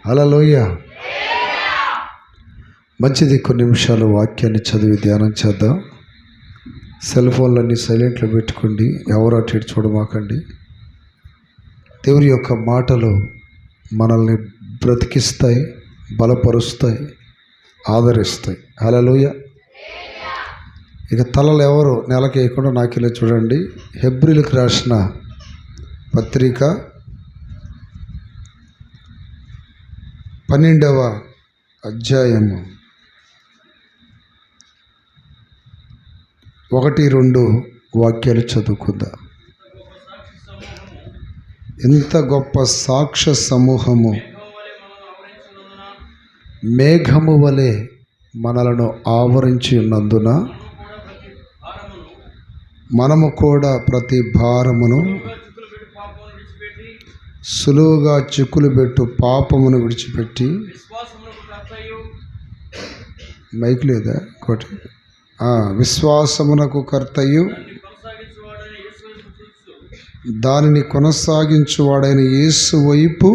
హల్లెలూయా. మంచిది, కొన్ని నిమిషాలు వాక్యాన్ని చదివి ధ్యానం చేద్దాం. సెల్ ఫోన్లన్నీ సైలెంట్లో పెట్టుకోండి, ఎవరు అటు ఇటు చూడమాకండి. దేవుని యొక్క మాటలు మనల్ని బ్రతికిస్తాయి, బలపరుస్తాయి, ఆదరిస్తాయి. హల్లెలూయా. ఇక తలలు ఎవరు నెలకేయకుండా నాకెళ్ళి చూడండి. హెబ్రీలకు రాసిన పత్రిక 12వ అధ్యాయము 1-2 వాక్యాలు చదువుకుందాం. ఎంత గొప్ప సాక్ష్య సమూహము మేఘము వలె మనలను ఆవరించి ఉన్నందున మనము కూడా ప్రతి భారమును సులువుగా చిక్కులు పెట్టు పాపమును విడిచిపెట్టి, మైక్ లేదా కోటి, విశ్వాసమునకు కర్తయు దానిని కొనసాగించువాడైన యేసు వైపు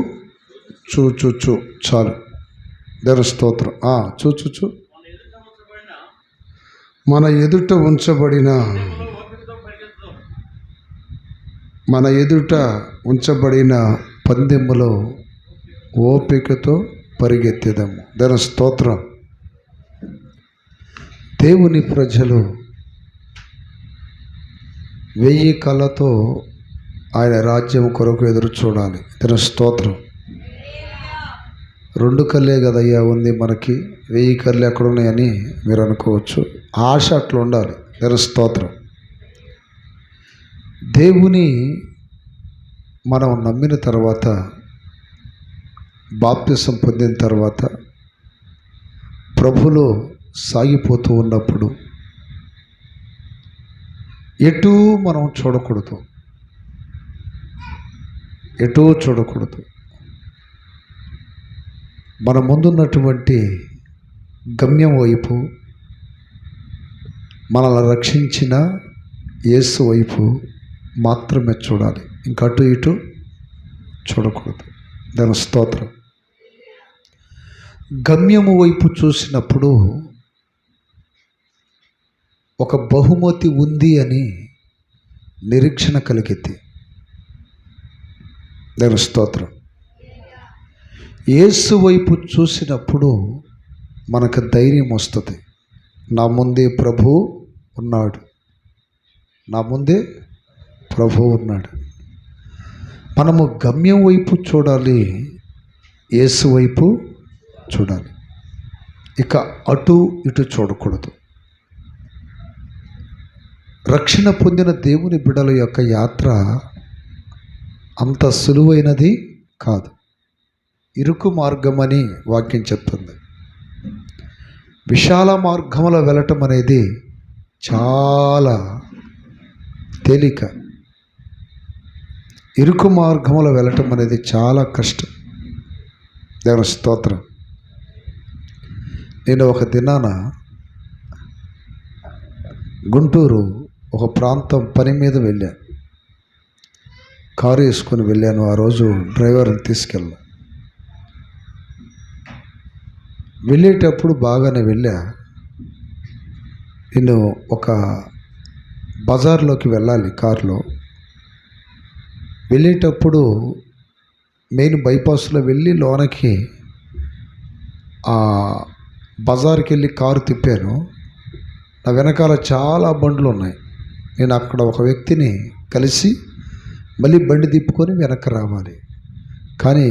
చూచుచు. చాలు, దేవుని స్తోత్రం. చూచుచు మన ఎదుట ఉంచబడిన పందెములో ఓపికతో పరిగెత్తేదాము. దేవుని స్తోత్రం. దేవుని ప్రజలు 1000 కళ్ళతో ఆయన రాజ్యం కొరకు ఎదురు చూడాలి. దేవుని స్తోత్రం. 2 కళ్ళే కదయ్యా ఉంది మనకి, 1000 కళ్ళు ఎక్కడున్నాయని మీరు అనుకోవచ్చు. ఆశ అట్లా ఉండాలి. దేవుని స్తోత్రం. దేవుని మనం నమ్మిన తర్వాత, బాప్తిసం పొందిన తర్వాత, ప్రభులో సాగిపోతూ ఉన్నప్పుడు ఎటూ మనం చూడకూడదు. మన ముందున్నటువంటి గమ్యం వైపు, మనల్ని రక్షించిన యేసు వైపు మాత్రమే చూడాలి. ఇంకా అటు ఇటు చూడకూడదు. దాని స్తోత్రం. గమ్యము వైపు చూసినప్పుడు ఒక బహుమతి ఉంది అని నిరీక్షణ కలిగిద్ది. దాని స్తోత్రం. యేసు వైపు చూసినప్పుడు మనకు ధైర్యం వస్తుంది. నా ముందే ప్రభువు ఉన్నాడు, మనము గమ్యం వైపు చూడాలి, యేసు వైపు చూడాలి. ఇక అటు ఇటు చూడకూడదు. రక్షణ పొందిన దేవుని బిడ్డల యొక్క యాత్ర అంత సులువైనది కాదు. ఇరుకు మార్గమని వాక్యం చెప్తుంది. విశాల మార్గంలో వెళ్ళటం అనేది చాలా తేలిక. ఇరుకు మార్గంలో వెళ్ళటం అనేది చాలా కష్టం. దేవుని స్తోత్రం. నేను ఒక దినాన గుంటూరు ఒక ప్రాంతం పని మీద వెళ్ళాను. కారు వేసుకొని వెళ్ళాను. ఆ రోజు డ్రైవర్ని తీసుకెళ్ళా. వెళ్ళేటప్పుడు బాగానే వెళ్ళా. నేను ఒక బజార్లోకి వెళ్ళాలి కారులో. వెళ్ళేటప్పుడు మెయిన్ బైపాస్లో వెళ్ళి లోనకి బజార్కి వెళ్ళి కారు తిప్పాను. నా వెనకాల చాలా బండ్లు ఉన్నాయి. నేను అక్కడ ఒక వ్యక్తిని కలిసి మళ్ళీ బండి తిప్పుకొని వెనక్కి రావాలి. కానీ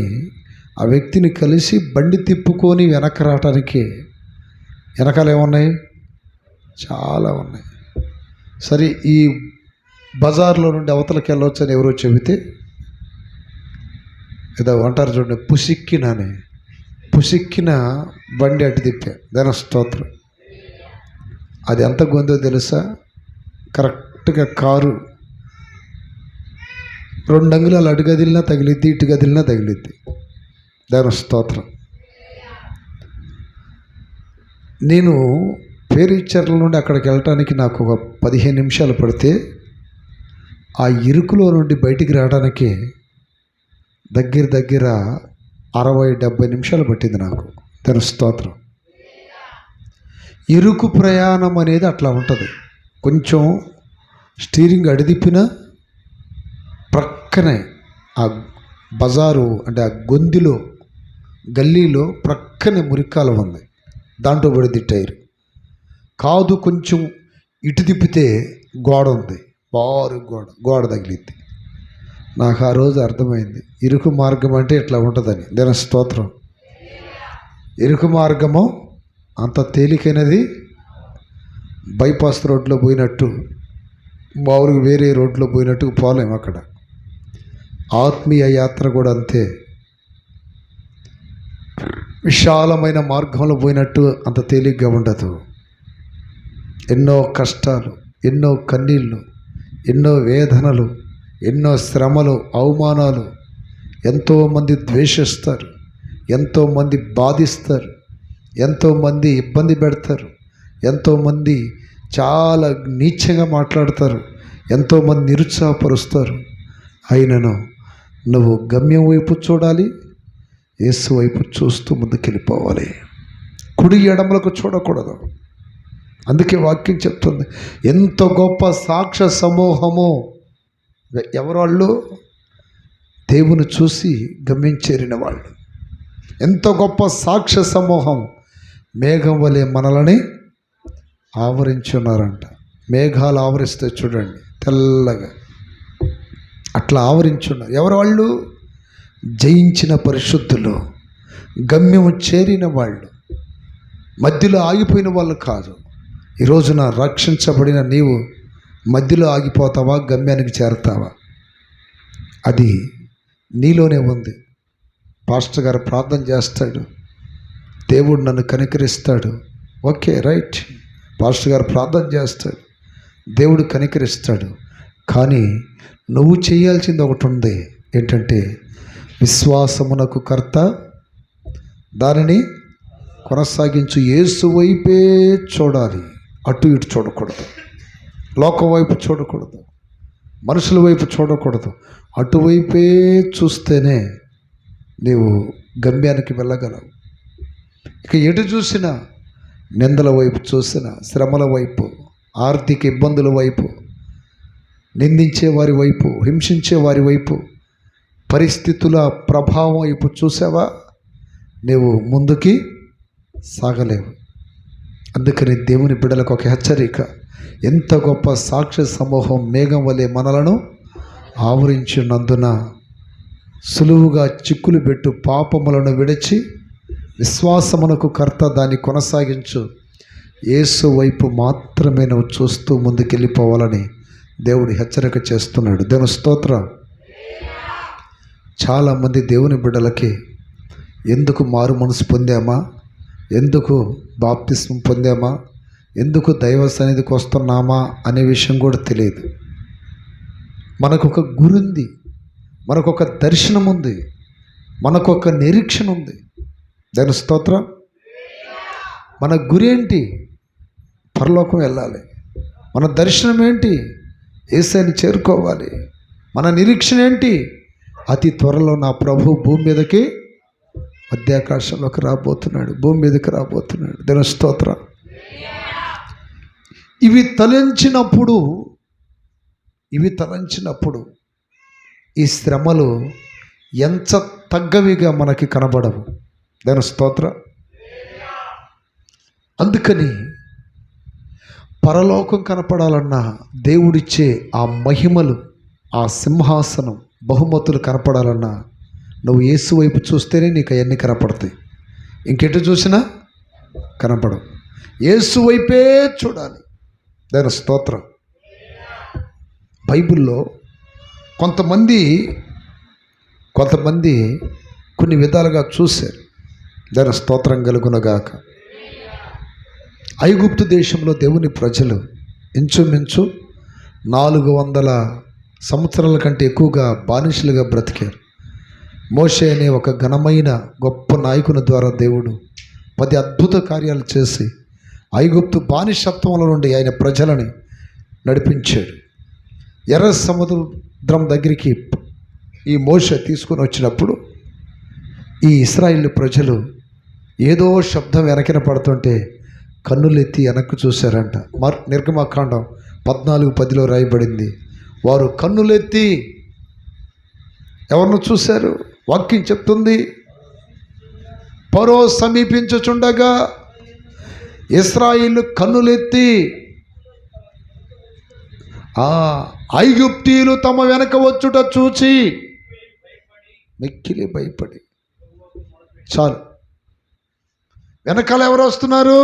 ఆ వ్యక్తిని కలిసి బండి తిప్పుకొని వెనక్కి రావటానికి వెనకాల ఏమున్నాయి, చాలా ఉన్నాయి. సరే, ఈ బజార్లో నుండి అవతలకి వెళ్ళవచ్చు అని ఎవరో చెబితే, ఏదో అంటారు చూడండి, పుసిక్కిన బండి అటు తిప్పా. దాని స్తోత్రం. అది ఎంత గొంతో తెలుసా? కరెక్ట్గా కారు 2 అంగుళాలు అటు గదిలినా తగిలిద్ది, ఇటు గదిలినా తగిలిద్ది. దాని స్తోత్రం. నేను పేరీచర్ల నుండి అక్కడికి వెళ్ళటానికి నాకు ఒక 15 నిమిషాలు పడితే, ఆ ఇరుకులో నుండి బయటికి రావడానికి దగ్గర 60-70 నిమిషాలు పట్టింది నాకు. తన స్తోత్రం. ఇరుకు ప్రయాణం అనేది అట్లా ఉంటుంది. కొంచెం స్టీరింగ్ అడిదిప్పినా ప్రక్కనే ఆ బజారు అంటే ఆ గొంతులో గల్లీలో ప్రక్కనే మురికాల ఉంది, దాంట్లో పడింది టైర్. కాదు కొంచెం ఇటు తిప్పితే గోడ ఉంది, బారు గోడ తగిలింది. నాకు ఆ రోజు అర్థమైంది ఇరుకు మార్గం అంటే ఇట్లా ఉంటుందని. దేని స్తోత్రం. ఇరుకు మార్గము అంత తేలికైనది బైపాస్ రోడ్లో పోయినట్టు, మామూలుగా వేరే రోడ్లో పోయినట్టు పోలేము. అక్కడ ఆత్మీయ యాత్ర కూడా అంతే, విశాలమైన మార్గంలో పోయినట్టు అంత తేలిగ్గా ఉండదు. ఎన్నో కష్టాలు, ఎన్నో కన్నీళ్ళు, ఎన్నో వేదనలు, ఎన్నో శ్రమలు, అవమానాలు. ఎంతోమంది ద్వేషిస్తారు, ఎంతోమంది బాధిస్తారు, ఎంతోమంది ఇబ్బంది పెడతారు, ఎంతోమంది చాలా నీచంగా మాట్లాడతారు, ఎంతోమంది నిరుత్సాహపరుస్తారు. అయినను నువ్వు గమ్యం వైపు చూడాలి, యేసు వైపు చూస్తూ ముందుకెళ్ళిపోవాలి. కుడి ఎడమలకు చూడకూడదు. అందుకే వాక్యం చెప్తుంది, ఎంత గొప్ప సాక్ష్య సమూహము. ఎవరు వాళ్ళు? దేవుని చూసి గమ్యం చేరిన వాళ్ళు. ఎంత గొప్ప సాక్ష్య సమూహం. మేఘం వలె మనలని ఆవరించి ఉన్నారంట. మేఘాలు ఆవరిస్తే చూడండి తెల్లగా, అట్లా ఆవరించున్నారు. ఎవరు వాళ్ళు? జయించిన పరిశుద్ధులు, గమ్యము చేరిన వాళ్ళు, మధ్యలో ఆగిపోయిన వాళ్ళు కాదు. ఈ రోజున రక్షించబడిన నీవు మధ్యలో ఆగిపోతావా, గమ్యానికి చేరతావా? అది నీలోనే ఉంది. పాస్టర్ గారు ప్రార్థన చేస్తాడు, దేవుడు నన్ను కనికరిస్తాడు. Okay, right. పాస్టర్ గారు ప్రార్థన చేస్తాడు, దేవుడు కనికరిస్తాడు. కానీ నువ్వు చేయాల్సింది ఒకటి ఉంది. ఏంటంటే విశ్వాసమునకు కర్త, దానిని కొనసాగించు. యేసు వైపే చూడాలి, అటు ఇటు చూడకూడదు, లోకం వైపు చూడకూడదు, మనుషుల వైపు చూడకూడదు. అటువైపే చూస్తేనే నీవు గమ్యానికి వెళ్ళగలవు. ఇక ఎటు చూసినా, నిందల వైపు చూసినా, శ్రమల వైపు, ఆర్థిక ఇబ్బందుల వైపు, నిందించే వారి వైపు, హింసించే వారి వైపు, పరిస్థితుల ప్రభావం వైపు చూసావా, నీవు ముందుకి సాగలేవు. అందుకని దేవుని బిడ్డలకు ఒక హెచ్చరిక. ఎంత గొప్ప సాక్ష్య సమూహం మేఘం వలె మనలను ఆవరించినందున సులువుగా చిక్కులు పెట్టు పాపములను విడిచి విశ్వాసమునకు కర్త, దాన్ని కొనసాగించు. యేసు వైపు మాత్రమే నువ్వు చూస్తూ ముందుకెళ్ళిపోవాలని దేవుడు హెచ్చరిక చేస్తున్నాడు. దేవుని స్తోత్రం. చాలామంది దేవుని బిడ్డలకి ఎందుకు మారు మనసు పొందామా, ఎందుకు బాప్తిస్మం పొందామా, ఎందుకు దైవ సన్నిధికి వస్తున్నామా అనే విషయం కూడా తెలియదు. మనకొక గురి ఉంది, మనకొక దర్శనం ఉంది, మనకొక నిరీక్షణ ఉంది. దాని స్తోత్రం. మన గురి ఏంటి? పరలోకం వెళ్ళాలి. మన దర్శనం ఏంటి? యేసుని చేరుకోవాలి. మన నిరీక్షణ ఏంటి? అతి త్వరలో నా ప్రభు భూమి మీదకి, మధ్యాకాశంలోకి రాబోతున్నాడు, భూమి మీదకి రాబోతున్నాడు. దాని స్తోత్రం. ఇవి తలంచినప్పుడు ఈ శ్రమలు ఎంత తగ్గవిగా మనకి కనబడవు. దాని స్తోత్రం. అందుకని పరలోకం కనపడాలన్నా, దేవుడిచ్చే ఆ మహిమలు, ఆ సింహాసనం, బహుమతులు కనపడాలన్నా నువ్వు యేసు వైపు చూస్తేనే నీకు అవన్నీ కనపడతాయి. ఇంకెటు చూసినా కనపడవు. యేసు వైపే చూడాలి. దాని స్తోత్రం. బైబిల్లో కొంతమంది కొన్ని విధాలుగా చూశారు. దాని స్తోత్రం కలుగునగాక. ఐగుప్తు దేశంలో దేవుని ప్రజలు ఇంచుమించు 400 సంవత్సరాల కంటే ఎక్కువగా బానిసలుగా బ్రతికారు. మోషే అనే ఒక ఘనమైన గొప్ప నాయకుని ద్వారా దేవుడు 10 అద్భుత కార్యాలు చేసి ఐగుప్తు బానిసత్వంలో నుండి ఆయన ప్రజలని నడిపించాడు. ఎర్ర సముద్రం దగ్గరికి ఈ మోషే తీసుకొని వచ్చినప్పుడు ఈ ఇశ్రాయేలు ప్రజలు ఏదో శబ్దం వెనకిన పడుతుంటే కన్నులెత్తి వెనక్కి చూశారంట. నిర్గమకాండం 14:10 రాయబడింది. వారు కన్నులెత్తి ఎవరిని చూశారు? వాక్యం చెప్తుంది, ఫరో సమీపించుచుండగా ఇశ్రాయేలు కన్నులెత్తి ఐగుప్తీయులు తమ వెనక వచ్చుట చూచి మిక్కిలి భయపడి. చాలు, వెనకాల ఎవరు వస్తున్నారు?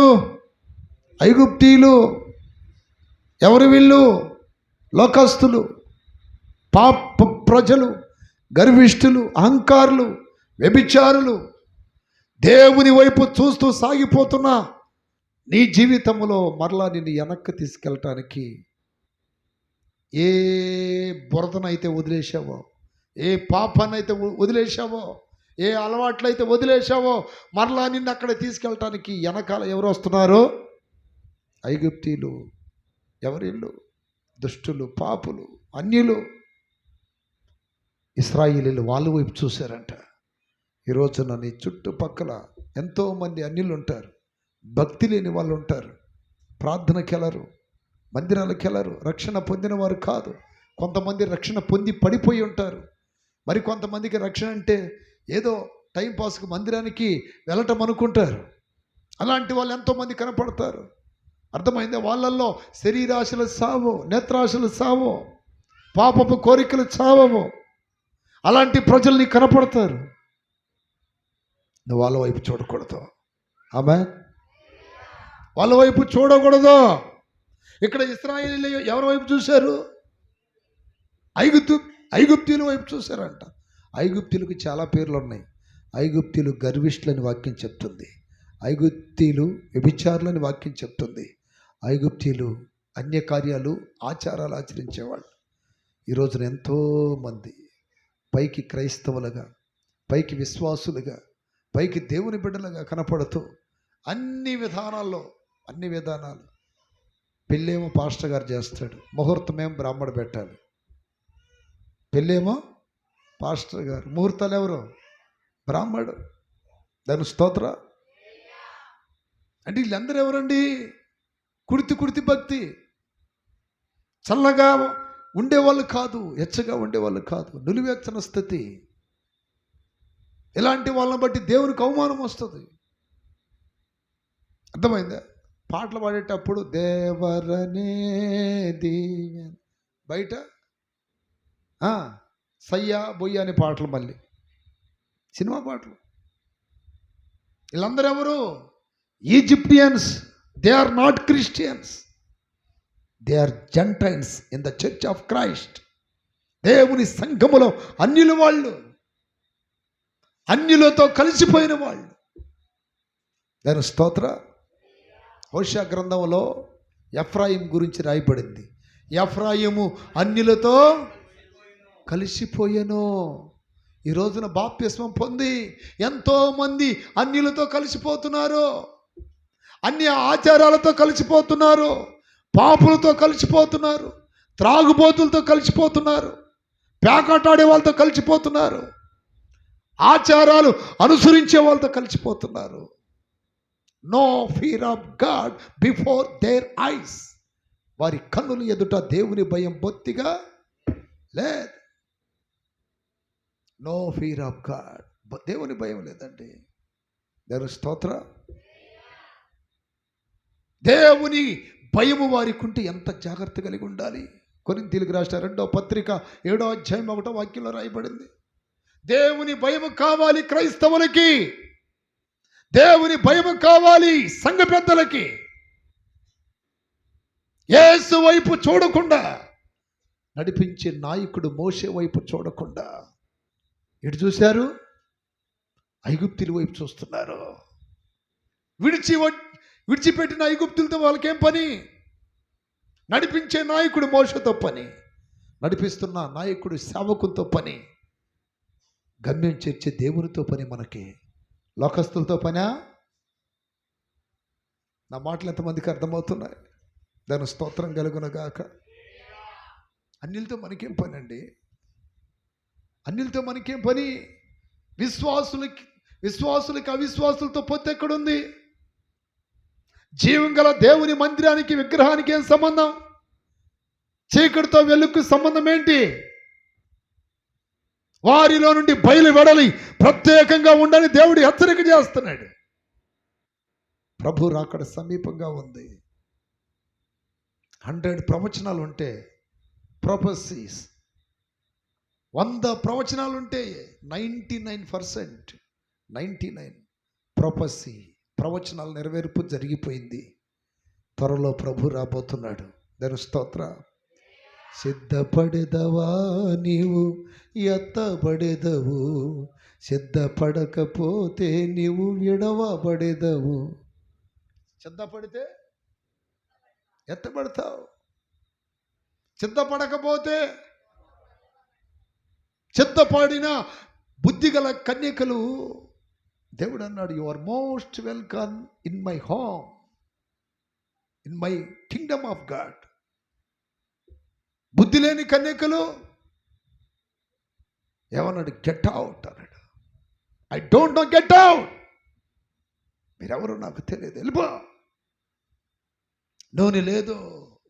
ఐగుప్తీయులు. ఎవరు వీళ్ళు? లోకస్తులు, పాప ప్రజలు, గర్విష్ఠులు, అహంకారులు, వ్యభిచారులు. దేవుని వైపు చూస్తూ సాగిపోతున్నా నీ జీవితంలో మరలా నిన్ను వెనక్కి తీసుకెళ్ళటానికి ఏ బురదనైతే వదిలేసావో, ఏ పాపాన్నైతే వదిలేసావో, ఏ అలవాట్లయితే వదిలేసావో, మరలా నిన్ను అక్కడ తీసుకెళ్ళటానికి వెనకాల ఎవరు వస్తున్నారో? ఐగుప్తీయులు. ఎవరిళ్ళు? దుష్టులు, పాపులు, అన్యులు. ఇశ్రాయేలీలు వాళ్ళ వైపు చూశారంట. ఈరోజున నీ చుట్టుపక్కల ఎంతోమంది అన్యులు ఉంటారు, భక్తి లేని వాళ్ళు ఉంటారు, ప్రార్థనకి వెళ్ళరు, మందిరాలకు వెళ్ళరు, రక్షణ పొందిన వారు కాదు. కొంతమంది రక్షణ పొంది పడిపోయి ఉంటారు. మరి కొంతమందికి రక్షణ అంటే ఏదో టైంపాస్కి మందిరానికి వెళ్ళటం అనుకుంటారు. అలాంటి వాళ్ళు ఎంతోమంది కనపడతారు. అర్థమైందే? వాళ్ళల్లో శరీరాశలు సావో, నేత్రాశలు సావో, పాపపు కోరికలు చావవు. అలాంటి ప్రజల్ని కనపడతారు. నువ్వు వాళ్ళ వైపు చూడకూడదు. ఆమేన్. వాళ్ళ వైపు చూడకూడదు. ఇక్కడ ఇశ్రాయేలీయులు ఎవరి వైపు చూశారు? ఐగుప్తీయుల వైపు చూశారంట. ఐగుప్తీయులకు చాలా పేర్లు ఉన్నాయి. ఐగుప్తీయులు గర్విష్ఠులని వాక్యం చెప్తుంది. ఐగుప్తీయులు వ్యభిచారులని వాక్యం చెప్తుంది. ఐగుప్తీయులు అన్యకార్యాలు, ఆచారాలు ఆచరించేవాళ్ళు. ఈరోజున ఎంతోమంది పైకి క్రైస్తవులుగా, పైకి విశ్వాసులుగా, పైకి దేవుని బిడ్డలుగా కనపడుతూ అన్ని విధానాలు పెళ్ళేమో పాస్టర్ గారు చేస్తాడు, ముహూర్తమేమో బ్రాహ్మడు పెట్టాలి. పెళ్ళేమో పాస్టర్ గారు, ముహూర్తాలు ఎవరు? బ్రాహ్మడు. దాని స్తోత్ర. అంటే వీళ్ళందరూ ఎవరండి? కుడితి భక్తి. చల్లగా ఉండేవాళ్ళు కాదు, ఎచ్చగా ఉండేవాళ్ళు కాదు, నులివెచ్చన స్థితి. ఇలాంటి వాళ్ళని బట్టి దేవునికి అవమానం వస్తుంది. అర్థమైందా? పాటలు పాడేటప్పుడు దేవరనే దీవెన, బయట సయ్యా బొయ్య అనే పాటలు, మళ్ళీ సినిమా పాటలు. వీళ్ళందరూ ఎవరు? Egyptians. They are not Christians, they are Gentiles in the church of Christ. దేవుని సంఘములో అన్యులు వాళ్ళు, అన్యులతో కలిసిపోయిన వాళ్ళు. దాని స్తోత్ర. హోషేయ గ్రంథంలో ఎఫ్రాయిం గురించి రాయబడింది. ఎఫ్రాయిము అన్యులతో కలిసిపోయాను. ఈ రోజున బాప్తిస్మం పొంది ఎంతోమంది అన్యులతో కలిసిపోతున్నారు, అన్య ఆచారాలతో కలిసిపోతున్నారు, పాపులతో కలిసిపోతున్నారు, త్రాగుబోతులతో కలిసిపోతున్నారు, పేకాటాడే వాళ్ళతో కలిసిపోతున్నారు, ఆచారాలు అనుసరించే వాళ్ళతో కలిసిపోతున్నారు. No fear of God before their eyes. వారి కన్నుల ఎదుట దేవుని భయం బొత్తిగా లేదు. నో ఫియర్ ఆఫ్ గాడ్, దేవుని భయం లేదండి. దేవుని స్తోత్ర. దేవుని భయము వారికి ఉంటే ఎంత జాగ్రత్త కలిగి ఉండాలి. కొరింథీయులకు రాసిన 2వ పత్రిక 7వ అధ్యాయం 1వ వాక్యంలో రాయబడింది. దేవుని భయము కావాలి క్రైస్తవులకి, దేవుని భయము కావాలి సంఘ పెద్దలకి. యేసు వైపు చూడకుండా నడిపించే నాయకుడు మోషే వైపు చూడకుండా ఎటు చూశారు? ఐగుప్తుల వైపు చూస్తున్నారు. విడిచిపెట్టిన ఐగుప్తులతో వాళ్ళకేం పని? నడిపించే నాయకుడు మోషేతో పని, నడిపిస్తున్న నాయకుడు సేవకులతో పని, గమ్యం చేర్చే దేవునితో పని. మనకి లోకస్తులతో పనా? నా మాటలు ఎంతమందికి అర్థమవుతున్నాయి? దాని స్తోత్రం కలుగునగాక. అన్యులతో మనకేం పని అండి? అన్యులతో మనకేం పని? విశ్వాసులకి అవిశ్వాసులతో పొత్తు ఎక్కడుంది? జీవం గల దేవుని మందిరానికి విగ్రహానికి ఏం సంబంధం? చీకటితో వెలుగుకు సంబంధం ఏంటి? వారిలో నుండి బయలు వెడలి ప్రత్యేకంగా ఉండని దేవుడు హెచ్చరిక చేస్తున్నాడు. ప్రభు రాకడ సమీపంగా ఉంది. 100 ప్రవచనాలు ఉంటే ప్రొఫెసీస్, 100 ప్రవచనాలు ఉంటే 99% ప్రొఫెసీ, ప్రవచనాలు నెరవేర్పు జరిగిపోయింది. త్వరలో ప్రభు రాబోతున్నాడు. దేవుని స్తోత్రం. సిద్ధపడెదవా నీవు ఎత్తబడెదవు, సిద్ధపడకపోతే నీవు విడవబడెదవు. సిద్ధపడితే ఎత్తబడతావు, సిద్ధపడకపోతే. సిద్ధపడిన బుద్ధిగల కన్యకలు దేవుడు అన్నాడు, you are most welcome in my home, in my kingdom of God. బుద్ధి లేని కన్యకలు ఏమన్నాడు? గెట్ అవుట్ అన్నాడు. I don't know, get out. మీరెవరో నాకు తెలియదు, వెళ్ళిపో. నూనె లేదు,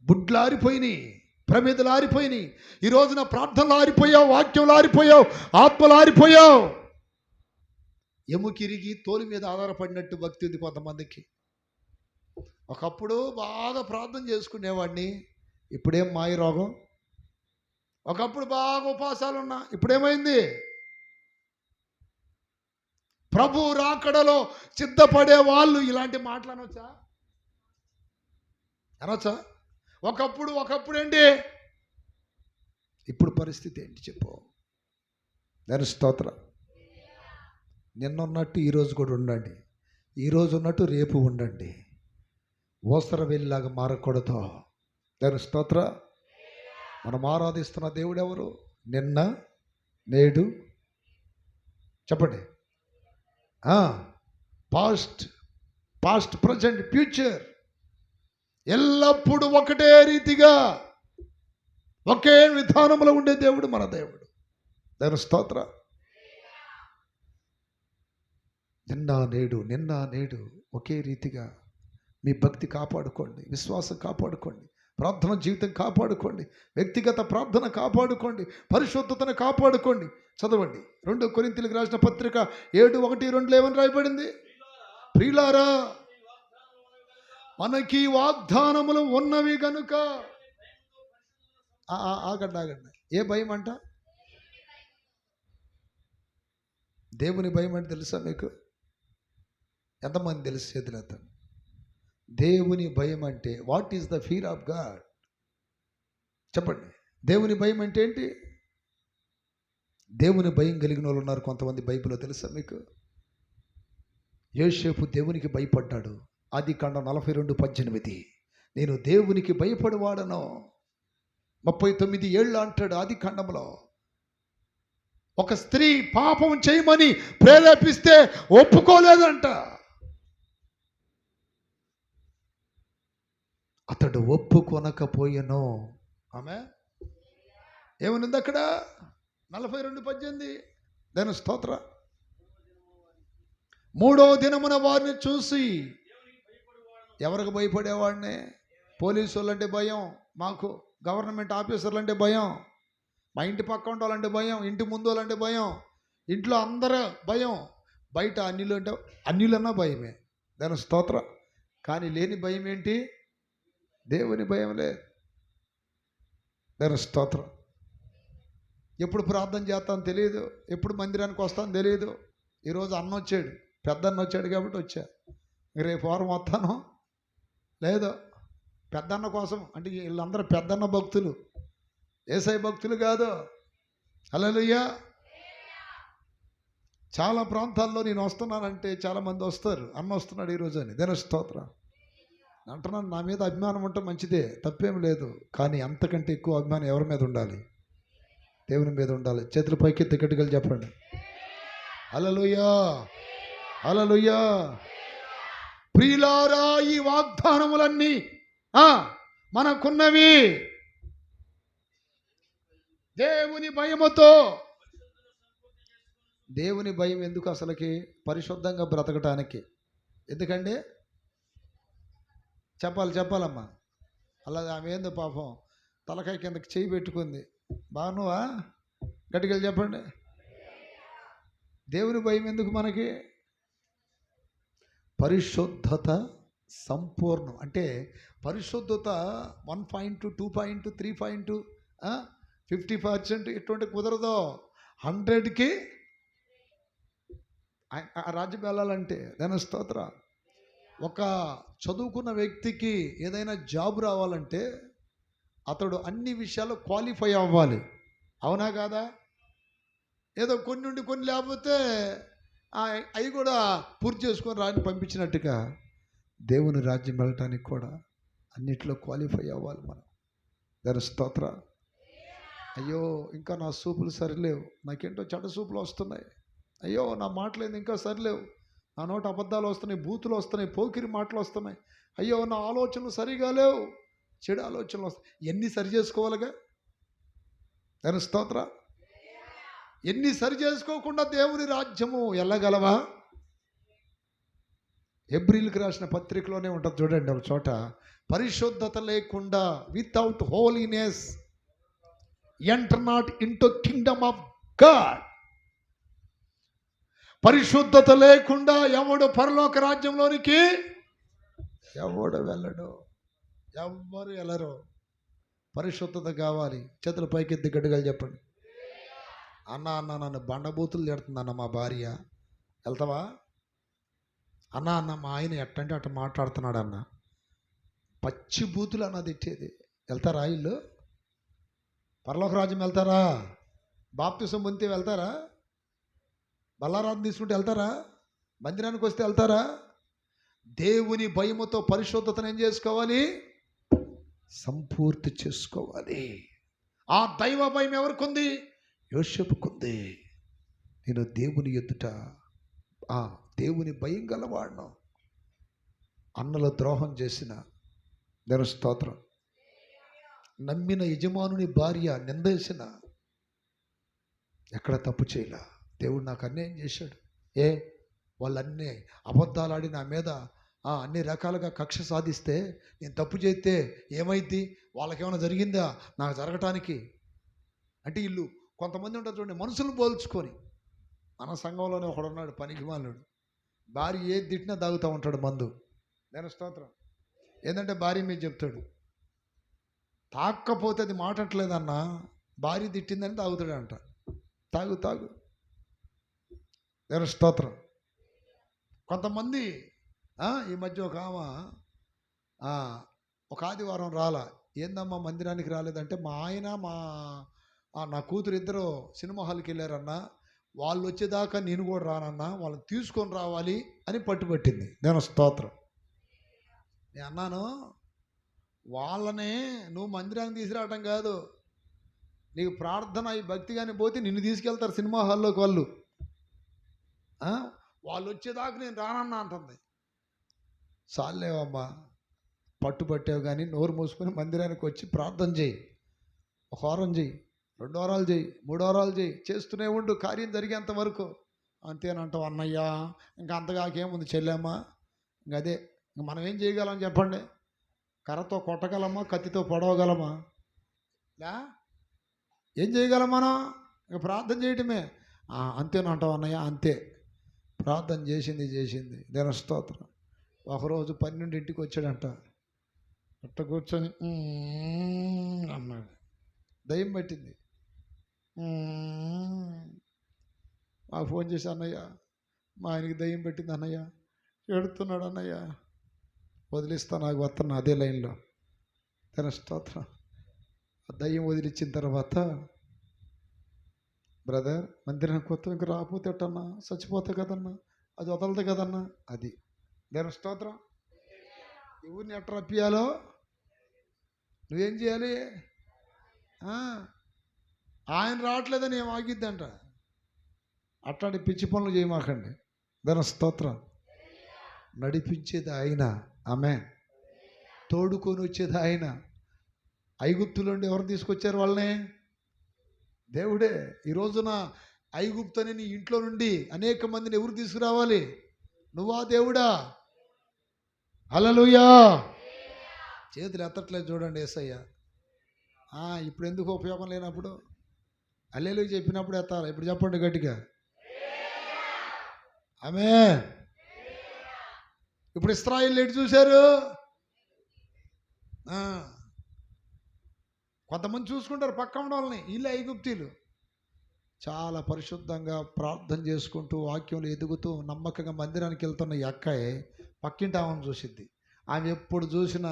బుడ్లు ఆరిపోయినాయి, ప్రమిదలు ఆరిపోయినాయి. ఈ రోజున ప్రార్థనలు ఆరిపోయావు, వాక్యంలో ఆరిపోయావు, ఆత్మలు ఆరిపోయావు. ఎముకిరిగి తోలు మీద ఆధారపడినట్టు భక్తి ఉంది కొంతమందికి. ఒకప్పుడు బాగా ప్రార్థన చేసుకునేవాడిని, ఇప్పుడేం మాయ రోగం. ఒకప్పుడు బాగా ఉపవాసాలు ఉన్నా, ఇప్పుడేమైంది? ప్రభు రాకడలో సిద్ధపడే వాళ్ళు ఇలాంటి మాటలు అనొచ్చా? ఒకప్పుడు ఏంటి? ఇప్పుడు పరిస్థితి ఏంటి చెప్పు? దాని స్తోత్రం. నిన్నున్నట్టు ఈరోజు కూడా ఉండండి, ఈరోజు ఉన్నట్టు రేపు ఉండండి. ఓసర వెళ్ళిలాగా మారకూడదు. దాని స్తోత్రం. మనం ఆరాధిస్తున్న దేవుడు ఎవరు? నిన్న, నేడు, చెప్పండి, పాస్ట్ ప్రజెంట్ ఫ్యూచర్, ఎల్లప్పుడూ ఒకటే రీతిగా ఒకే విధానంలో ఉండే దేవుడు మన దేవుడు. దాని స్తోత్రం. నిన్న నేడు ఒకే రీతిగా మీ భక్తి కాపాడుకోండి, విశ్వాసం కాపాడుకోండి, ప్రార్థన జీవితం కాపాడుకోండి, వ్యక్తిగత ప్రార్థన కాపాడుకోండి, పరిశుద్ధతను కాపాడుకోండి. చదవండి 2 కొరింథీయులకు రాసిన పత్రిక 7:1-2 ఏమని రాయబడింది? ప్రియులారా, మనకి వాగ్దానములు ఉన్నవి గనుక. ఆగండి. ఏ భయం అంట? దేవుని భయం అంటే తెలుసా మీకు? ఎంతమంది తెలుసు? చేతులెత్త. దేవుని భయం అంటే, what is the fear of God? చెప్పండి. దేవుని భయం అంటే ఏంటి? దేవుని భయం కలిగిన వాళ్ళు ఉన్నారు కొంతమంది బైబిల్లో, తెలుసా మీకు? యోసేపు దేవునికి భయపడ్డాడు. ఆదికాండం 42:18. నేను దేవునికి భయపడేవాడను. 39 ఏళ్ళు అంటాడు ఆదికాండంలో. ఒక స్త్రీ పాపం చేయమని ప్రేరేపిస్తే ఒప్పుకోలేదంట. అతడు ఒప్పుకొనకపోయెను. ఆమె ఏమనుంది అక్కడ? 42:18. దాని స్తోత్ర. 3వ దినమున వారిని చూసి, ఎవరికి భయపడేవాడిని? పోలీసు వాళ్ళంటే భయం మాకు, గవర్నమెంట్ ఆఫీసర్లు అంటే భయం, మా ఇంటి పక్క వాళ్ళంటే భయం, ఇంటి ముందు వాళ్ళంటే భయం, ఇంట్లో అందరూ భయం, బయట అన్యులన్నా భయమే. దాని స్తోత్రం. కానీ లేని భయం ఏంటి? దేవుని భయం లేదు. దాని స్తోత్రం. ఎప్పుడు ప్రార్థన చేస్తాను తెలియదు, ఎప్పుడు మందిరానికి వస్తాను తెలియదు. ఈరోజు అన్న వచ్చాడు, పెద్ద అన్న వచ్చాడు కాబట్టి వచ్చా. రేపు వారం వస్తాను లేదు. పెద్దన్న కోసం అంటే వీళ్ళందరూ పెద్దన్న భక్తులు, యేసయ్య భక్తులు కాదు. హల్లెలూయా. చాలా ప్రాంతాల్లో నేను వస్తున్నానంటే చాలామంది వస్తారు, అన్న వస్తున్నాడు ఈరోజు అని. దాని స్తోత్రం. అంటున్నాను, నా మీద అభిమానం ఉంటే మంచిదే, తప్పేం లేదు. కానీ అంతకంటే ఎక్కువ అభిమానం ఎవరి మీద ఉండాలి? దేవుని మీద ఉండాలి. చేతుల పైకి గట్టిగా చెప్పండి. హల్లెలూయా, హల్లెలూయా. ప్రియులారా, ఈ వాగ్దానములన్నీ మనకున్నవి దేవుని భయముతో దేవుని భయం ఎందుకు అసలుకి? పరిశుద్ధంగా బ్రతకటానికి. ఎందుకండి? చెప్పాలమ్మా. అలా ఆమె ఏందో పాపం తలకాయ కిందకి చేయి పెట్టుకుంది. బాగున్నావా? గట్టిగా చెప్పండి. దేవుని భయం ఎందుకు మనకి? పరిశుద్ధత సంపూర్ణం. అంటే పరిశుద్ధత 1 2 3 50% ఇటువంటి కుదరదు. 100కి రాజ్యం వెళ్ళాలంటే దాని స్తోత్ర. ఒక చదువుకున్న వ్యక్తికి ఏదైనా జాబ్ రావాలంటే అతడు అన్ని విషయాల్లో క్వాలిఫై అవ్వాలి. అవునా కాదా? ఏదో కొన్ని నుండి కొన్ని లేకపోతే అవి కూడా పూర్తి చేసుకొని రాని పంపించినట్టుగా దేవుని రాజ్యం వెళ్ళటానికి కూడా అన్నిట్లో క్వాలిఫై అవ్వాలి మనం. దాని స్తోత్ర. అయ్యో ఇంకా నా సూపులు సరిలేవు, నాకేంటో చెడ్డ సూపులు వస్తున్నాయి, అయ్యో నా మాటలేదు ఇంకా సరిలేవు, నా నోట అబద్ధాలు వస్తున్నాయి, బూతులు వస్తున్నాయి, పోకిరి మాటలు వస్తున్నాయి, అయ్యో నా ఆలోచనలు సరిగా లేవు, చెడు ఆలోచనలు వస్తాయి. ఎన్ని సరి చేసుకోవాలిగా? దాని స్తోత్ర. ఎన్ని సరి చేసుకోకుండా దేవుని రాజ్యము వెళ్ళగలవా? హెబ్రీలకు రాసిన పత్రికలోనే ఉంటుంది చూడండి, ఒక చోట, పరిశుద్ధత లేకుండా, without holiness enter naught into Kingdom of God. పరిశుద్ధత లేకుండా ఎవడు పరలోక రాజ్యంలోనికి ఎవడు వెళ్ళడు, ఎవ్వరు వెళ్ళరు. పరిశుద్ధత కావాలి. చేతుల పైకెత్తి గట్టిగా చెప్పండి. అన్న నన్ను బండబూతులు తిడుతుందన్న మా భార్య, వెళ్తావా? అన్న మా ఆయన ఎట్టంటే అట్ట మాట్లాడుతున్నాడు అన్న, పచ్చి బూతులు అన్న తిట్టేది. వెళ్తారా? ఇల్లు పరలోక రాజ్యం వెళ్తారా? బాప్తిసం పొందితే వెళ్తారా? బల్లారాధన తీసుకుంటే వెళ్తారా? మందిరానికి వస్తే వెళ్తారా? దేవుని భయముతో పరిశుద్ధతను ఏం చేసుకోవాలి? సంపూర్తి చేసుకోవాలి. ఆ దైవ భయం ఎవరికి ఉంది? యోసేపుకుంది. నేను దేవుని ఎదుట దేవుని భయం గలవాడును. అన్నల ద్రోహం చేసిన, దేవుని స్తోత్రం, నమ్మిన యజమానుని భార్య నిందేసిన, ఎక్కడ తప్పు చేయలే. దేవుడు నాకు అన్యాయం చేశాడు. వాళ్ళన్నీ అబద్ధాలు ఆడి నా మీద అన్ని రకాలుగా కక్ష సాధిస్తే నేను తప్పు చేస్తే ఏమైంది? వాళ్ళకేమైనా జరిగిందా నాకు జరగటానికి? అంటే వీళ్ళు కొంతమంది ఉంటారు చూడండి, మనుషులు పోల్చుకొని. మన సంఘంలోనే ఒకడున్నాడు పనికిమాలుడు, భార్య ఏది తిట్టినా తాగుతూ ఉంటాడు మందు. నేను స్తోత్రం. ఏంటంటే భార్య మీద చెప్తాడు, తాగకపోతే అది మాటట్లేదన్నా, భార్య తిట్టిందని తాగుతాడంట. తాగు. నేను స్తోత్రం. కొంతమంది ఈ మధ్య ఒక ఆమె ఒక ఆదివారం రాలా. ఏందమ్మా మందిరానికి రాలేదంటే, మా ఆయన నా కూతురు ఇద్దరు సినిమా హాల్కి వెళ్ళారన్నా, వాళ్ళు వచ్చేదాకా నేను కూడా రానన్నా, వాళ్ళని తీసుకొని రావాలి అని పట్టుబట్టింది. నేను స్తోత్రం. నేను అన్నాను, వాళ్ళనే నువ్వు మందిరానికి తీసుకురావటం కాదు, నీకు ప్రార్థన ఈ భక్తి కానీ పోతే నిన్ను తీసుకెళ్తారు సినిమా హాల్లోకి. వాళ్ళు వచ్చేదాకా నేను రానన్నా అంటుంది. చాలేవమ్మా, పట్టుబట్టావు కానీ నోరు మూసుకొని మందిరానికి వచ్చి ప్రార్థన చేయి. 1 వారం చేయి, 2 వారాలు చేయి, 3 వారాలు చేయి, చేస్తూనే ఉండు కార్యం జరిగేంత వరకు. అంతేనంటావు అన్నయ్యా, ఇంకా అంతగాకేముంది చెల్లెమ్మా? ఇంక అదే, మనం ఏం చేయగలం చెప్పండి? కర్రతో కొట్టగలమా? కత్తితో పొడవగలమా? ఏం చేయగలం మనం? ఇక ప్రార్థన చేయటమే. అంతేనంటావు అన్నయ్య? అంతే. ప్రార్థన చేసింది. దేవుని స్తోత్రం. ఒకరోజు 12ంటికి వచ్చాడంట. అట్ట కూర్చొని అన్నాడు. దయ్యం పట్టింది. మాకు ఫోన్ చేసి, అన్నయ్య మా ఆయనకి దయ్యం పెట్టింది అన్నయ్య, ఏడుతున్నాడు అన్నయ్య, వదిలిస్తా, నాకు వస్తున్నా అదే లైన్లో. దేవుని స్తోత్రం. ఆ దయ్యం వదిలిచ్చిన తర్వాత, బ్రదర్ మందిరానికి కొత్త ఇంక రాకపోతే ఎట్టన్నా, చచ్చిపోతా కదన్నా, అది వదలదు కదన్నా. అది దేవుని స్తోత్రం. ఎవరిని ఎట్ట రప్పియాలో నువ్వేం చేయాలి? ఆయన రావట్లేదని ఏం ఆగిద్దంట. అట్లాంటి పిచ్చి పనులు చేయమాకండి. దేవుని స్తోత్రం. నడిపించేది ఆయన, ఆమేన్. తోడుకొని వచ్చేది ఆయన. ఐగుప్తుల నుండి ఎవరు తీసుకొచ్చారు వాళ్ళని? దేవుడే. ఈ రోజున ఐగుప్తు నీ ఇంట్లో నుండి అనేక మందిని ఎవరు తీసుకురావాలి? నువ్వా దేవుడా? హల్లెలూయా. చేతులు ఎత్తట్లేదు చూడండి యేసయ్య. ఇప్పుడు ఎందుకు ఉపయోగం లేనప్పుడు? హల్లెలూయా చెప్పినప్పుడు ఎత్తాలి. ఇప్పుడు చెప్పండి గట్టిగా, ఆమేన్. ఇప్పుడు ఇశ్రాయేలు ఎటు చూశారు? కొంతమంది చూసుకుంటారు పక్క ఉన్న వాళ్ళని, వీళ్ళు ఐగుప్తీయులు. చాలా పరిశుద్ధంగా ప్రార్థన చేసుకుంటూ వాక్యంలో ఎదుగుతూ నమ్మకంగా మందిరానికి వెళ్తున్న ఈ అక్కాయి పక్కింటి ఆమెను చూసిద్ది. ఆమె ఎప్పుడు చూసినా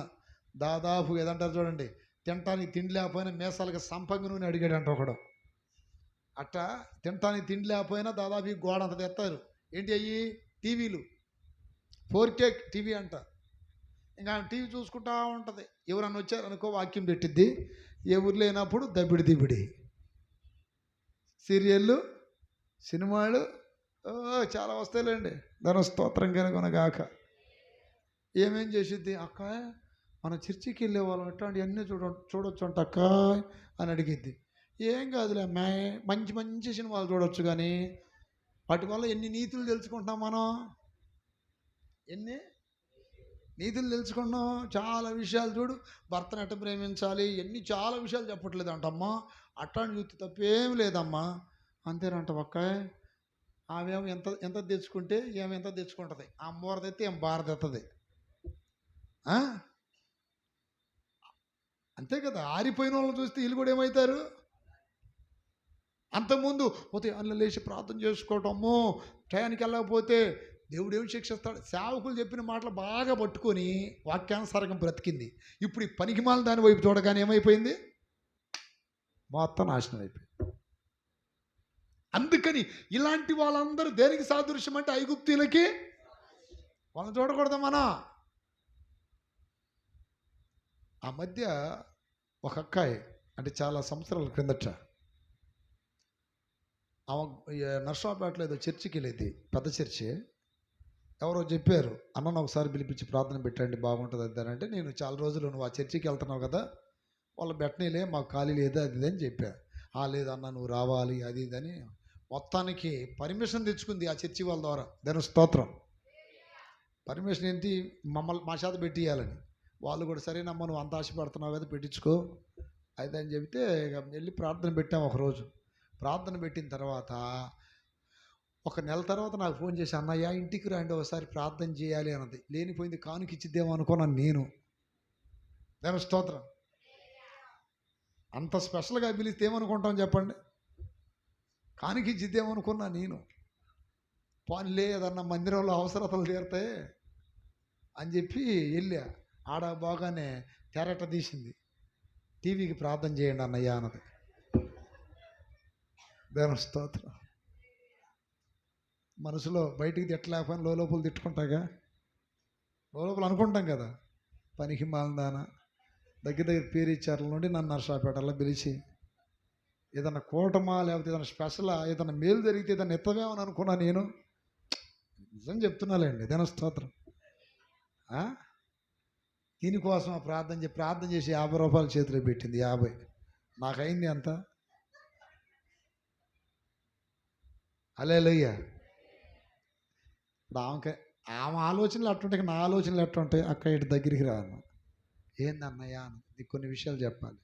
దాదాపు ఏదంటారు చూడండి, తినటానికి తిండి లేకపోయినా మీసాలకి సంపంగి నూనె అడిగాడంట ఒకడు. అట్టా తినటానికి తిండి లేకపోయినా దాదాపు ఈ గోడ అంత తెస్తారు. ఏంటి అయ్యి? టీవీలు, 4K టీవీ అంట. ఇంకా టీవీ చూసుకుంటా ఉంటుంది. ఎవరన్నా వచ్చారనుకో వాక్యం పెట్టిద్ది. ఎవరు లేనప్పుడు దబిడి సీరియళ్ళు, సినిమాలు చాలా వస్తాయిలేండి. దాని స్తోత్రం కనుగొనగాక. ఏమేం చేసిద్ది? అక్క మన చర్చికి వెళ్ళే వాళ్ళం ఇట్లాంటివన్నీ చూడొచ్చు అంట అక్క అని అడిగిద్ది. ఏం కాదులే అమ్మాయి, మంచి మంచి సినిమాలు చూడొచ్చు, కానీ వాటి వల్ల ఎన్ని నీతులు తెలుసుకుంటున్నాం మనం. ఎన్ని నీతులు తెలుసుకున్నాం. చాలా విషయాలు చూడు, భర్తను ఎట్ట ప్రేమించాలి, ఎన్ని చాలా విషయాలు చెప్పట్లేదు అంటమ్మా. అట్లాంటి చూస్తే తప్పేం లేదమ్మా. అంతేనంట ఒక్క. ఆమె ఎంత ఎంత తెచ్చుకుంటే ఏమి ఎంత తెచ్చుకుంటుంది. అమ్మవారు తెస్తే ఏం భారత ఎత్తది. అంతే కదా. ఆరిపోయిన వాళ్ళని చూస్తే వీళ్ళు కూడా ఏమవుతారు? అంతకుముందు పోతే అన్న లేచి ప్రార్థన చేసుకోవటము, టయానికి వెళ్ళకపోతే దేవుడు ఏమి శిక్షిస్తాడు. సేవకులు చెప్పిన మాటలు బాగా పట్టుకొని వాక్యానుసారంగా బ్రతికింది. ఇప్పుడు ఈ పనికిమాల దాని వైపు చూడగానే ఏమైపోయింది? మొత్తం నాశనం అయిపోయింది. అందుకని ఇలాంటి వాళ్ళందరూ దేనికి సాదృశ్యం అంటే ఐగుప్తీయులకి. వాళ్ళని చూడకూడదు మనం. ఆ మధ్య ఒక అక్కాయి, అంటే చాలా సంవత్సరాల క్రిందట, ఆమె నర్సాపేటలో ఏదో చర్చికి వెళ్ళేది, పెద్ద చర్చి. ఎవరో చెప్పారు, అన్నను ఒకసారి పిలిపించి ప్రార్థన పెట్టండి బాగుంటుంది అది అంటే, నేను చాలా రోజులు నువ్వు ఆ చర్చికి వెళ్తున్నావు కదా, వాళ్ళు బెట్టనీలే, మాకు ఖాళీ లేదు అది అని చెప్పారు. లేదన్న నువ్వు రావాలి అది ఇదని మొత్తానికి పర్మిషన్ తెచ్చుకుంది ఆ చర్చి వాళ్ళ ద్వారా. దాని స్తోత్రం. పర్మిషన్ ఏంటి? మమ్మల్ని మా చేత పెట్టియాలని. వాళ్ళు కూడా సరేనమ్మా నువ్వు అంత ఆశపడుతున్నావు కదా పెట్టించుకో అది అని చెబితే వెళ్ళి ప్రార్థన పెట్టాము. ఒకరోజు ప్రార్థన పెట్టిన తర్వాత ఒక నెల తర్వాత నాకు ఫోన్ చేసి, అన్నయ్య ఇంటికి రండి ఒకసారి ప్రార్థన చేయాలి అన్నది. లేనిపోయింది కానుక ఇచ్చిద్దేమో అనుకున్నాను నేను. దాని స్తోత్రం. అంత స్పెషల్గా పిలిస్తే ఏమనుకుంటాం చెప్పండి? కానుక ఇచ్చిద్దేమో అనుకున్నా నేను. పోన్లే ఏదన్నా మందిరంలో అవసరతలు తీరుతాయి అని చెప్పి వెళ్ళా. ఆడ బాగానే తెరట తీసింది, టీవీకి ప్రార్థన చేయండి అన్నయ్య అన్నది. దేవుని స్తోత్రం. మనసులో బయటికి తిట్టలేకపోయినా లోపల తిట్టుకుంటాగా, లోపల అనుకుంటాం కదా, పనికి మాలదాన దగ్గర పేరు ఇచ్చారు నుండి నన్ను నర్సాపేటలో పిలిచి ఏదన్నా కూటమా లేకపోతే ఏదైనా స్పెషలా ఏదైనా మేలు జరిగితే ఏదైనా ఎత్తవేమని అనుకున్నా నేను. నిజం చెప్తున్నాలేండి. దేవుని స్తోత్రం. దీనికోసం ప్రార్థన చేసి 50 రూపాయలు చేతిలో పెట్టింది. 50 నాకైంది అంత. హల్లెలూయా. ఇప్పుడు ఆమె ఆలోచనలు అట్టుంటాయి, నా ఆలోచనలు ఎట్టుంటాయి. అక్క ఇటు దగ్గరికి రాను. ఏందన్నయ్య అన్న, నీకు కొన్ని విషయాలు చెప్పాలి.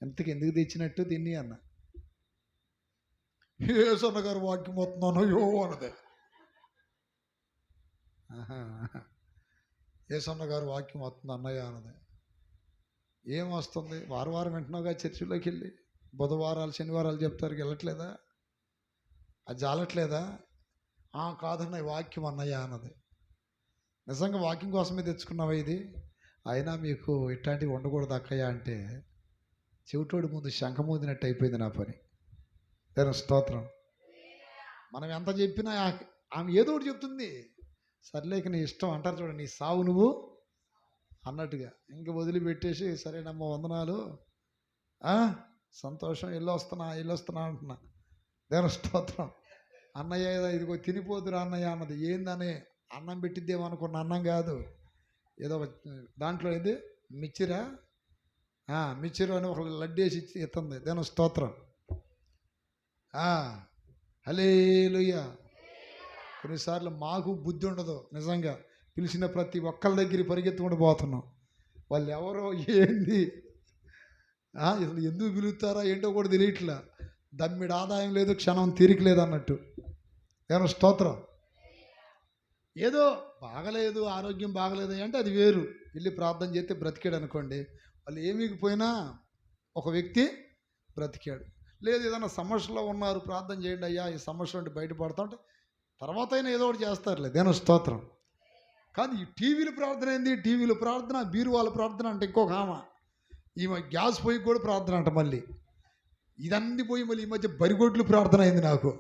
ఎందుకు తెచ్చినట్టు తిని అన్న. యేసన్న గారు వాక్యం వస్తున్నాను యో అన్నదే. యేసన్న గారు వాక్యం వస్తుంది అన్నయ్య అన్నది. ఏం వస్తుంది? వారం వింటున్నావుగా చర్చిలోకి వెళ్ళి, బుధవారాలు శనివారాలు చెప్తారు, వెళ్ళట్లేదా? అది జాలట్లేదా? కాదన్నయ్య వాక్యం అన్నయ్య అన్నది. నిజంగా వాక్యం కోసమే తెచ్చుకున్నావా ఇది? అయినా మీకు ఇట్లాంటివి ఉండకూడదు అక్కయ్య అంటే చెవిటోడి ముందు శంఖమూదినట్టు అయిపోయింది నా పని. దాని స్తోత్రం. మనం ఎంత చెప్పినా ఆమె ఏదో ఒకటి చెప్తుంది. సర్లేక నీ ఇష్టం అంటారు చూడండి, నీ సావు నువ్వు అన్నట్టుగా ఇంక వదిలిపెట్టేసి సరేనమ్మ వందనాలు, సంతోషం, ఇల్లు వస్తున్నా అంటున్నా. దేవుని స్తోత్రం. అన్నయ్య ఇదిగో తినిపోదురా అన్నయ్య అన్నది. ఏందని అన్నం పెట్టిద్దేమనుకున్న అన్నం కాదు, ఏదో దాంట్లో ఏది మిచ్చిరా మిచ్చిరు అని ఒక లడ్డు వేసి ఇస్తుంది. దేవుని స్తోత్రం. హల్లెలూయా. కొన్నిసార్లు మాకు బుద్ధి ఉండదు నిజంగా, పిలిచిన ప్రతి ఒక్కళ్ళ దగ్గర పరిగెత్తుకుంటూ పోతున్నాం. వాళ్ళు ఎవరో ఏంది అసలు ఎందుకు పిలుస్తారా ఏంటో కూడా తెలియట్లా. దమ్మిడి ఆదాయం లేదు, క్షణం తీరిక లేదు అన్నట్టు. ఏమో స్తోత్రం. ఏదో బాగలేదు, ఆరోగ్యం బాగలేదు అంటే అది వేరు. వెళ్ళి ప్రార్థన చేస్తే బ్రతికాడు అనుకోండి, వాళ్ళు ఏమీకపోయినా ఒక వ్యక్తి బ్రతికాడు. లేదు ఏదైనా సమస్యలో ఉన్నారు, ప్రార్థన చేయండి అయ్యా ఈ సమస్య నుండి బయటపడతా అంటే తర్వాత అయినా ఏదో ఒకటి చేస్తారులే. దేని స్తోత్రం. కానీ ఈ టీవీలు ప్రార్థన ఏంది, టీవీలు ప్రార్థన, బీరువాల ప్రార్థన అంటే ఇంకొక ఆమె, ఈమె గ్యాస్ పొయ్యి కూడా ప్రార్థన అంట. మళ్ళీ ఇదన్నీ పోయి మళ్ళీ ఈ మధ్య బరిగొడ్లు ప్రార్థన అయింది నాకు.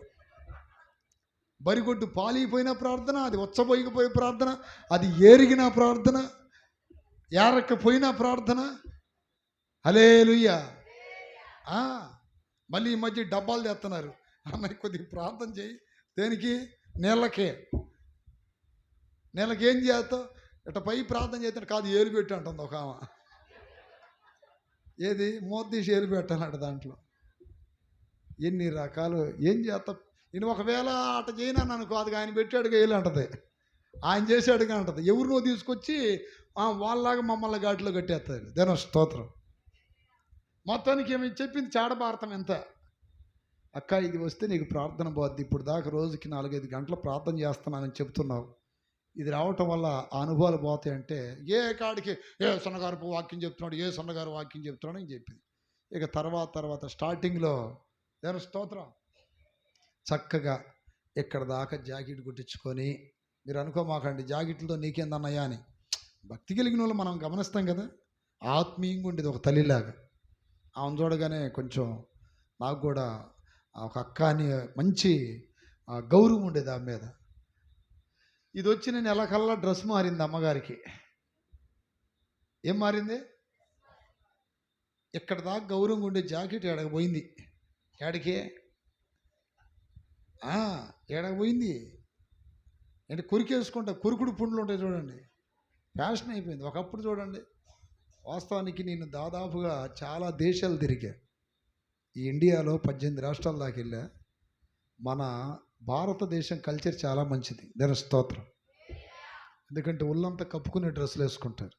బరిగొడ్డు పాలిపోయిన ప్రార్థన, అది వచ్చబోయిపోయే ప్రార్థన, అది ఏరిగిన ప్రార్థన, ఏరకపోయిన ప్రార్థన. హల్లెలూయా. మళ్ళీ ఈ మధ్య డబ్బాలు తెస్తున్నారు. అన్నయ్య కొద్దిగా ప్రార్థన చేయి. దేనికి? నెలకి ఏం చేస్తావు? ఇట్ట పై ప్రార్థన చేస్తాడు కాదు, ఏలు పెట్టి అంటుంది ఒక ఆమె. ఏది మోద్దీసి ఏలు పెట్టాలంట. దాంట్లో ఎన్ని రకాలు. ఏం చేస్తా నేను? ఒకవేళ అట చేయనాను అనుకో, అది ఆయన పెట్టాడుగా ఏలు అంటది, ఆయన చేశాడుగా అంటది. ఎవరినో తీసుకొచ్చి వాళ్ళలాగా మమ్మల్ని ఘాట్లో కట్టేస్తుంది. దేని స్తోత్రం. మొత్తానికి ఏమి చెప్పింది చాడభారతం ఎంత. అక్క ఇది వస్తే నీకు ప్రార్థన పోద్ది. ఇప్పుడు దాకా రోజుకి 4-5 గంటలు ప్రార్థన చేస్తున్నానని చెప్తున్నావు, ఇది రావటం వల్ల ఆ అనుభవాలు పోతాయంటే ఏ కాడికి ఏ సన్నగారు వాక్యం చెప్తున్నాడు, ఏ సన్నగారు వాక్యం చెప్తున్నాడు అని చెప్పింది. ఇక తర్వాత స్టార్టింగ్లో దేని స్తోత్రం చక్కగా ఇక్కడ దాకా జాకెట్ కుట్టించుకొని, మీరు అనుకోమాకండి జాకెట్లతో నీకేందన్నయ్యా అని. భక్తి కలిగిన వాళ్ళు మనం గమనిస్తాం కదా, ఆత్మీయంగా ఉండేది ఒక తల్లిలాగా. ఆమెను చూడగానే కొంచెం నాకు కూడా ఒక అక్క అని మంచి గౌరవం ఉండేది ఆమె మీద. ఇది వచ్చి నేను నెలకల్లా డ్రెస్ మారింది అమ్మగారికి. ఏం మారింది? ఇక్కడ దాకా గౌరవంగా ఉండే జాకెట్ ఎడకపోయింది. ఏడకే ఏడకపోయింది అంటే కొరికేసుకుంటా, కొరుకుడు పుండ్లు ఉంటాయి చూడండి, ఫ్యాషన్ అయిపోయింది. ఒకప్పుడు చూడండి, వాస్తవానికి నేను దాదాపుగా చాలా దేశాలు తిరిగా. ఈ ఇండియాలో 18 రాష్ట్రాల దాకా వెళ్ళా. మన భారతదేశం కల్చర్ చాలా మంచిది. దాని స్తోత్రం. ఎందుకంటే ఒళ్ళంతా కప్పుకునే డ్రెస్సులు వేసుకుంటారు.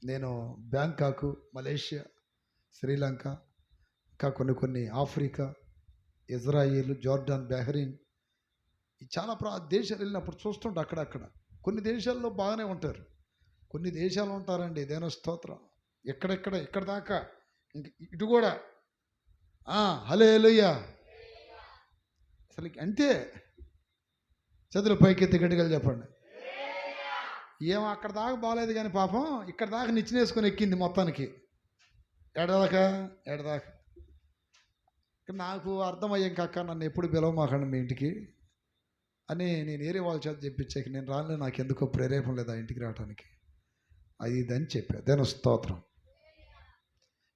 నేను బ్యాంకాకు, మలేషియా, శ్రీలంక, ఇంకా కొన్ని ఆఫ్రికా, ఇజ్రాయిల్, జోర్డాన్, బహ్రెయిన్, ఈ చాలా దేశాలు వెళ్ళినప్పుడు చూస్తుంటే అక్కడక్కడ కొన్ని దేశాల్లో బాగానే ఉంటారు, కొన్ని దేశాలు ఉంటారండి దేని స్తోత్రం ఇక్కడ దాకా ఇంక ఇటు కూడా హల్లెలూయా. అసలు అంతే. చదువులు పైకెత్తి గట్టిగా చెప్పండి. ఏమో అక్కడ దాకా బాగాలేదు కానీ పాపం ఇక్కడ దాకా నిచ్చినేసుకొని ఎక్కింది మొత్తానికి. ఎడదాకా నాకు అర్థమయ్యాం కాక నన్ను ఎప్పుడు పిలవమాకండి మీ ఇంటికి అని నేను ఏరే వాళ్ళ చేత చెప్పించాక నేను రాలే, నాకు ఎందుకో ప్రేరేపణ లేదు ఆ ఇంటికి రావడానికి, అది ఇదని చెప్పా. దేని స్తోత్రం.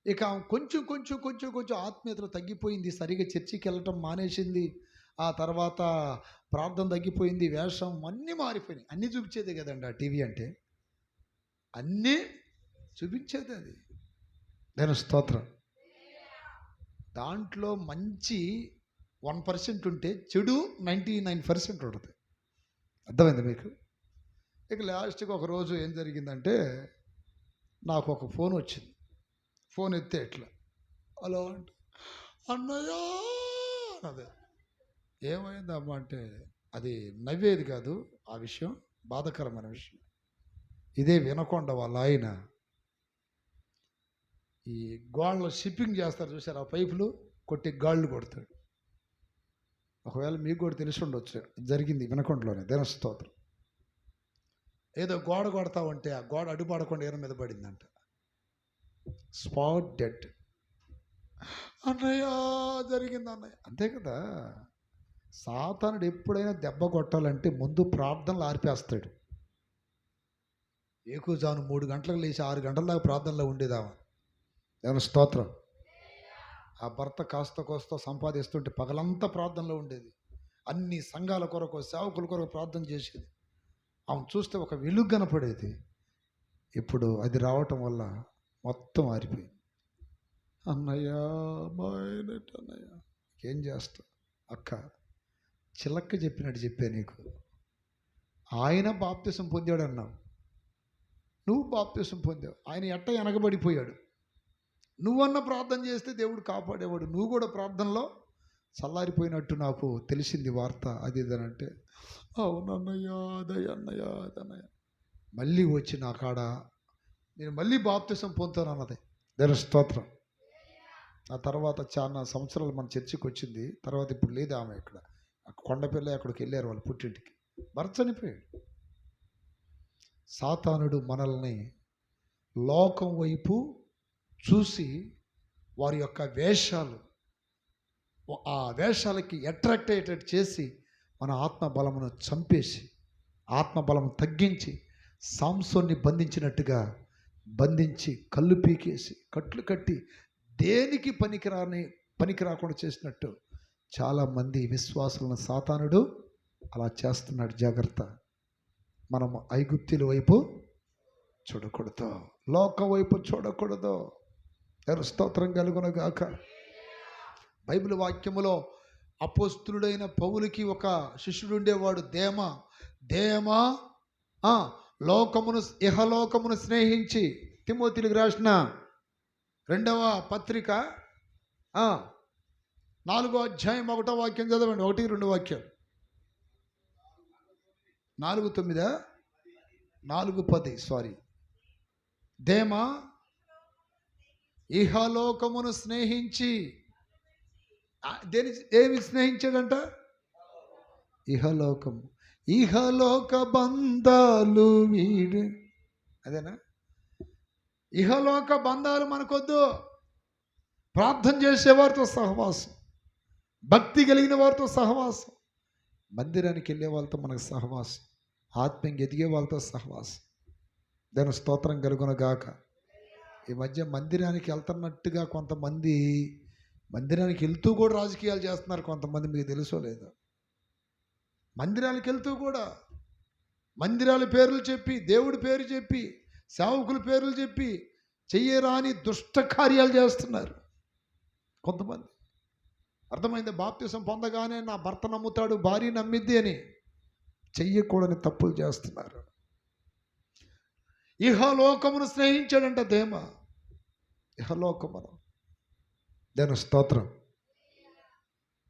ఇక కొంచెం ఆత్మీయతలో తగ్గిపోయింది, సరిగా చర్చికి వెళ్ళటం మానేసింది. ఆ తర్వాత ప్రార్థన తగ్గిపోయింది, వేషం అన్నీ మారిపోయినాయి. అన్నీ చూపించేదే కదండి ఆ టీవీ అంటే, అన్నీ చూపించేది అది. దేని స్తోత్రం. దాంట్లో మంచి 1% ఉంటే చెడు 99% ఉంటుంది. అర్థమైంది మీకు? ఇక లాస్ట్కి ఒక రోజు ఏం జరిగిందంటే నాకు ఒక ఫోన్ వచ్చింది. ఫోన్ ఎత్తే ఎట్లా హలో అంటే అన్నయ్య అదే. ఏమైందమ్మా అంటే అది నవ్వేది కాదు, ఆ విషయం బాధాకరమైన విషయం. ఇదే వినకొండ వాళ్ళ ఆయన ఈ గోళ్ళలో షిప్పింగ్ చేస్తారు చూసారు, ఆ పైపులు కొట్టి గాళ్ళు కొడతాడు. ఒకవేళ మీకు కూడా తెలిసి ఉండొచ్చు, జరిగింది వినకొండలోనే. దేని స్తోత్రం. ఏదో గోడ కొడతా ఉంటే ఆ గోడ అడ్డుపడకుండా ఏర మీద పడిందంట. Spot dead. అన్నయ్య జరిగింది అన్నయ్య. అంతే కదా, సాతానుడు ఎప్పుడైనా దెబ్బ కొట్టాలంటే ముందు ప్రార్థనలు ఆర్పేస్తాడు. ఏకుజాను 3 గంటలకు లేచి 6 గంటల దాకా ప్రార్థనలో ఉండేదామా. ఏమైనా స్తోత్రం. ఆ భర్త కాస్త కోస్త సంపాదిస్తుంటే పగలంతా ప్రార్థనలో ఉండేది. అన్ని సంఘాల కొరకు, సేవకుల కొరకు ప్రార్థన చేసేది. ఆమె చూస్తే ఒక వెలుగు కనపడేది. ఇప్పుడు అది రావటం వల్ల మొత్తం ఆరిపోయింది. అన్నయ్య అన్నయ్య ఏం చేస్తా. అక్క, చిలక్క చెప్పినట్టు చెప్పా నీకు. ఆయన బాప్తిసం పొందాడు అన్నావు, నువ్వు బాప్తిసం పొందావు. ఆయన ఎట్ట వెనకబడిపోయాడు. నువ్వన్న ప్రార్థన చేస్తే దేవుడు కాపాడేవాడు. నువ్వు కూడా ప్రార్థనలో చల్లారిపోయినట్టు నాకు తెలిసింది వార్త. అది ఇదనంటే, అవునన్నయ్యా, అదయ్యా అదన్నయ్య. మళ్ళీ వచ్చి నా కాడ నేను మళ్ళీ బాప్తిసం పొందుతాను అన్నది. దేవుని స్తోత్రం. ఆ తర్వాత చాలా సంవత్సరాలు మన చర్చికి వచ్చింది. తర్వాత ఇప్పుడు లేదు ఆమె ఇక్కడ. కొండపిల్ల అక్కడికి వెళ్ళారు వాళ్ళు పుట్టింటికి. భర్త చనిపోయాడు. సాతానుడు మనల్ని లోకం వైపు చూసి వారి యొక్క వేషాలు, ఆ వేషాలకి అట్రాక్ట్ అయ్యేటట్టు చేసి మన ఆత్మబలమును చంపేసి, ఆత్మబలం తగ్గించి, సాంసోన్ని బంధించినట్టుగా బంధించి కళ్ళు పీకేసి కట్లు కట్టి దేనికి పనికి రాకుండా చేసినట్టు చాలామంది విశ్వాసులను సాతానుడు అలా చేస్తున్నాడు. జాగ్రత్త. మనము ఐగుప్తుల వైపు చూడకూడదు, లోకం వైపు చూడకూడదు. స్తోత్రం కలుగునగాక. బైబిల్ వాక్యములో అపోస్తులుడైన పౌలుకి ఒక శిష్యుడు ఉండేవాడు, దేమా. లోకమును, ఇహలోకమును స్నేహించి, తిమోతికి రాసిన 2వ పత్రిక 4వ అధ్యాయం 1వ వాక్యం చదవండి. 1-2 వాక్యాలు. 4:9, 4:10. సారీ. దేమా ఇహలోకమును స్నేహించి, ఏమి స్నేహించాడంట? ఇహలోక బంధాలు వీడు. అదేనా? ఇహలోక బంధాలు మనకొద్దు. ప్రార్థన చేసేవారితో సహవాసం, భక్తి కలిగిన వారితో సహవాసం, మందిరానికి వెళ్ళే వాళ్ళతో మనకు సహవాసం, ఆత్మీయంగా ఎదిగే వాళ్ళతో సహవాసం. దాని స్తోత్రం కలుగునగాక. ఈ మధ్య మందిరానికి వెళ్తున్నట్టుగా కొంతమంది మందిరానికి వెళ్తూ కూడా రాజకీయాలు చేస్తున్నారు. కొంతమంది మీకు తెలుసో లేదో. మందిరాలకు వెళ్తూ కూడా మందిరాల పేర్లు చెప్పి, దేవుడి పేరు చెప్పి, సేవకుల పేర్లు చెప్పి చెయ్యరాని దుష్ట కార్యాలు చేస్తున్నారు కొంతమంది. అర్థమైంది? బాప్తిసం పొందగానే నా భర్త నమ్ముతాడు, భార్య నమ్మిద్ది అని చెయ్యకూడని తప్పులు చేస్తున్నారు. ఇహలోకమును స్నేహించాడంట దేమా. ఇహలోకమును. దాని స్తోత్రం.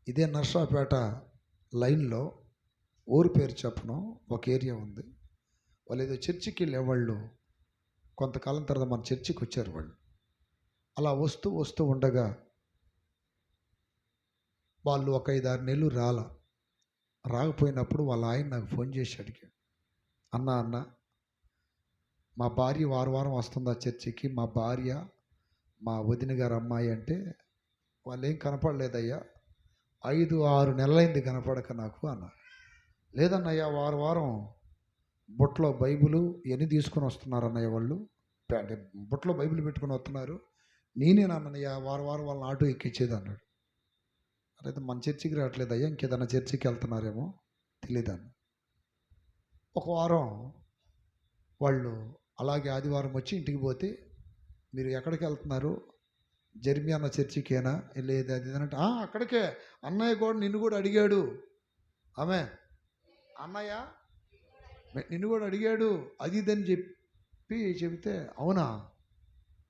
ఇదే నర్సాపేట లైన్లో ఊరి పేరు చెప్పను, ఒక ఏరియా ఉంది. వాళ్ళు ఏదో చర్చికి వెళ్ళేవాళ్ళు. కొంతకాలం తర్వాత మన చర్చికి వచ్చారు వాళ్ళు. అలా వస్తూ ఉండగా వాళ్ళు ఒక 5-6 నెలలు రాకపోయినప్పుడు వాళ్ళ ఆయన నాకు ఫోన్ చేసి అడిగాడు, అన్న మా భార్య వారం వస్తుందా చర్చికి? మా భార్య, మా వదిన గారు అమ్మాయి అంటే, వాళ్ళు ఏం కనపడలేదయ్యా, 5-6 నెలలైంది కనపడక నాకు అన్న. లేదన్నయ్య, వారం బుట్టలో బైబిలు ఎన్ని తీసుకొని వస్తున్నారు అన్నయ్య, వాళ్ళు బుట్టలో బైబిల్ పెట్టుకొని వస్తున్నారు. నేనేనన్నయ్య వారం వాళ్ళని ఆటో ఎక్కించేది అన్నాడు. అయితే మన చర్చికి రావట్లేదయ్యా, ఇంకేదన్నా చర్చికి వెళ్తున్నారేమో తెలియదన్న. ఒక వారం వాళ్ళు అలాగే ఆదివారం వచ్చి ఇంటికి పోతే, మీరు ఎక్కడికి వెళ్తున్నారు? జర్మీ అన్న చర్చికేనా? లేదు అది అంటే, అక్కడికే, అన్నయ్య కూడా నిన్ను కూడా అడిగాడు. ఆమె అన్నయ్య నిన్ను కూడా అడిగాడు అది ఇదని చెబితే, అవునా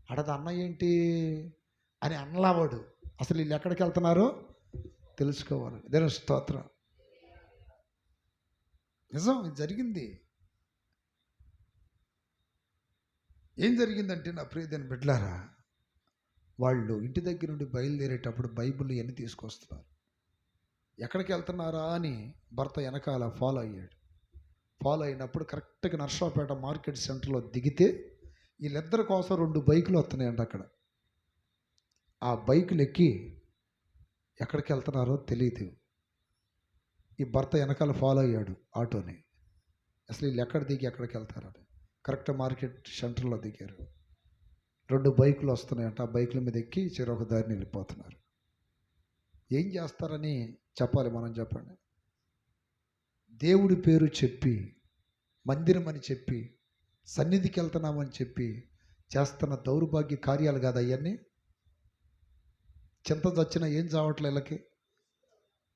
అడది అన్నయ్య ఏంటి అని అన్నలావాడు. అసలు వీళ్ళు ఎక్కడికి వెళ్తున్నారో తెలుసుకోవాలి. దేవుని స్తోత్రం. నిజం, ఇది జరిగింది. ఏం జరిగిందంటే, నా ప్రియమైన బిడ్డలారా, వాళ్ళు ఇంటి దగ్గర నుండి బయలుదేరేటప్పుడు బైబిల్ ఎన్ని తీసుకొస్తున్నారు, ఎక్కడికి వెళ్తున్నారా అని భర్త వెనకాల ఫాలో అయ్యాడు. ఫాలో అయినప్పుడు కరెక్ట్గా నర్సాపేట మార్కెట్ సెంటర్లో దిగితే వీళ్ళిద్దరి కోసం 2 బైకులు వస్తున్నాయండి అక్కడ. ఆ బైకులు ఎక్కి ఎక్కడికి వెళ్తున్నారో తెలియదు. ఈ భర్త వెనకాల ఫాలో అయ్యాడు ఆటోని. అసలు వీళ్ళు ఎక్కడ దిగి ఎక్కడికి వెళ్తారని కరెక్ట్ మార్కెట్ సెంటర్లో దిగారు. 2 బైకులు వస్తున్నాయంట. ఆ బైకుల మీద ఎక్కి చెరొక దారిని వెళ్ళిపోతున్నారు. ఏం చేస్తారని చెప్పాలి మనం, చెప్పండి. దేవుడి పేరు చెప్పి, మందిరం అని చెప్పి, సన్నిధికి వెళ్తున్నామని చెప్పి చేస్తున్న దౌర్భాగ్య కార్యాలు కాదు అవన్నీ. చింత చచ్చినా ఏం చావట్లే వీళ్ళకి.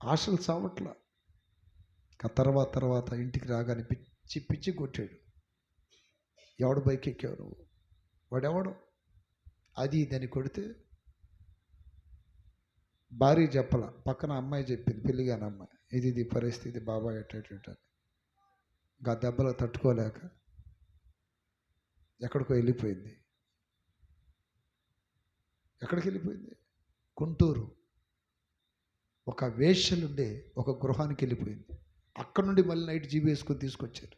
ఆశలు చావట్లా. తర్వాత ఇంటికి రాగానే పిచ్చి పిచ్చి కొట్టాడు. ఎవడు బైక్ ఎక్కావు నువ్వు, వాడెవడు, అది ఇదని కొడితే భార్య చెప్పాల, పక్కన అమ్మాయి చెప్పింది, పెళ్ళిగాని అమ్మాయి, ఇది పరిస్థితి బాబాయ్ ఎట్టని. ఇంకా దెబ్బలు తట్టుకోలేక ఎక్కడికో వెళ్ళిపోయింది. ఎక్కడికి వెళ్ళిపోయింది? గుంటూరు ఒక వేశ్యలుండే ఒక గృహానికి వెళ్ళిపోయింది. అక్కడ నుండి మళ్ళీ నైట్ జీబీ వేసుకొని తీసుకొచ్చారు.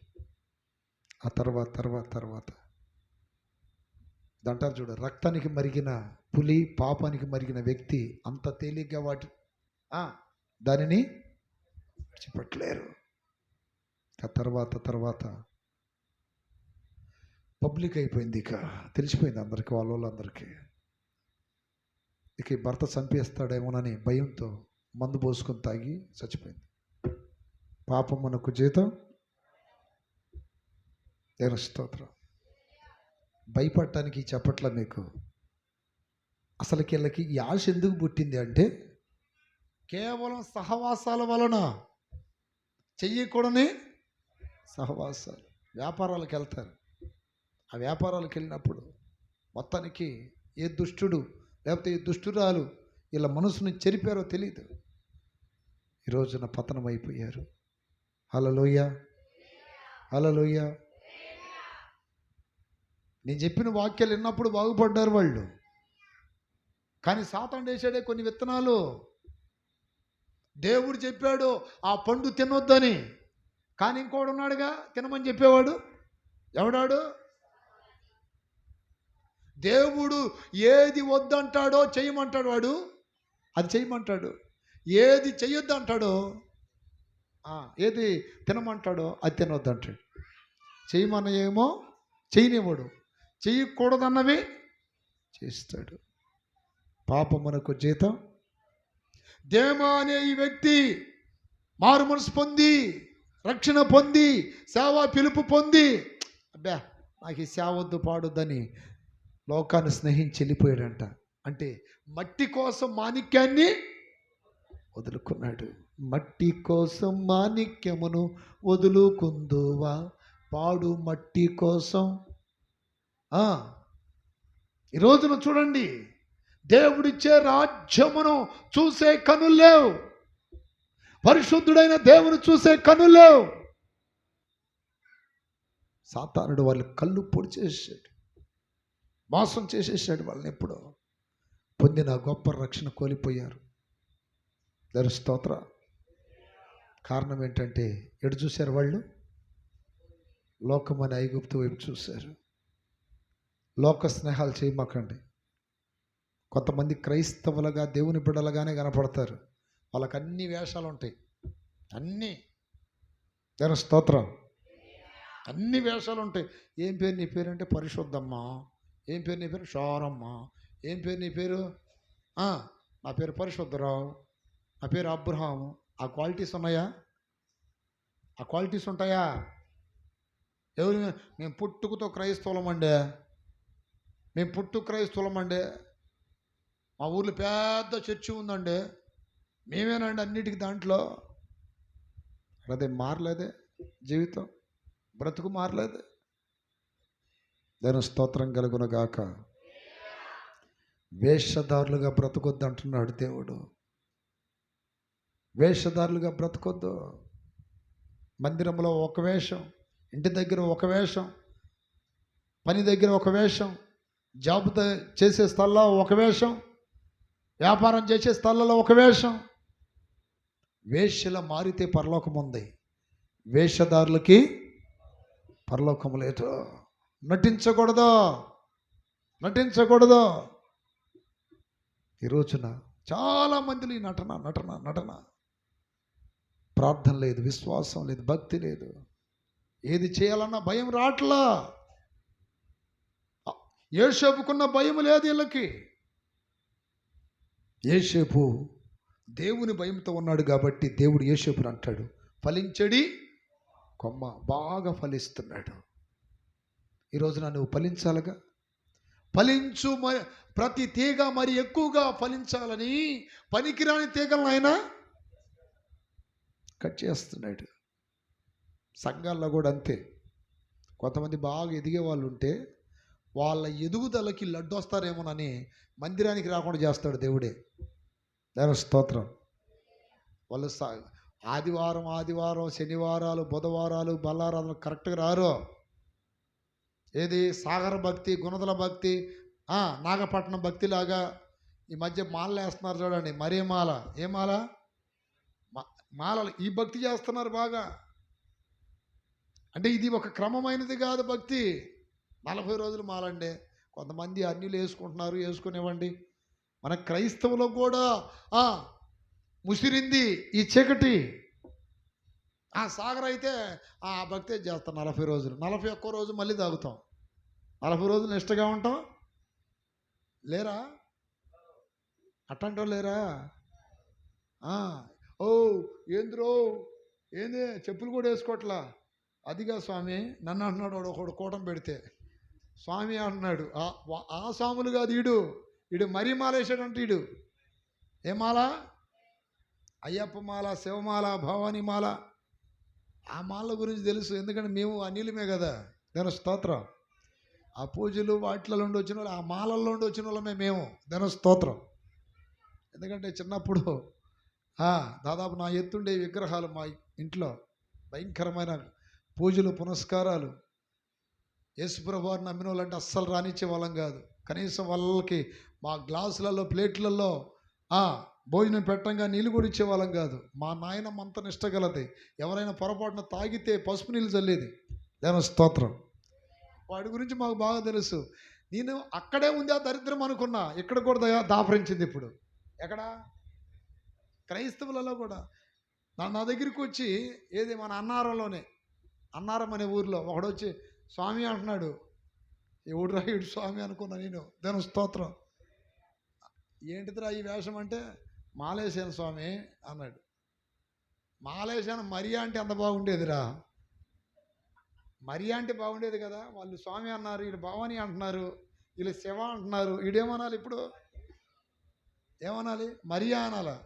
ఆ తర్వాత దంటారు చూడ, రక్తానికి మరిగిన పులి, పాపానికి మరిగిన వ్యక్తి అంత తేలిగ్గా దానిని విడిచిపెట్టలేరు. ఆ తర్వాత పబ్లిక్ అయిపోయింది. ఇక తెలిసిపోయింది అందరికీ, వాళ్ళందరికీ. ఇక ఈ భర్త చంపేస్తాడేమోనని భయంతో మందు పోసుకొని తాగి చచ్చిపోయింది. పాపం మనకు జీతం. దేవుని స్తోత్రం. భయపడటానికి చెప్పట్ల మీకు. అసలు వీళ్ళకి ఈ ఆశ ఎందుకు పుట్టింది అంటే, కేవలం సహవాసాల వలన, చెయ్యకూడని సహవాసాలు. వ్యాపారాలకు వెళ్తారు. ఆ వ్యాపారాలకు వెళ్ళినప్పుడు మొత్తానికి ఏ దుష్టుడు లేకపోతే ఏ దుష్టురాలు వీళ్ళ మనసుని చెరిపారో తెలియదు. ఈ రోజున పతనం అయిపోయారు. హల్లెలూయా, హల్లెలూయా. నేను చెప్పిన వాక్యాలు విన్నప్పుడు బాగుపడ్డారు వాళ్ళు. కానీ సాతాను వేసాడే కొన్ని విత్తనాలు. దేవుడు చెప్పాడు ఆ పండు తినొద్దని, కానీ ఇంకోడు ఉన్నాడుగా తినమని చెప్పేవాడు. ఎవడాడు? దేవుడు ఏది వద్దంటాడో చేయమంటాడు, వాడు అది చేయమంటాడు. ఏది చెయ్యొద్దు అంటాడో, ఏది తినమంటాడో అది తినొద్దంటాడు. చేయమన్న ఏమో చేయనివ్వడు, చేయకూడదన్నవి చేస్తాడు. పాపమునకు జీతం. దేమా అనే ఈ వ్యక్తి మారు మనసు పొంది, రక్షణ పొంది, సేవా పిలుపు పొంది, అబ్బా నాకు ఈ సేవ వద్దు పాడొద్దని లోకాన్ని స్నేహించి వెళ్ళిపోయాడంట. అంటే మట్టి కోసం మాణిక్యాన్ని వదులుకున్నాడు. మట్టి కోసం మాణిక్యమును వదులుకుందువా, పాడు మట్టి కోసం. ఈ రోజున చూడండి, దేవుడిచ్చే రాజ్యమును చూసే కనులు లేవు, పరిశుద్ధుడైన దేవుని చూసే కనులు లేవు. సాతానుడు వాళ్ళు కళ్ళు పొడి చేసేసాడు, మోసం చేసేసాడు. వాళ్ళని ఎప్పుడో పొందిన గొప్ప రక్షణ కోల్పోయారు. దేవుని స్తోత్ర. కారణం ఏంటంటే, ఎటు చూశారు వాళ్ళు? లోకమని ఐగుప్తు వైపు చూశారు. లోక స్నేహాలు చేయమాకండి. కొంతమంది క్రైస్తవులుగా దేవుని బిడ్డలుగానే కనపడతారు. వాళ్ళకి అన్ని వేషాలు ఉంటాయి, అన్నీ. దేవుని స్తోత్రం. అన్ని వేషాలు ఉంటాయి. ఏం పేరు నీ పేరు అంటే పరిశుద్ధమ్మ. ఏం పేరు నీ పేరు? షారమ్మ. ఏం పేరు నీ పేరు? నా పేరు పరిశుద్ధరావు, నా పేరు అబ్రహాము. ఆ క్వాలిటీస్ ఉన్నాయా? ఆ క్వాలిటీస్ ఉంటాయా? ఎవరు? మేము పుట్టుకతో క్రైస్తవులమండే, మేము క్రైస్తవులమండే, మా ఊర్లో పెద్ద చర్చి ఉందండి, మేమేనండి అన్నిటికీ దాంట్లో. అదే మారలేదే జీవితం, బ్రతుకు మారలేదు. దేవుని స్తోత్రం కలుగును గాక. వేషధారులుగా బ్రతకొద్దు అంటున్నాడు దేవుడు. వేషధారులుగా బ్రతకొద్దు. మందిరంలో ఒక వేషం, ఇంటి దగ్గర ఒక వేషం, పని దగ్గర ఒక వేషం, జాబ్ చేసే స్థలంలో ఒక వేషం, వ్యాపారం చేసే స్థలంలో ఒక వేషం. వేష్యల మారితే పరలోకం ఉంది, వేషధారులకి పరలోకం లేదు. నటించకూడదు. ఈ రోజున చాలా మందిలో ఈ నటన. ప్రార్థన లేదు, విశ్వాసం లేదు, భక్తి లేదు. ఏది చేయాలన్నా భయం రాట్లా. యోసేపుకున్న భయం లేదు వీళ్ళకి. యోసేపు దేవుని భయంతో ఉన్నాడు కాబట్టి దేవుడు యోసేపుని అంటాడు, ఫలించడి కొమ్మ. బాగా ఫలిస్తున్నాడు. ఈ రోజున నువ్వు ఫలించాలిగా. ఫలించు, ప్రతి తీగ మరి ఎక్కువగా ఫలించాలని పనికిరాని తీగలను ఆయన కట్ చేస్తున్నాడు. సంఘాల్లో కూడా అంతే. కొంతమంది బాగా ఎదిగే వాళ్ళు ఉంటే వాళ్ళ ఎదుగుదలకి లడ్డు వస్తారేమోనని మందిరానికి రాకుండా చేస్తాడు దేవుడే. దేవుని స్తోత్రం. వాళ్ళు ఆదివారం శనివారాలు బుధవారాలు బల్లారాధన కరెక్ట్గా రారు. ఏది సాగర భక్తి, గుణదల భక్తి, నాగపట్నం భక్తిలాగా ఈ మధ్య మాలలు వేస్తున్నారు చూడండి. మరే మాల, ఏ మాల, మాలలు ఈ భక్తి చేస్తున్నారు బాగా. అంటే ఇది ఒక క్రమమైనది కాదు భక్తి. 40 రోజులు మాలండి. కొంతమంది అన్యులు వేసుకుంటున్నారు, వేసుకునేవ్వండి. మన క్రైస్తవులో కూడా ముసిరింది ఈ చీకటి. సాగర్ అయితే ఆ భక్తి చేస్తాం 40 రోజులు. 41 రోజు మళ్ళీ తాగుతాం. 40 రోజులు నిష్టగా ఉంటాం. లేరా అట్టంటో లేరా? ఏంద్రో ఏంది చెప్పులు కూడా వేసుకోవట్లా. అదిగా స్వామి నన్ను అంటున్నాడు ఒకడు కూటం పెడితే. స్వామి అంటున్నాడు. ఆ స్వాములు కాదు, ఈడు మరీ మాల వేసాడంటే. ఈడు ఏ మాల? అయ్యప్ప మాల, శివమాల, భవానీ మాల. ఆ మాల గురించి తెలుసు, ఎందుకంటే మేము అనిలమే కదా. దాని స్తోత్రం. ఆ పూజలు వాటిలో ఉండి వచ్చిన వాళ్ళు, ఆ మాలల్లో ఉండి వచ్చిన వాళ్ళమే మేము. దాని స్తోత్రం. ఎందుకంటే చిన్నప్పుడు దాదాపు నా ఎత్తుండే విగ్రహాలు మా ఇంట్లో, భయంకరమైన పూజలు పునస్కారాలు. యేసుప్రభు వారిని నమ్మిన వాళ్ళంటే అస్సలు రానిచ్చే వాళ్ళం కాదు. కనీసం వాళ్ళకి మా గ్లాసులలో ప్లేట్లలో భోజనం పెట్టంగా నీళ్ళు కూడా ఇచ్చేవాళ్ళం కాదు. మా నాయనమ్మ అంత నిష్టగలది. ఎవరైనా పొరపాటున తాగితే పసుపు నీళ్ళు చల్లేది. దేవుని స్తోత్రం. వాడి గురించి మాకు బాగా తెలుసు. నేను అక్కడే ఉంది ఆ దరిద్రం అనుకున్నా, ఇక్కడ కూడా దాపరించింది. ఇప్పుడు ఎక్కడ? క్రైస్తవులలో కూడా. నా దగ్గరికి వచ్చి, ఏది మన అన్నారంలోనే, అన్నారం అనే ఊరిలో ఒకడు వచ్చి స్వామి అంటున్నాడు. ఎవడు రాయుడు స్వామి అనుకున్నా నేను. దేవుని స్తోత్రం. ఏంటిదిరా ఈ వేషం అంటే, మాలేశాను స్వామి అన్నాడు. మాలేశాను మరియా అంటే అంత బాగుండేదిరా. మరియా అంటే బాగుండేది కదా. వాళ్ళు స్వామి అన్నారు, వీళ్ళు భవాని అంటున్నారు, వీళ్ళు శివ అంటున్నారు. వీడేమనాలి ఇప్పుడు? ఏమనాలి? మరియా అనాలా?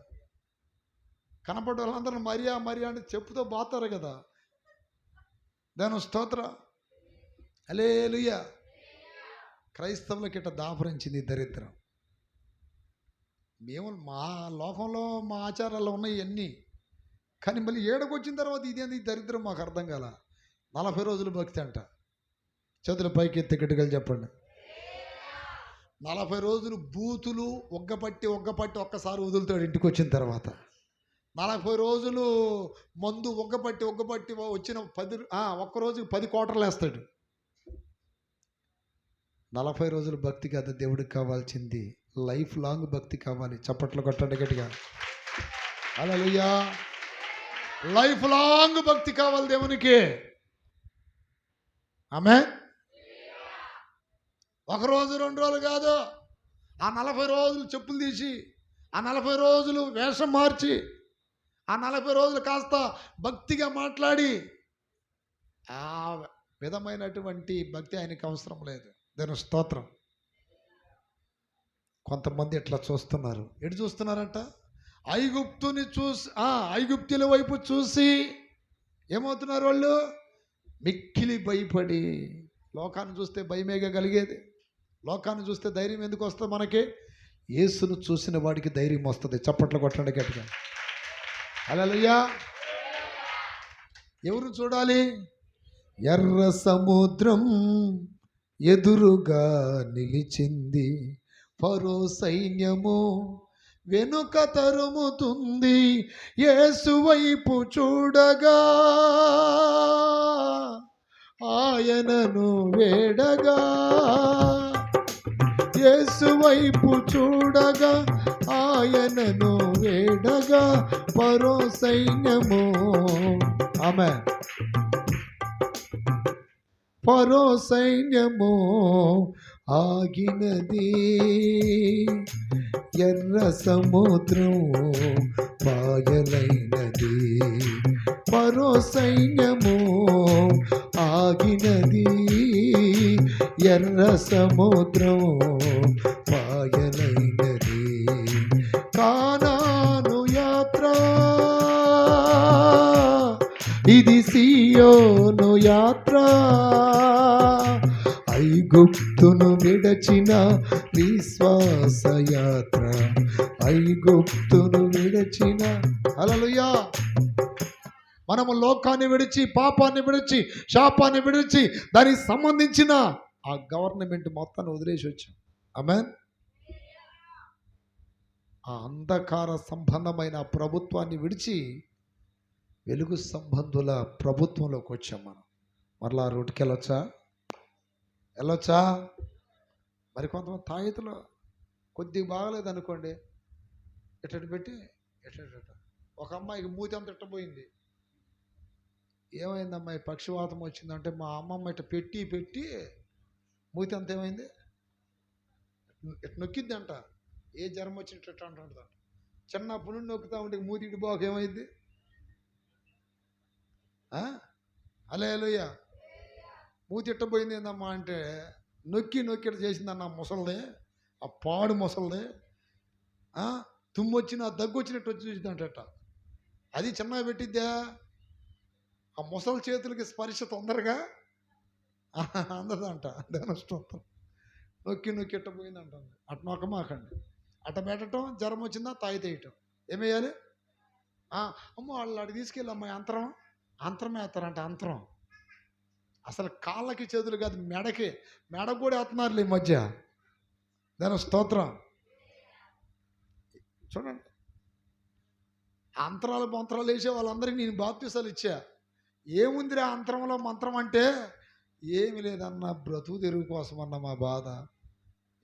కనపడే వాళ్ళందరూ మరియా అంటే చెప్పుతో బాతారు కదా. దాని స్తోత్ర. హల్లెలూయా. క్రైస్తవులకి ఇట్లా దాపరించింది దరిద్రం. మేము మా లోకంలో మా ఆచారాల్లో ఉన్నాయి ఇవన్నీ. కానీ మళ్ళీ ఏడకు వచ్చిన తర్వాత ఇదేంది దరిద్రం మాకు అర్థం కాల. 40 రోజులు భక్తి అంట. చేతుల పైకి ఎత్తి గట్టిగా చెప్పండి. 40 రోజులు బూతులు ఒగ్గపట్టి ఒక్కసారి వదులుతాడు ఇంటికి వచ్చిన తర్వాత. 40 రోజులు మందు ఒగ్గపట్టి వచ్చిన 10 ఒక్క రోజుకి 10 కోటర్లు వేస్తాడు. 40 రోజులు భక్తి కాదు దేవుడికి కావాల్సింది, లైఫ్ లాంగ్ భక్తి కావాలి. చప్పట్లు కొట్టండి గట్టిగా. హల్లెలూయా. లైఫ్ లాంగ్ భక్తి కావాలి దేవునికి. ఆమేన్. 1 రోజు 2 రోజులు కాదు. ఆ 40 రోజులు చెప్పులు తీసి, ఆ 40 రోజులు వేషం మార్చి, ఆ 40 రోజులు కాస్త భక్తిగా మాట్లాడి, ఆ విధమైనటువంటి భక్తి ఆయనకి అవసరం లేదు. దాని స్తోత్రం. కొంతమంది ఇట్లా చూస్తున్నారు. ఎటు చూస్తున్నారంట? ఐగుప్తుని చూసి, ఐగుప్తుల వైపు చూసి ఏమవుతున్నారు వాళ్ళు? మిక్కిలి భయపడి. లోకాన్ని చూస్తే భయమేగా కలిగేది. లోకాన్ని చూస్తే ధైర్యం ఎందుకు వస్తుంది మనకి? యేసును చూసిన వాడికి ధైర్యం వస్తుంది. చప్పట్లు కొట్టండి గట్టిగా. హల్లెలూయా. ఎవరు చూడాలి? ఎర్ర సముద్రం ఎదురుగా నిలిచింది, ఫరో సైన్యము వెనుక తరుముతుంది. యేసు వైపు చూడగా, ఆయనను వేడగా. యేసు వైపు చూడగా, ఆయనను వేడగా, ఫరో సైన్యము. ఆమేన్. ఫరో సైన్యము ఆగినది, ఎర్ర సముద్రం పాయలైనది. ఫరో సైన్యము ఆగినది, ఎర్ర సముద్రం పాయలైనది. కానాను యాత్ర యాత్ర, ఐగుప్తును విడచిన విశ్వాస యాత్ర, ఐగుప్తును విడచిన. హల్లెలూయా. మనము లోకాన్ని విడిచి, పాపాన్ని విడిచి, శాపాన్ని విడిచి, దానికి సంబంధించిన ఆ గవర్నమెంట్ మొత్తాన్ని వదిలేసి వచ్చాం. ఆమేన్. ఆ అంధకార సంబంధమైన ప్రభుత్వాన్ని విడిచి వెలుగు సంబంధుల ప్రభుత్వంలోకి వచ్చాం. మనం మరలా ఆ రూట్కి వెళ్ళొచ్చా? మరి కొంతమంది తాయితులు కొద్దిగా బాగలేదు అనుకోండి, ఎట్టటి పెట్టి ఎట్ట ఒక అమ్మాయికి మూతి అంత ఎట్టబోయింది. ఏమైంది అమ్మాయి, పక్షవాతం వచ్చిందంటే మా అమ్మమ్మ ఇట్ట పెట్టి మూతి అంత ఏమైంది, ఇట్ట నొక్కిద్ది అంట. ఏ జ్వరం వచ్చినట్టు అంటుందంట. చిన్నప్పటి నుండి నొక్కుతా ఉంటే మూతి ఇటు బాగా ఏమైంది? హల్లెలూయా. మూతి ఇట్టబోయింది ఏందమ్మా అంటే, నొక్కి చేసిందన్న ముసలిదే, ఆ పాడు ముసలిదే. తుమ్ము వచ్చిన దగ్గు వచ్చినట్టు వచ్చి చూసిందంట. అది చిన్నగా పెట్టిద్దా? ఆ ముసలి చేతులకి స్పర్శ తొందరగా అందదంట. స్తోత్రం. నొక్కి ఇట్టబోయింది అంటుంది. అటు నొక్కమాకండి. అట్ట పెట్టడం, జ్వరం వచ్చిందా తాయితేయటం. ఏమేయాలి? అమ్మ వాళ్ళు అటు తీసుకెళ్ళి అమ్మాయి అంతరం వేస్తారంట. అంతరం అసలు కాళ్ళకి చేతులు కాదు, మెడ కూడా వేస్తున్నారులే ఈ మధ్య. దాని స్తోత్రం. చూడండి, అంతరాలు మంత్రాలు వేసే వాళ్ళందరికీ నేను బాప్తిసాలు ఇచ్చా. ఏముందిరా అంతరంలో మంత్రం అంటే? ఏమి లేదన్న, బ్రతుకు తెరుగు కోసం అన్న మా బాధ.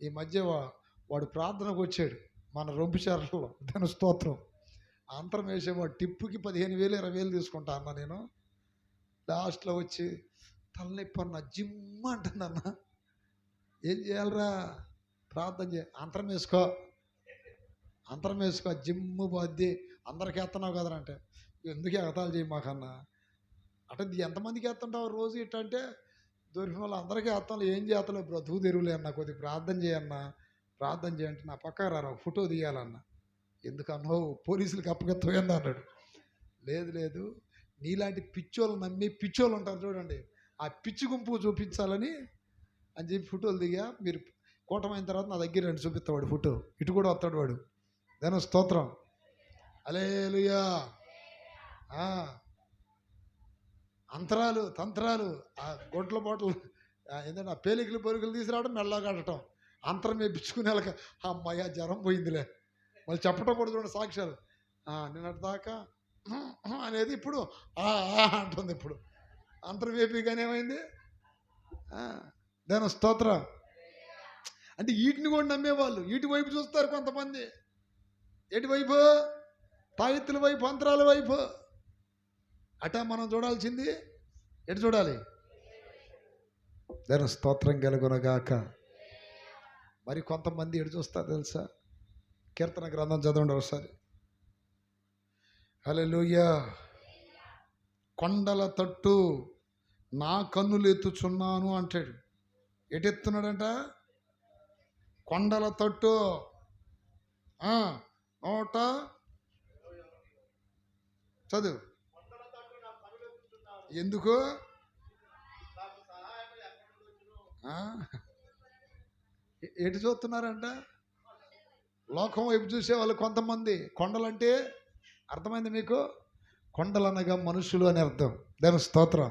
ఈ మధ్య వాడు ప్రార్థనకు వచ్చాడు మన రొంపిచారులో. దాని స్తోత్రం. అంతరం వేసేవాడు టిప్పుకి 15,000 20,000 తీసుకుంటా అన్న. నేను లాస్ట్లో వచ్చి తలనొప్పి అన్న, జిమ్ అంటుందన్న. ఏం చేయాలరా? ప్రార్థన అంతరం వేసుకో జిమ్ పోద్ది. అందరికి ఎత్తన్నావు కదరా అంటే, ఎందుకు ఎగతాలు చేయి మాకన్నా అంటే. ఎంతమందికి ఎత్తుంటావు రోజు ఇట్ట అంటే? దొరికిన వాళ్ళు అందరికీ ఎత్తాను. ఏం చేస్తలేవు, బ్రతుకు తెరువులే అన్న. కొద్దిగా ప్రార్థన చేయన్నా. ప్రార్థన చేయంటే నా పక్క రారా, ఫోటో తీయాలన్న. ఎందుకన్నావు? పోలీసులకు అప్పగెత్తపోయింది అన్నాడు. లేదు, నీలాంటి పిచ్చోళ్ళు నమ్మి పిచ్చోళ్ళు ఉంటారు చూడండి, ఆ పిచ్చి గుంపు చూపించాలని అని చెప్పి ఫోటోలు దిగా. మీరు కూటమైన తర్వాత నా దగ్గర రండి, చూపిస్తాడు ఫోటో. ఇటు కూడా వస్తాడు వాడు. దాని స్తోత్రం. హల్లెలూయా. అంతరాలు తంత్రాలు, ఆ గొడ్ల బాటలు ఏంటంటే ఆ పేలికలు పొరుగులు తీసుకురావడం, మెళ్ళ కట్టడం, అంతరం వేయించుకునే వాళ్ళకి అమ్మాయి జ్వరం పోయిందిలే. మళ్ళీ చెప్పడం కూడా చూడండి సాక్ష్యాలు. నిన్నటి దాకా అనేది ఇప్పుడు అంటుంది. ఇప్పుడు అంతరం వేపిగానే ఏమైంది? దాని స్తోత్రం. అంటే వీటిని కూడా నమ్మేవాళ్ళు వీటి వైపు చూస్తారు కొంతమంది. ఎటు వైపు? తాయెత్తుల వైపు, అంతరాల వైపు. అట మనం చూడాల్సింది ఎటు చూడాలి? దాని స్తోత్రం కలుగునగాక. మరి కొంతమంది ఎటు చూస్తారు తెలుసా? కీర్తన గ్రంథం చదవండి ఒకసారి. హల్లెలూయా. కొండల తట్టు నా కన్నులు ఎత్తుచున్నాను అంటాడు. ఎటెత్తున్నాడంట? కొండల తట్టు. నోట చదువు. ఎందుకు? ఎటు చూస్తున్నారంట? లోకం వైపు చూసే వాళ్ళు కొంతమంది. కొండలంటే అర్థమైంది మీకు? కొండలు అనగా మనుషులు అని అర్థం. దాని స్తోత్రం.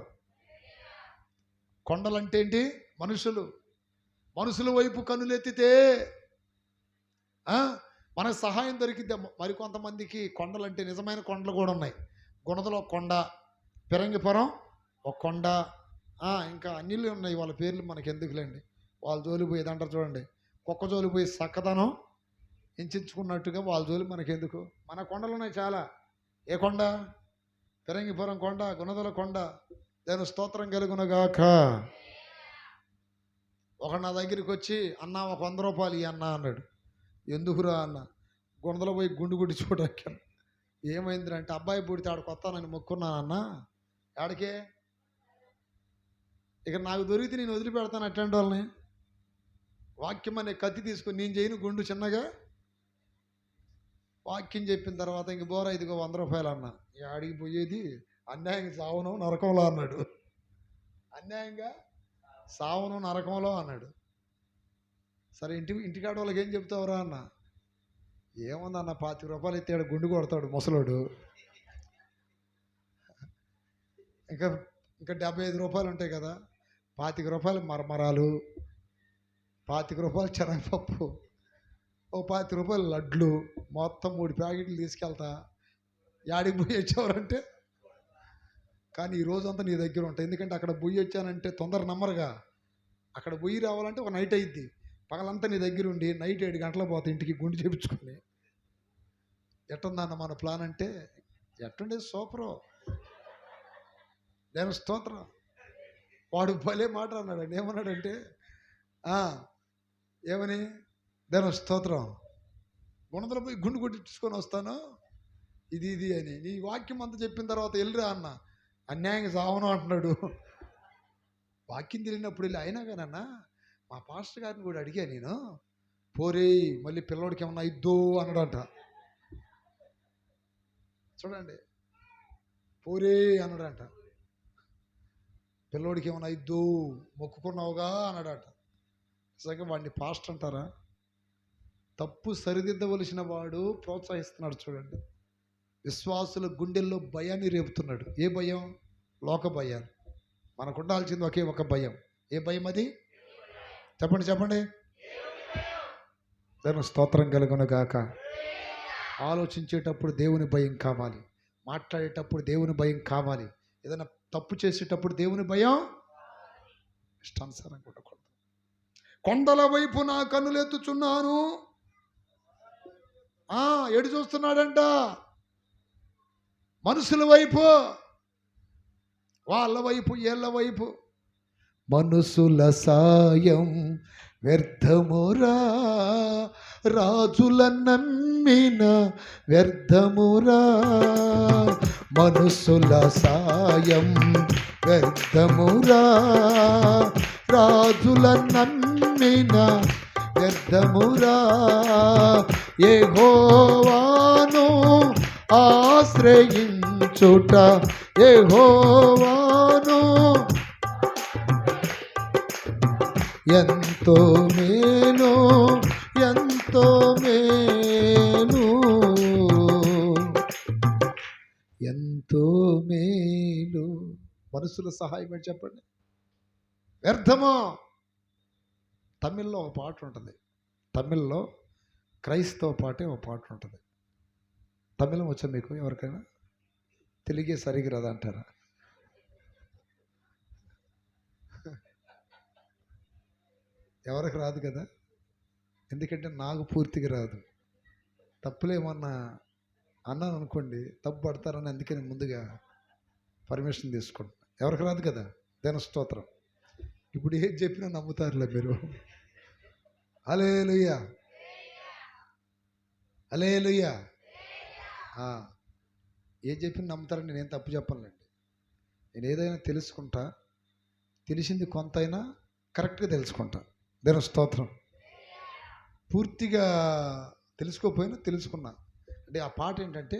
కొండలంటే ఏంటి? మనుషుల వైపు కన్నులెత్తితే మనకు సహాయం దొరికిద్ది. మరి కొంతమందికి కొండలంటే నిజమైన కొండలు కూడా ఉన్నాయి. గుణదలో కొండ, పిరంగిపురం ఒక కొండ, ఇంకా అన్నిళ్ళు ఉన్నాయి. వాళ్ళ పేర్లు మనకి ఎందుకులేండి. వాళ్ళ జోలి పోయేది అంటారు చూడండి, కుక్క జోలి పోయి చక్కదనం ఎంచుకున్నట్టుగా వాళ్ళ జోలి మనకెందుకు? మన కొండలు ఉన్నాయి చాలా. ఏ కొండ? పిరంగిపురం కొండ, గుణదల కొండ. దాని స్తోత్రం కలుగునగాక. ఒక నా దగ్గరికి వచ్చి, అన్న ఒక 100 రూపాయలు ఇయ్యి అన్న అన్నాడు. ఎందుకురా అన్న? గుణదలో పోయి గుండు గుడి చూడక. ఏమైందిరా అంటే, అబ్బాయి పుడితే ఆడికి వస్తానని మొక్కున్నానన్న. ఆడికే ఇక నాకు దొరికితే నేను వదిలిపెడతాను అట్లాంటి వాళ్ళని. వాక్యం అనే కత్తి తీసుకుని నేను చేయను గుండు చిన్నగా. వాక్యం చెప్పిన తర్వాత ఇంక బోరా ఇదిగో 100 రూపాయలు అన్న. ఆడికి పోయేది అన్యాయం చావను నరకంలో అన్నాడు. అన్యాయంగా సావును నరకంలో అన్నాడు. సరే ఇంటికాడ వాళ్ళకి ఏం చెప్తావురా అన్న? ఏముందన్న, 25 రూపాయలు ఎత్తాడు, గుండు కొడతాడు ముసలోడు. ఇంకా ఇంకా 75 రూపాయలు ఉంటాయి కదా, 25 రూపాయలు మరమరాలు, 25 రూపాయలు శనగపప్పు, ఓ 25 రూపాయలు లడ్లు, మొత్తం 3 ప్యాకెట్లు తీసుకెళ్తా. యాడికి పోయి వచ్చేవారంటే, కానీ ఈ రోజంతా నీ దగ్గర ఉంటాయి. ఎందుకంటే అక్కడ పోయి వచ్చానంటే తొందర నమ్మరుగా. అక్కడ పోయి రావాలంటే ఒక నైట్ అయ్యిద్ది. పగలంతా నీ దగ్గర ఉండి నైట్ 7 గంటలకు పోతే ఇంటికి గుండు చేయించుకొని. ఎట్టుందన్న మన ప్లాన్ అంటే, ఎట్టుండే సూపరు. నేను స్తోత్రం. వాడు భలే మాట అన్నాడండి. ఏమన్నాడంటే, ఏమని? నేను స్తోత్రం, గుణదలు పోయి గుండు కొట్టించుకొని వస్తాను ఇది అని. నీ వాక్యం అంతా చెప్పిన తర్వాత వెళ్ళిరా అన్న. అన్యాయంగా సావను అంటున్నాడు. వాక్యం తెలియనప్పుడు వెళ్ళి. అయినా కానన్నా మా పాస్టర్ గారిని కూడా అడిగా నేను, పోరే మళ్ళీ పిల్లోడికి ఏమన్నా ఇద్దో అన్నాడంట. చూడండి, పోరే అన్నాడంట. పిల్లోడికి ఏమన్నా ఇద్దో మొక్కుకున్నావుగా అన్నాడట. నిజంగా వాడిని పాస్టర్ అంటారా? తప్పు సరిదిద్దవలసిన వాడు ప్రోత్సహిస్తున్నాడు. చూడండి, విశ్వాసుల గుండెల్లో భయాన్ని రేపుతున్నాడు. ఏ భయం? లోక భయాలు. మనకు ఉండాల్సింది ఒకే ఒక భయం. ఏ భయం అది? చెప్పండి. దేవుని స్తోత్రం కలుగును గాక. ఆలోచించేటప్పుడు దేవుని భయం కావాలి, మాట్లాడేటప్పుడు దేవుని భయం కావాలి, ఏదైనా తప్పు చేసేటప్పుడు దేవుని భయం. ఇష్టానుసారంగా ఉండకూడదు. కొండల వైపు నా కన్నులు ఎత్తుచున్నాను. ఎడు చూస్తున్నాడంట? మనుషుల వైపు, వాళ్ళ వైపు, ఏళ్ళ వైపు. మనుషుల సాయం వ్యర్థమురా, రాజుల నమ్మిన వ్యర్థమురా. మనుషుల సాయం వ్యర్థమురా, రాజుల నమ్మిన వ్యర్థమురా. యెహోవాను ఆశ్రయించుట, యెహోవాను ఎంతో మేలు, ఎంతో మేలు, ఎంతో మేలు. మనుషుల సహాయం ఏంటి చెప్పండి? వ్యర్థమో. తమిళ్లో ఒక పాట ఉంటుంది. తమిళ్లో క్రైస్తవ పాటే ఒక పాట ఉంటుంది. తమిళం వచ్చా మీకు ఎవరికైనా? తెలుగే సరిగ్గా రాదా అంటారా? ఎవరికి రాదు కదా, ఎందుకంటే నాకు పూర్తిగా రాదు. తప్పులేమన్నా అన్నాను అనుకోండి, తప్పు పడతారని అందుకని ముందుగా పర్మిషన్ తీసుకుంటాను. ఎవరికి రాదు కదా. దేవుని స్తోత్రం. ఇప్పుడు ఏం చెప్పినా నమ్ముతారులే మీరు. హల్లెలూయా, హల్లెలూయా. ఏం చెప్పినా నమ్ముతారని నేనేం తప్పు చెప్పనులేండి. నేను ఏదైనా తెలుసుకుంటా, తెలిసింది కొంత అయినా కరెక్ట్గా తెలుసుకుంటా. దేవుని స్తోత్రం. పూర్తిగా తెలుసుకోపోయినా తెలుసుకున్నా. అంటే ఆ పాట ఏంటంటే,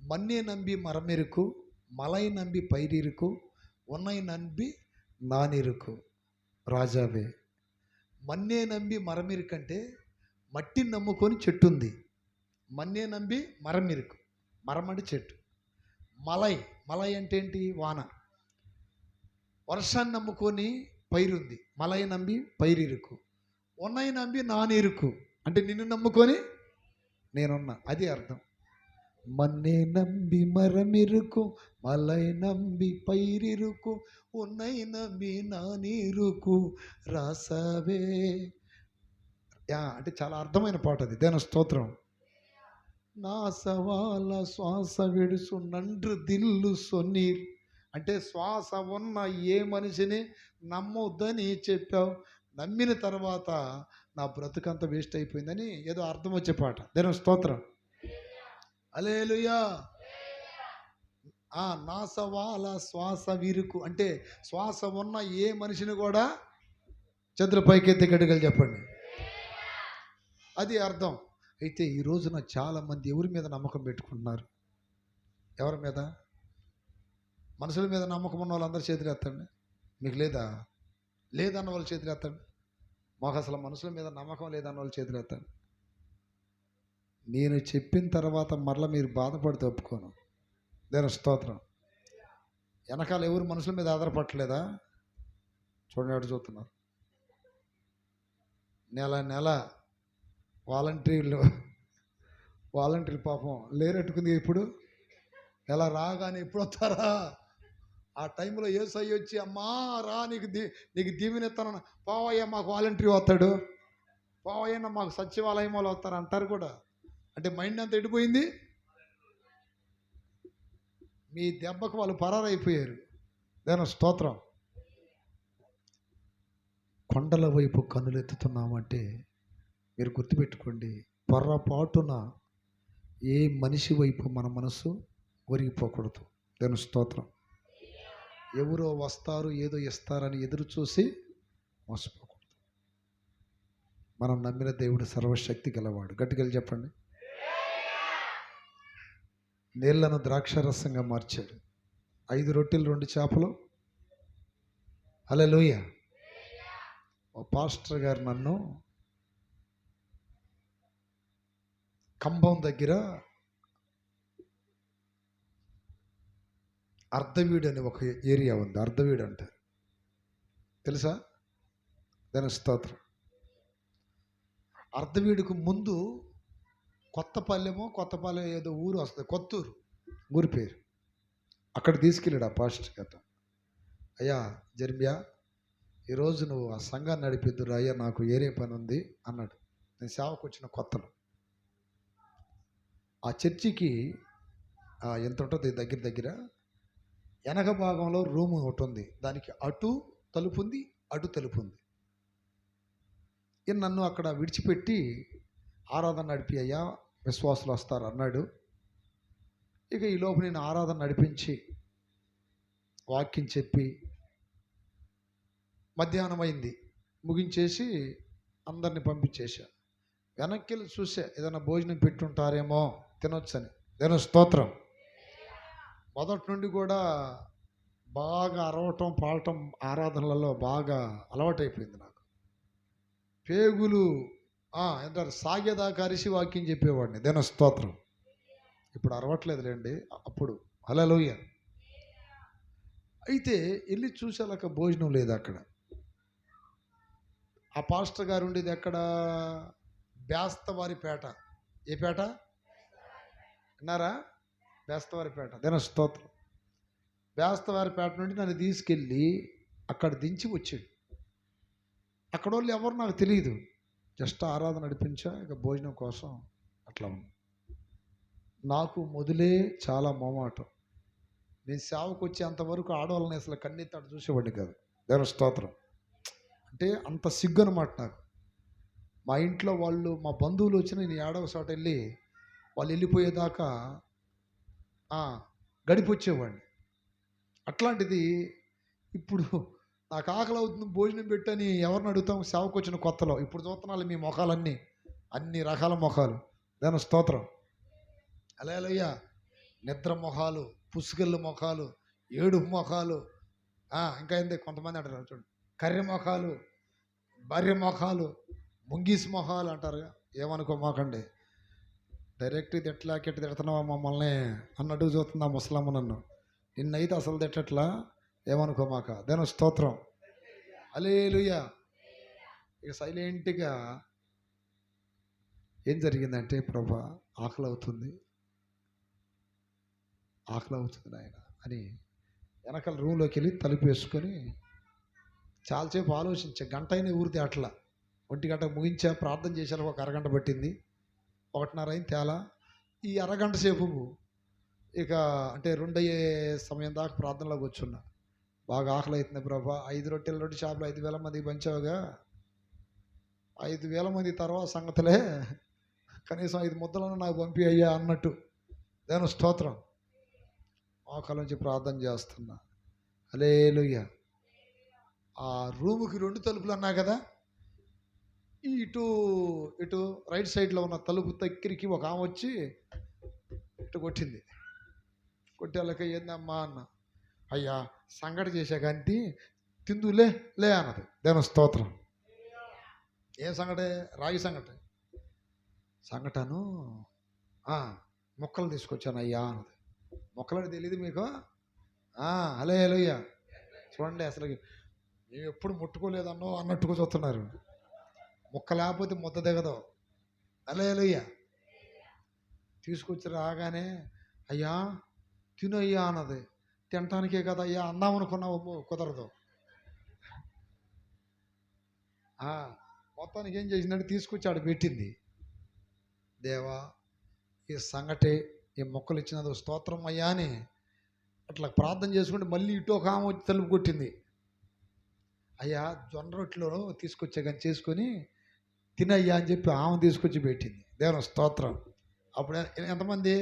మన్నే నంబి మరమెరుకు, మలై నంబి పైరిరుకు, ఉన్నై నంబి నానిరుకు రాజావే. మన్నే నంబి మరమిరుకు అంటే మట్టిని నమ్ముకొని చెట్టు ఉంది. మన్నే నంబి మరమిరుకు, మరమడి చెట్టు. మలై అంటే ఏంటి? వాన. వర్షాన్ని నమ్ముకొని పైరుంది. మలై నంబి పైరిరుకు. ఉన్నయి నంబి నానిరుకు అంటే నిన్ను నమ్ముకొని నేనున్నా. అది అర్థం. మన్నే నంబి మరమిరుకు, మలై నంబి పైరిరుకు, ఉన్నై నంబి నానిరుకు రాసావే. అంటే చాలా అర్థమైన పాట అది. దేవుని స్తోత్రం. నా సవాల శ్వాస విడుసు నండ్రు దిల్లు సొన్నీర్ అంటే శ్వాస ఉన్న ఏ మనిషిని నమ్మొద్దని చెప్పావు. నమ్మిన తర్వాత నా బ్రతుకంతా వేస్ట్ అయిపోయిందని ఏదో అర్థం వచ్చే పాట. దేవుని స్తోత్రం. హల్లెలూయా. నా సవాల శ్వాస విరుకు అంటే శ్వాస ఉన్న ఏ మనిషిని కూడా చేతుల పైకెత్తి గడిగలు చెప్పండి. అది అర్థం. అయితే ఈ రోజున చాలామంది ఎవరి మీద నమ్మకం పెట్టుకుంటున్నారు? ఎవరి మీద? మనుషుల మీద నమ్మకం ఉన్న వాళ్ళందరూ చేతులు ఎత్తండి. మీకు లేదా? లేదన్న వాళ్ళ చేతులు ఎత్తండి. మాకు అసలు మనుషుల మీద నమ్మకం లేదన్న వాళ్ళ చేతులు ఎత్తండి. నేను చెప్పిన తర్వాత మరలా మీరు బాధపడితే ఒప్పుకోను. దేని స్తోత్రం. వెనకాల ఎవరు మనుషుల మీద ఆధారపడలేదా? చూడండి అటు చూస్తున్నారు. నెల నెల వాలంటీర్లు పాపం లేరెట్టుకుంది. ఇప్పుడు నెల రాగానే ఎప్పుడు వస్తారా? ఆ టైంలో యేసయ్య వచ్చి అమ్మా రా నీకు దీవెనెత్తాను, పోవయ్య మాకు వాలంటీర్ వస్తాడు, పోవయ్యన్న మాకు సచివాలయం వాళ్ళు వస్తారు అంటారు కూడా. అంటే మైండ్ అంతా ఎడిపోయింది. మీ దెబ్బకు వాళ్ళు పరారైపోయారు. దేని స్తోత్రం. కొండల వైపు కన్నులెత్తుతున్నామంటే మీరు గుర్తుపెట్టుకోండి, పొర్రపాటున ఏ మనిషి వైపు మన మనసు ఒరిగిపోకూడదు. దేని స్తోత్రం. ఎవరో వస్తారు ఏదో ఇస్తారని ఎదురు చూసి మోసపోకూడదు. మనం నమ్మిన దేవుడు సర్వశక్తి గలవాడు. గట్టిగా చెప్పండి. నీళ్లను ద్రాక్షరసంగా మార్చాడు. 5 రొట్టెలు 2 చేపలు. హల్లెలూయ. ఓ పాస్టర్ గారు నన్ను కంబం దగ్గర అర్ధవీడు అని ఒక ఏరియా ఉంది. అర్ధవీడు అంటారు, తెలుసా? దాని స్తోత్రం. అర్ధవీడుకు ముందు కొత్తపాలెం ఏదో ఊరు వస్తుంది, కొత్తూరు ఊరి పేరు. అక్కడ తీసుకెళ్ళాడు ఆ పాస్టర్ గారు. అయ్యా జర్మియా, ఈరోజు నువ్వు ఆ సంఘాన్ని నడిపిద్దురు అయ్యా, నాకు ఏరే పని ఉంది అన్నాడు. నేను సేవకు వచ్చిన కొత్తలో ఆ చర్చికి ఎంత ఉంటుంది దగ్గర వెనక భాగంలో రూమ్ ఒకటి ఉంది. దానికి అటు తలుపు ఉంది, అటు తలుపు ఉంది. నన్ను అక్కడ విడిచిపెట్టి ఆరాధన నడిపి అయ్యా విశ్వాసులు వస్తారు అన్నాడు. ఇక ఈ లోపు నేను ఆరాధన నడిపించి వాక్యం చెప్పి మధ్యాహ్నం అయింది, ముగించేసి అందరిని పంపించేసా. వెనక్కి వెళ్ళి చూసా, ఏదైనా భోజనం పెట్టుంటారేమో తినొచ్చని. దేని స్తోత్రం. మొదటి నుండి కూడా బాగా అరవటం పాడటం ఆరాధనలలో బాగా అలవాటైపోయింది నాకు. పేగులు అంటారు సాగేదాకా అరిసి వాక్యం చెప్పేవాడిని. దేని స్తోత్రం. ఇప్పుడు అరవట్లేదులేండి, అప్పుడు. హల్లెలూయా. అయితే వెళ్ళి చూసేలాక భోజనం లేదు అక్కడ. ఆ పాస్టర్ గారు ఉండేది ఎక్కడ? బేస్తవారిపేట. ఏ పేట విన్నారా? బేస్తవారిపేట. దేని స్తోత్రం. బేస్తవారిపేట నుండి నన్ను తీసుకెళ్ళి అక్కడ దించి వచ్చాడు. అక్కడ వాళ్ళు ఎవరు నాకు తెలియదు, జస్ట్ ఆరాధన నడిపించా, ఇక భోజనం కోసం అట్లా ఉంది. నాకు మొదలే చాలా మొమాటం. నేను సేవకు వచ్చేంతవరకు ఆడవాళ్ళని అసలు కన్నెత్తాడు చూసేవాడిని కాదు. దేని స్తోత్రం. అంటే అంత సిగ్గు అనమాట నాకు. మా ఇంట్లో వాళ్ళు, మా బంధువులు వచ్చి నేను ఏడవ చోట వెళ్ళి వాళ్ళు వెళ్ళిపోయేదాకా గడిపొచ్చేవాడిని. అట్లాంటిది ఇప్పుడు నాకు ఆకలి అవుతుంది భోజనం పెట్టని ఎవరిని అడుగుతాం? సేవకు వచ్చిన కొత్తలో. ఇప్పుడు చూస్తున్నాను మీ మొఖాలన్నీ, అన్ని రకాల మొఖాలు. దాని స్తోత్రం. హల్లెలూయా. నిద్ర మొఖాలు, పుసుగళ్ళు మొఖాలు, ఏడుపు మొఖాలు, ఇంకా ఏంది కొంతమంది అంటారు చూడండి, కర్రె మొఖాలు, బర్రె మొఖాలు, ముంగీస్ మొఖాలు అంటారు. ఏమనుకోమాకండి, డైరెక్ట్ తిట్టలాకెట్టి తిడుతున్నావా మమ్మల్ని అన్నట్టు చూస్తుంది ఆ ముసలమ్మ నన్ను. నిన్నైతే అసలు తిట్టట్లా, ఏమనుకోమాక. దేని స్తోత్రం. హల్లెలూయా. ఇక సైలెంట్గా ఏం జరిగిందంటే, ప్రభా ఆకలి అవుతుంది నాయన అని వెనకాల రూమ్లోకి వెళ్ళి తలుపు వేసుకొని చాలాసేపు ఆలోచించా. గంట అయినా ఊరితే అట్లా 1 గంట ముగించా, ప్రార్థన చేశాను. ఒక అరగంట పట్టింది. 1:30 అయింది తేలా. ఈ అరగంట సేపు ఇక అంటే 2 అయ్యే సమయం దాకా ప్రార్థనలో కూర్చున్నా. బాగా ఆకలి అవుతుంది ప్రభా, 5 రొట్టెలు 2 చేపలు 5,000 మందికి పంచావుగా, 5,000 మంది తర్వాత సంగతులే, కనీసం 5 ముద్దలను నాకు పంపి అయ్యా అన్నట్టు. దేని స్తోత్రం. మోకాల నుంచి ప్రార్థన చేస్తున్నా. హల్లెలూయా. ఆ రూముకి 2 తలుపులు అన్నా కదా, ఇటు రైట్ సైడ్లో ఉన్న తలుపు దగ్గరికి ఒక ఆమె వచ్చి ఇటు కొట్టింది. కొట్టేళ్ళకి ఏందమ్మా అన్న. అయ్యా సంగటి చేసా కానీ తిందు లే లే అన్నది. దేవుని స్తోత్రం. ఏం సంగటే? రాగి సంగటను మొక్కలు తీసుకొచ్చాను అయ్యా అన్నది. మొక్కలని తెలియదు మీకు? హల్లెలూయా. చూడండి, అసలు మేము ఎప్పుడు ముట్టుకోలేదన్నో అన్నట్టుగా చూస్తున్నారు. మొక్క లేకపోతే ముద్ద దిగదు. హల్లెలూయా. తీసుకొచ్చి రాగానే అయ్యా తిను అయ్యా అన్నది. తినటానికే కదా అయ్యా అందామనుకున్నావు, కుదరదు. మొత్తానికి ఏం చేసిందంటే తీసుకొచ్చి ఆడ పెట్టింది. దేవా, ఈ సంగటి ఈ మొక్కలు ఇచ్చినది స్తోత్రం అయ్యా అని అట్లా ప్రార్థన చేసుకుంటే మళ్ళీ ఇటు ఒక ఆమె వచ్చి తలుపు కొట్టింది. అయ్యా జొన్న రొట్టెలో తీసుకొచ్చా కానీ చేసుకొని తినయ్యా అని చెప్పి ఆమె తీసుకొచ్చి పెట్టింది. దేవుని స్తోత్రం. అప్పుడు ఎంతమంది?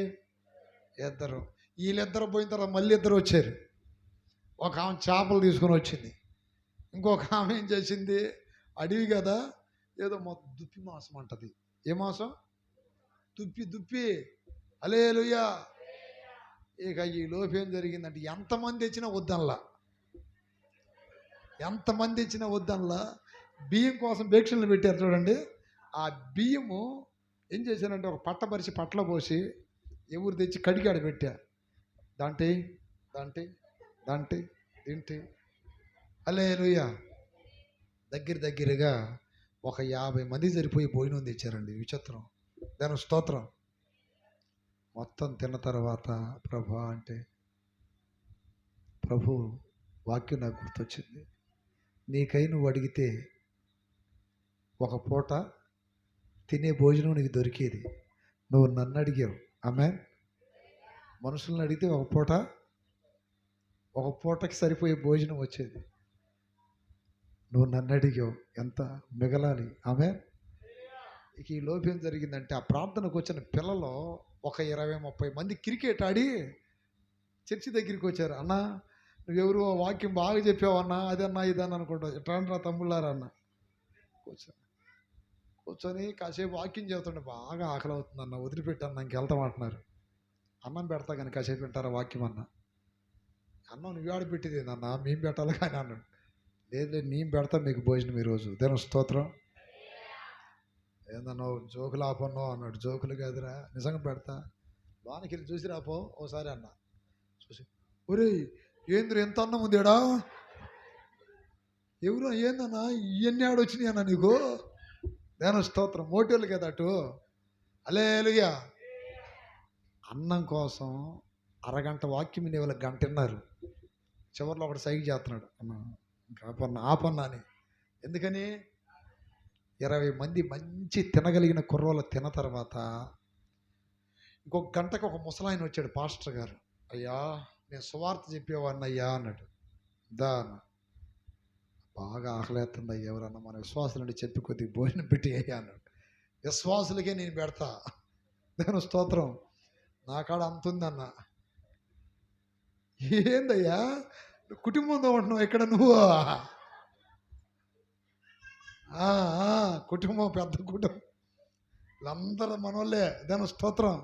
ఇద్దరు. వీళ్ళిద్దరు పోయిన తర్వాత మళ్ళీ ఇద్దరు వచ్చారు. ఒక ఆమె చేపలు తీసుకొని వచ్చింది. ఇంకొక ఆమె ఏం చేసింది? అడవి కదా, ఏదో దుప్పి మాంసం అంటది. ఏ మాంసం? దుప్పి. హల్లెలూయా. ఇక ఈ లోపు ఏం జరిగిందంటే ఎంతమంది ఇచ్చినా వద్దనలా బియ్యం కోసం భిక్షలు పెట్టారు చూడండి. ఆ బియ్యము ఏం చేశానంటే ఒక పట్టపరిచి పట్ల పోసి ఎవరు తెచ్చి కడిగాడ పెట్టా. దాంటి తింటి. హల్లెలూయా. దగ్గరగా ఒక 50 మంది సరిపోయి భోజనం తెచ్చారండి. విచిత్రం. దాని స్తోత్రం. మొత్తం తిన్న తర్వాత ప్రభు వాక్యం నాకు గుర్తొచ్చింది. నీకై నువ్వు అడిగితే ఒక పూట తినే భోజనం నీకు దొరికేది. నువ్వు నన్ను అడిగావు. ఆమేన్. మనుషులను అడిగితే ఒక పూటకి సరిపోయే భోజనం వచ్చేది. నువ్వు నన్ను అడిగావు, ఎంత మిగలాలి. ఆమేన్. ఇక ఈ లోపు ఏం జరిగిందంటే ఆ ప్రార్థనకు వచ్చిన పిల్లలు ఒక 20-30 మంది క్రికెట్ ఆడి చర్చి దగ్గరికి వచ్చారు. అన్న నువ్వెవరు, వాక్యం బాగా చెప్పావన్నా, అదన్నా ఇదన్నా అనుకుంటా, ఎట్లా తమ్ముళ్ళారా అన్న. కూర్చొని కాసేపు వాక్యం చెబుతుండే బాగా ఆకలి అవుతుంది అన్న, వదిలిపెట్టాను ఇంకెళ్తామంటున్నారు. అన్నం పెడతా కానీ కాసేపు వింటారా వాక్యం అన్న. అన్నం నువ్వు ఆడ పెట్టేది ఏందన్నా, మేము పెట్టాలి కానీ అన్నాడు. లేదు నేను పెడతా మీకు భోజనం ఈరోజు. దేవుని స్తోత్రం. ఏందన్నా జోకులు ఆపన్నో అన్నాడు. జోకులు కాదురా, నిజంగా పెడతా. లోనికి వెళ్ళి చూసి రాపో ఓసారి అన్న. చూసి ఒరే ఏంద్ర ఎంత అన్నం ఉందేడా, ఎవరు ఏందన్నా ఇవన్నీ ఆడొచ్చినాయి అన్న నీకు. దేవుని స్తోత్రం. మోటోళ్ళు కదా అటు. హల్లెలూయా. అన్నం కోసం అరగంట వాక్యం వినే వాళ్ళకి గంట విన్నారు. చివరిలో ఒకటి సైకి చేస్తున్నాడు, అన్న ఇంకా ఆపన్నా అని. ఎందుకని 20 మంది మంచి తినగలిగిన కుర్రోళ్ళు తిన్న తర్వాత ఇంకొక గంటకు ఒక ముసలాయన వచ్చాడు. పాస్టర్ గారు, అయ్యా నేను సువార్త చెప్పేవాడిని అయ్యా అన్నాడు. బాగా ఆకలేస్తుంది అయ్యా, ఎవరన్నా మన విశ్వాసులని చెప్పి కొద్దిగా భోజనం పెట్టి అయ్యా అన్నాడు. విశ్వాసులకే నేను పెడతా. దేవుని స్తోత్రం. నా కాడ అంత ఉందన్న. ఏందయ్యా కుటుంబంతో ఉంటున్నావు ఇక్కడ నువ్వు? కుటుంబం పెద్ద కుటుంబం, వీళ్ళందరూ మనోళ్ళే. దాని స్తోత్రం.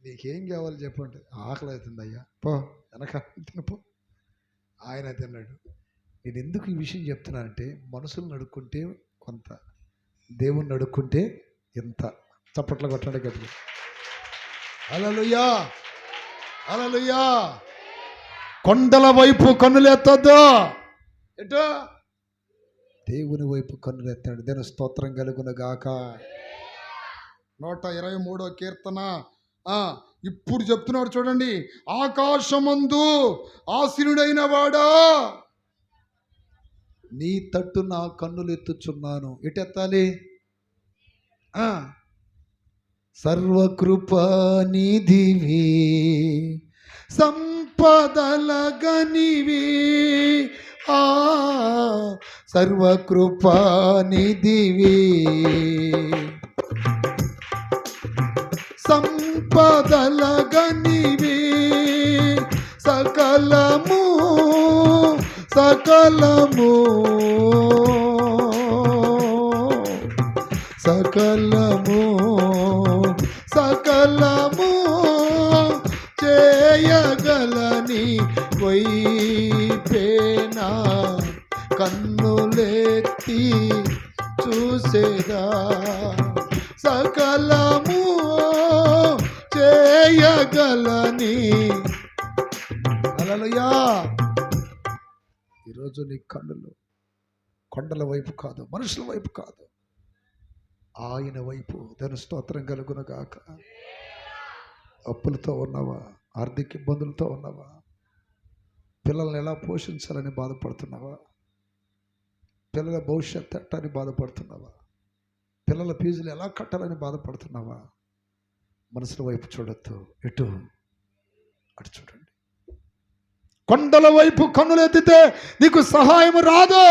నీకేం కావాలి చెప్పండి. ఆకలి అవుతుంది అయ్యా, పో వెనక తినపో. ఆయన తిన్నాడు. నేను ఎందుకు ఈ విషయం చెప్తున్నానంటే మనుషులు నడుక్కుంటే కొంత, దేవుణ్ణి నడుక్కుంటే ఎంత. చప్పట్లు కొట్టండి గట్టిగా. హల్లెలూయా. హల్లెలూయా. కొండల వైపు కన్నులెత్తొద్దు, ఎటో దేవుని వైపు కన్నులెత్తాడు. దేవుని స్తోత్రం కలుగును గాక. 123వ కీర్తన ఇప్పుడు చెప్తున్నాడు చూడండి. ఆకాశమందు ఆసీనుడైన వాడా, నీ తట్టు నా కన్నులు ఎత్తుచున్నాను. ఎట్టెత్తాలి? సర్వకృపానిధివి, సంపదలగనివి, సర్వకృపానిధివి, సంపదలగనివి, సకలము సకలము సకలము సకలము చేయగలని వైపేనా కన్నులెత్తి చూసేదా సకలము చేయగలని. హల్లెలూయా. ఈరోజు నీ కన్నులు కొండల వైపు కాదు, మనుషుల వైపు కాదు, ఆయన వైపు. దాని స్తోత్రం కలుగును గాక. అప్పులతో ఉన్నావా? ఆర్థిక ఇబ్బందులతో ఉన్నావా? పిల్లల్ని ఎలా పోషించాలని బాధపడుతున్నావా? పిల్లల భవిష్యత్తు ఎట్టని బాధపడుతున్నావా? పిల్లల ఫీజులు ఎలా కట్టాలని బాధపడుతున్నావా? మనసుల వైపు చూడొద్దు, ఎటు అటు చూడండి. కొండల వైపు కన్నులెత్తితే నీకు సహాయం రాదు.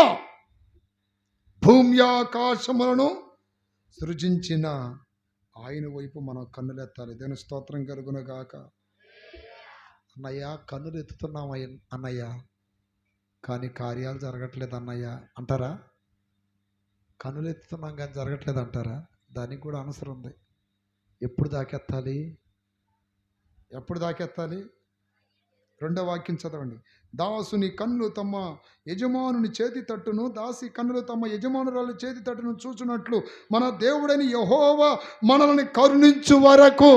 భూమి ఆకాశములను సృజించిన ఆయన వైపు మనం కన్నులెత్తాలి. దేని స్తోత్రం కలుగును గాక. అన్నయ్య కన్నులు ఎత్తుతున్నాం అన్నయ్య, కానీ కార్యాలు జరగట్లేదు అన్నయ్య అంటారా? కన్నులు ఎత్తుతున్నాం కానీ జరగట్లేదు అంటారా? దానికి కూడా ఆన్సర్ ఉంది. ఎప్పుడు దాకెత్తాలి? ఎప్పుడు దాకెత్తాలి? రెండో వాక్యం చదవండి. దాసుని కన్నులు తమ యజమానుని చేతి తట్టును, దాసి కన్నులు తమ యజమానురాలు చేతి తట్టును చూచున్నట్లు మన దేవుడని యెహోవా మనల్ని కరుణించు వరకు.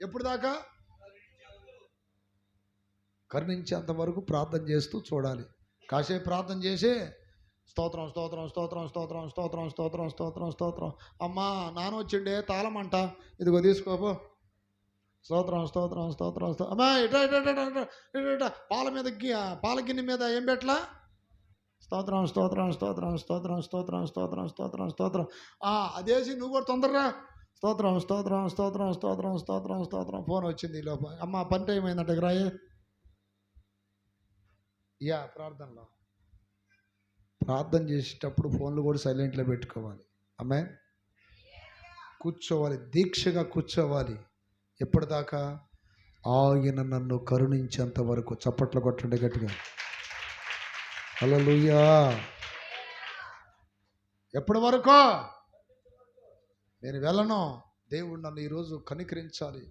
ఎప్పుడు దాకా? కరుణించేంత వరకు ప్రార్థన చేస్తూ చూడాలి. కాసేపు ప్రార్థన చేసి స్తోత్రం స్తోత్రం స్తోత్రం స్తోత్రం స్తోత్రం స్తోత్రం స్తోత్రం స్తోత్రం. అమ్మా నాన్న వచ్చిండే తాళమంట, ఇదిగో తీసుకోపో. స్తోత్రం స్తోత్రం స్తోత్రం స్తోత్రం. అమ్మా ఇట పాల మీద పాల గిన్నె మీద ఏం పెట్టలా? స్తోత్రం స్తోత్రం స్తోత్రం స్తోత్రం స్తోత్రం స్తోత్రం స్తోత్రం స్తోత్రం. అదేసి నువ్వు కూడా తొందరగా స్తోత్రం స్తోత్రం స్తోత్రం స్తోత్రం స్తోత్రం స్తోత్రం. ఫోన్ వచ్చింది ఈ లోపల. అమ్మ పని టైం అయిందంట రాయే. ప్రార్థనలో ప్రార్థన చేసేటప్పుడు ఫోన్లు కూడా సైలెంట్లో పెట్టుకోవాలి. ఆమె కూర్చోవాలి, దీక్షగా కూర్చోవాలి. ఎప్పటిదాకా? ఆయన నన్ను కరుణించేంత వరకు. చప్పట్లు కొట్టండి గట్టిగా. హల్లెలూయా. ఎప్పటి వరకు? నేను వెళ్ళను. దేవుడు నన్ను ఈరోజు కనికరించాలి,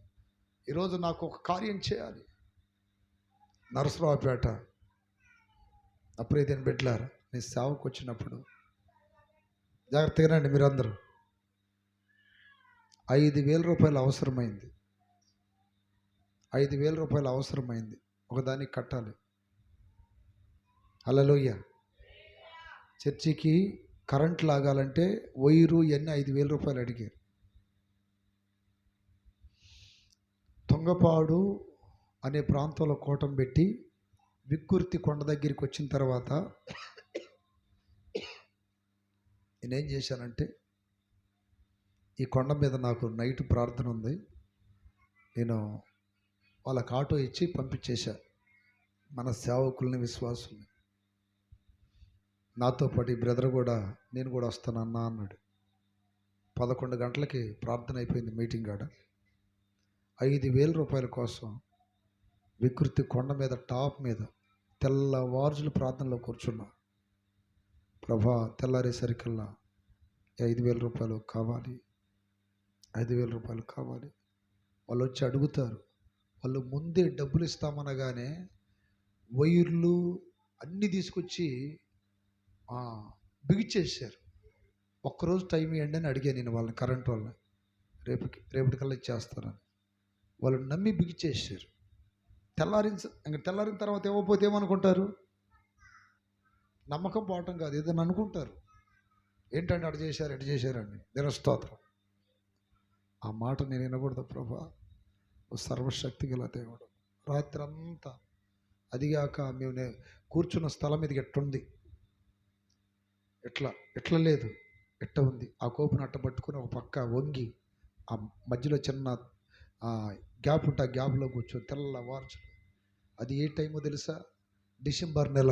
ఈరోజు నాకు ఒక కార్యం చేయాలి. నరసరావుపేట అప్పుడైతే బిడ్డలారా, నేను సేవకు వచ్చినప్పుడు జాగ్రత్తగా రండి మీరందరూ. 5,000 రూపాయలు అవసరమైంది. 5,000 రూపాయలు అవసరమైంది. ఒకదానికి కట్టాలి. హల్లెలూయా. చర్చికి కరెంట్ లాగాలంటే వైరు ఇవన్నీ 5,000 రూపాయలు అడిగారు. తొంగపాడు అనే ప్రాంతంలో కోటం పెట్టి విక్కుర్తి కొండ దగ్గరికి వచ్చిన తర్వాత నేనేం చేశానంటే, ఈ కొండ మీద నాకు నైట్ ప్రార్థన ఉంది, నేను వాళ్ళకి ఆటో ఇచ్చి పంపించేశా. మన సేవకుల్ని, విశ్వాసుల్ని. నాతో పాటు ఈ బ్రదర్ కూడా, నేను కూడా వస్తానన్నా అన్నాడు. 11 గంటలకి ప్రార్థన అయిపోయింది మీటింగ్ కాడ. 5,000 రూపాయల కోసం వికృతి కొండ మీద టాప్ మీద తెల్లవారుజులు ప్రార్థనలో కూర్చున్నా. ప్రభా తెల్లారేసరికల్లా 5,000 రూపాయలు కావాలి, 5,000 రూపాయలు కావాలి. వాళ్ళు వచ్చి అడుగుతారు. వాళ్ళు ముందే డబ్బులు ఇస్తామనగానే వైర్లు అన్నీ తీసుకొచ్చి బిగిచ్చేసారు. ఒక్కరోజు టైం ఇవ్వండి అని అడిగాను నేను వాళ్ళని, కరెంట్ వాళ్ళని. రేపటికల్లా ఇచ్చేస్తారని. వాళ్ళు నమ్మి బిగిచ్చేసారు. తెల్లారిన తర్వాత ఇవ్వకపోతే ఏమనుకుంటారు? నమ్మకం పోవటం కాదు, ఏదైనా అనుకుంటారు. ఏంటంటే అటు చేశారండి. దినస్తోత్రం. ఆ మాట నేను వినకూడదు ప్రభా. సర్వశక్తి గల దేవుడు. రాత్రి అంతా అదిగాక మేము కూర్చున్న స్థలం మీదకి ఎట్టుంది, ఎట్లా లేదు, ఎట్ట ఉంది. ఆ కోపును అట్టబట్టుకుని ఒక పక్క వంగి ఆ మధ్యలో చిన్న గ్యాప్ ఉంటే ఆ గ్యాప్లో కూర్చొని తెల్లవార్చు. అది ఏ టైమో తెలుసా? డిసెంబర్ నెల.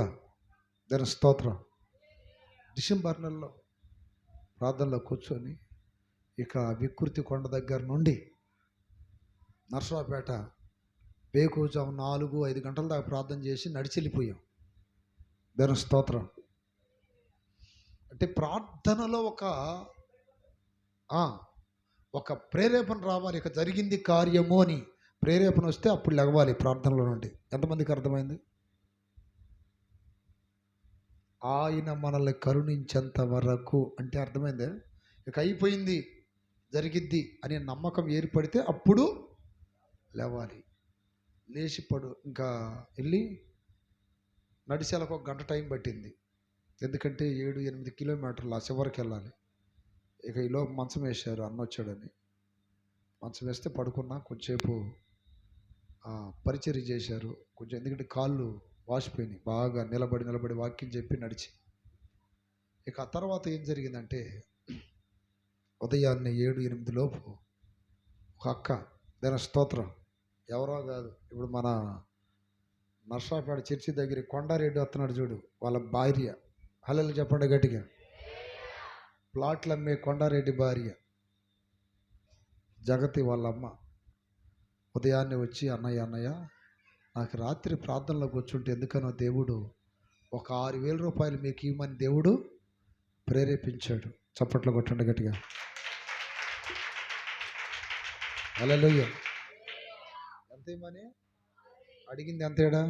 దాని స్తోత్రం. డిసెంబర్ నెలలో ప్రార్థనలో కూర్చొని ఇక వికృతి కొండ దగ్గర నుండి నర్సరావుపేట వేకువజాము 4-5 గంటల దాకా ప్రార్థన చేసి నడిచెళ్ళిపోయాం. దాని స్తోత్రం. అంటే ప్రార్థనలో ఒక ప్రేరేపణ రావాలి. ఇక జరిగింది కార్యము అని ప్రేరేపణ వస్తే అప్పుడు లెగవాలి ప్రార్థనలో నుండి. ఎంతమందికి అర్థమైంది? ఆయన మనల్ని కరుణించేంత వరకు. అంటే అర్థమైందే, ఇక అయిపోయింది, జరిగిద్ది అనే నమ్మకం ఏర్పడితే అప్పుడు లేవాలి. లేచి ఇంకా వెళ్ళి నడిచేలకు ఒక గంట టైం పట్టింది. ఎందుకంటే 7-8 కిలోమీటర్లు ఆ చివరికి వెళ్ళాలి. ఇక ఈలోపు మంచం వేశారు, అన్న వచ్చాడని. మంచం వేస్తే పడుకున్నా. కొంచెంసేపు పరిచర్య చేశారు కొంచెం, ఎందుకంటే కాళ్ళు వాసిపోయినాయి బాగా, నిలబడి వాక్యం చెప్పి నడిచి. ఇక ఆ తర్వాత ఏం జరిగిందంటే, ఉదయాన్నే 7-8 లోపు ఒక అక్క, దాని స్తోత్రం, ఎవరో కాదు, ఇప్పుడు మన నర్సాపేట చర్చి దగ్గర కొండారెడ్డి వస్తున్నాడు చూడు, వాళ్ళ భార్య. హల్లెలూయా చెప్పండి గట్టిగా. ప్లాట్లు అమ్మే కొండారెడ్డి భార్య జగతి వాళ్ళమ్మ ఉదయాన్నే వచ్చి, అన్నయ్య నాకు రాత్రి ప్రార్థనలోకి వచ్చుంటే ఎందుకనో దేవుడు ఒక 6,000 రూపాయలు మీకు ఇవ్వమని దేవుడు ప్రేరేపించాడు. చప్పట్లు కొట్టండి గట్టిగా. హల్లెలూయా. ఎంత ఇవ్వమని అడిగింది? ఎంతేడా?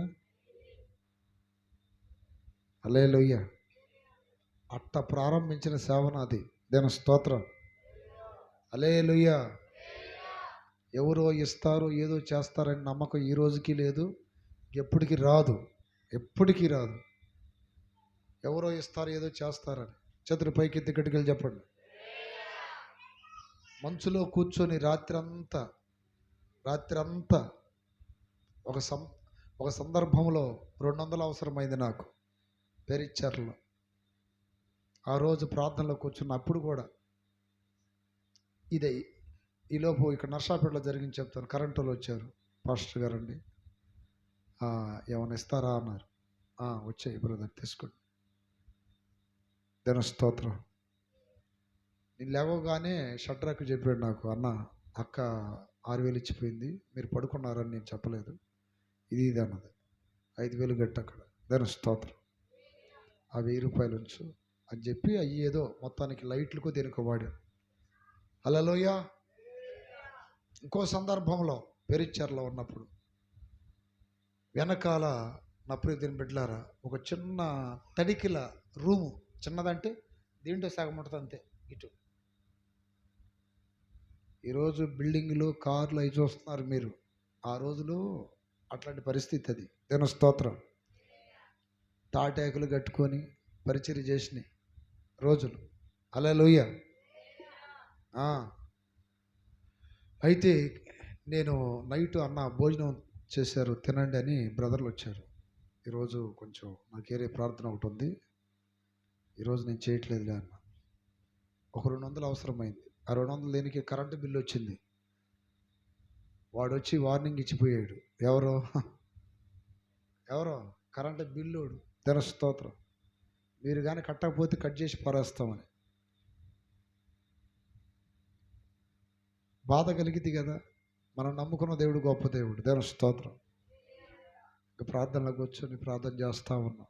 హల్లెలూయా. అట్ట ప్రారంభించిన సేవ నాది. దేని స్తోత్రం. హల్లెలూయా. ఎవరో ఇస్తారు, ఏదో చేస్తారని నమ్మకం ఈ రోజుకి లేదు, ఎప్పటికీ రాదు, ఎప్పటికీ రాదు. ఎవరో ఇస్తారు, ఏదో చేస్తారని. చేతులు పైకి ఎత్తి గట్టిగా చెప్పండి. మంచులో కూర్చొని రాత్రి అంతా ఒక సందర్భంలో 200 అవసరమైంది నాకు పెరిచర్లో. ఆ రోజు ప్రార్థనలో కూర్చున్నప్పుడు కూడా ఇదే. ఈలోపు ఇక్కడ నర్సాపేటలో జరిగింది చెప్తాను. కరెంటు వాళ్ళు వచ్చారు. పాస్టర్ గారండి ఏమైనా ఇస్తారా అన్నారు. వచ్చాయి బ్రదర్, తీసుకోండి. దేని స్తోత్రం. నేను లేవగానే షడ్రాకు చెప్పాడు నాకు, అన్న అక్క 6,000 ఇచ్చిపోయింది, మీరు పడుకున్నారని నేను చెప్పలేదు, ఇది అన్నది. 5,000 గట్టి అక్కడ. దేని స్తోత్రం. ఆ 1,000 రూపాయలు ఉంచు అని చెప్పి అవి ఏదో మొత్తానికి లైట్లకు దేనికో వాడాను. హల్లెలూయా. ఇంకో సందర్భంలో పెరిచర్లో ఉన్నప్పుడు వెనకాల నా ప్రియమైన బిడ్డలారా ఒక చిన్న తడికిల రూము, చిన్నదంటే దీంట్లో సగం ఉంటుంది అంతే. ఇటు ఈరోజు బిల్డింగ్లు, కార్లు అవి చూస్తున్నారు మీరు, ఆ రోజులు అట్లాంటి పరిస్థితి అది. దేని స్తోత్రం. తాటాకులు కట్టుకొని పరిచర్య చేసిన రోజులు. హల్లెలూయా. అయితే నేను నైట్ అన్న భోజనం చేశారు తినండి అని బ్రదర్లు వచ్చారు. ఈరోజు కొంచెం నాకు ఏరే ప్రార్థన ఒకటి ఉంది, ఈరోజు నేను చేయట్లేదులే అన్న. ఒక 200 అవసరమైంది. ఆ 200 దేనికి? కరెంటు బిల్లు వచ్చింది. వాడు వచ్చి వార్నింగ్ ఇచ్చిపోయాడు. ఎవరో కరెంటు బిల్లోడు. ధన స్తోత్రం. మీరు కానీ కట్టకపోతే కట్ చేసి పారేస్తామని. బాధ కలిగింది కదా. మనం నమ్ముకున్న దేవుడు గొప్ప దేవుడు. ధన స్తోత్రం. ప్రార్థనలోకి వచ్చి ప్రార్థన చేస్తూ ఉన్నా.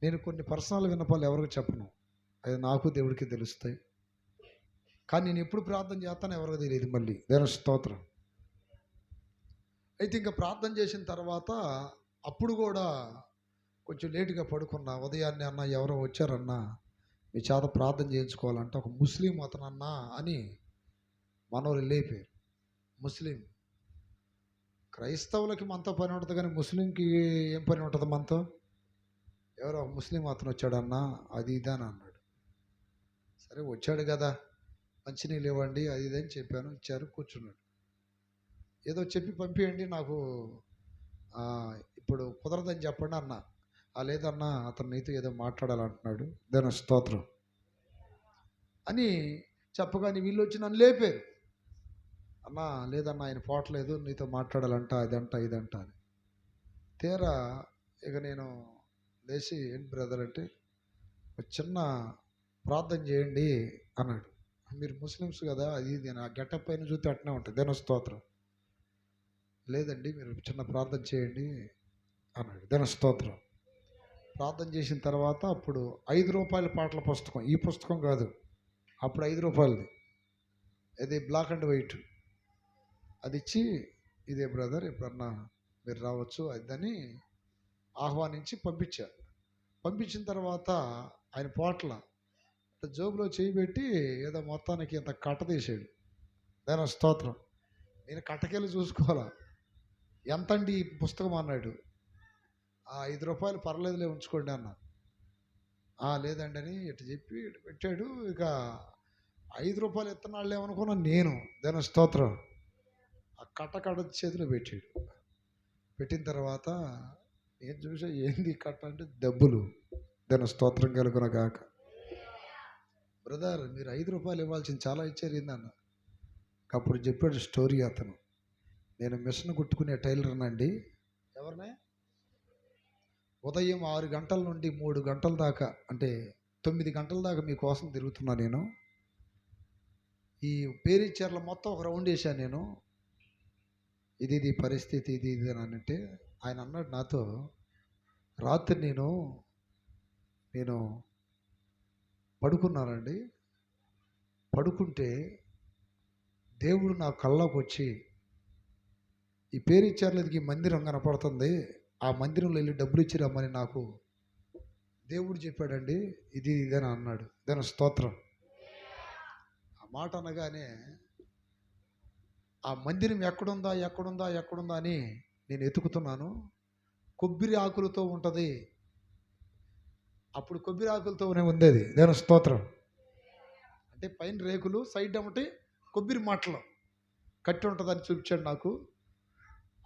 నేను కొన్ని పర్సనల్ విన్నపాలు ఎవరికి చెప్పను, అది నాకు దేవుడికి తెలుస్తాయి. కానీ నేను ఎప్పుడు ప్రార్థన చేస్తానో ఎవరికి తెలియదు మళ్ళీ. దేవుని స్తోత్రం. అయితే ఇంకా ప్రార్థన చేసిన తర్వాత అప్పుడు కూడా కొంచెం లేటుగా పడుకున్నా. ఉదయాన్నే అన్న ఎవరో వచ్చారన్నా, మీ చేత ప్రార్థన చేయించుకోవాలంటే ఒక ముస్లిం అతనన్నా అని మనోళ్ళు లేపారు. ముస్లిం. క్రైస్తవులకి మనతో పని ఉంటుంది కానీ ముస్లింకి ఏం పని ఉంటుంది మనతో? ఎవరో ముస్లిం అతను వచ్చాడన్నా, అది ఇది అని అన్నాడు. సరే వచ్చాడు కదా, మంచినీళ్ళు ఇవ్వండి అది ఇది అని చెప్పాను. ఇచ్చారు, కూర్చున్నాడు. ఏదో చెప్పి పంపించండి, నాకు ఇప్పుడు కుదరదని చెప్పండి అన్న. లేదన్నా అతను నీతో ఏదో మాట్లాడాలంటున్నాడు. దాని స్తోత్రం అని చెప్పగానే వీళ్ళు వచ్చి నన్ను లేపారు. అన్నా లేదన్నా ఆయన పోవట్లేదు, నీతో మాట్లాడాలంట, అదంట ఇదంట అని. తీరా ఇక నేను లేచి, ఏంటి బ్రదర్ అంటే, చిన్న ప్రార్థన చేయండి అన్నాడు. మీరు ముస్లిమ్స్ కదా, అది ఇది ఆ గెటప్ పైన చూస్తే అట్నే ఉంటుంది. దేని స్తోత్రం. లేదండి మీరు చిన్న ప్రార్థన చేయండి అన్నాడు. దేని స్తోత్రం. ప్రార్థన చేసిన తర్వాత అప్పుడు 5 రూపాయల పాటల పుస్తకం, ఈ పుస్తకం కాదు, అప్పుడు 5 రూపాయలది, అది బ్లాక్ అండ్ వైట్, అది ఇచ్చి, ఇదే బ్రదర్ ఎప్పుడన్నా మీరు రావచ్చు అదని ఆహ్వానించి పంపించారు. పంపించిన తర్వాత ఆయన పోట్ల జోబులో చేయి పెట్టి ఏదో మొత్తానికి ఇంత కట్ట తీసాడు. దాని స్తోత్రం. నేను కట్టకెళ్ళి చూసుకోవాలా, ఎంతండి ఈ పుస్తకం అన్నాడు. ₹5 పర్లేదులే ఉంచుకోండి అన్న. లేదండి అని ఇటు చెప్పి ఇటు పెట్టాడు. ఇక ₹5 ఇత్తనాళ్ళు ఏమనుకున్నాను నేను. దాని స్తోత్రం. ఆ కట్ట చేతిలో పెట్టాడు. పెట్టిన తర్వాత నేను చూసా, ఏంది కట్ట అంటే డబ్బులు. దాని స్తోత్రం కలుగున గాక. బ్రదర్, మీరు ₹5 ఇవ్వాల్సింది చాలా ఇచ్చారు ఏందన్న. అప్పుడు చెప్పాడు స్టోరీ అతను. నేను మిషన్ కుట్టుకునే టైలర్నండి. ఎవరినే? ఉదయం 6 గంటల నుండి 3 గంటల దాకా, అంటే 9 గంటల దాకా మీకోసం తిరుగుతున్నా నేను. ఈ పేరీచర్ల మొత్తం ఒక రౌండ్ వేసాను నేను. ఇది పరిస్థితి, ఇది అని అంటే ఆయన అన్నాడు నాతో, రాత్రి నేను పడుకున్నానండి. పడుకుంటే దేవుడు నా కళ్ళకు వచ్చి, ఈ పేరీచర్లకి మందిరం కనపడుతుంది, ఆ మందిరంలో వెళ్ళి డబ్బులు ఇచ్చి రమ్మని నాకు దేవుడు చెప్పాడండి. ఇది అని అన్నాడు. దాని స్తోత్రం. ఆ మాట అనగానే ఆ మందిరం ఎక్కడుందా అని నేను ఎతుకుతున్నాను. కొబ్బరి ఆకులతో ఉంటుంది. అప్పుడు కొబ్బరి ఆకులతోనే ఉండేది. దాని స్తోత్రం. అంటే పైన రేకులు, సైడ్ అమ్మటి కొబ్బరి మాటలు కట్టి ఉంటుందని చూపించాడు నాకు.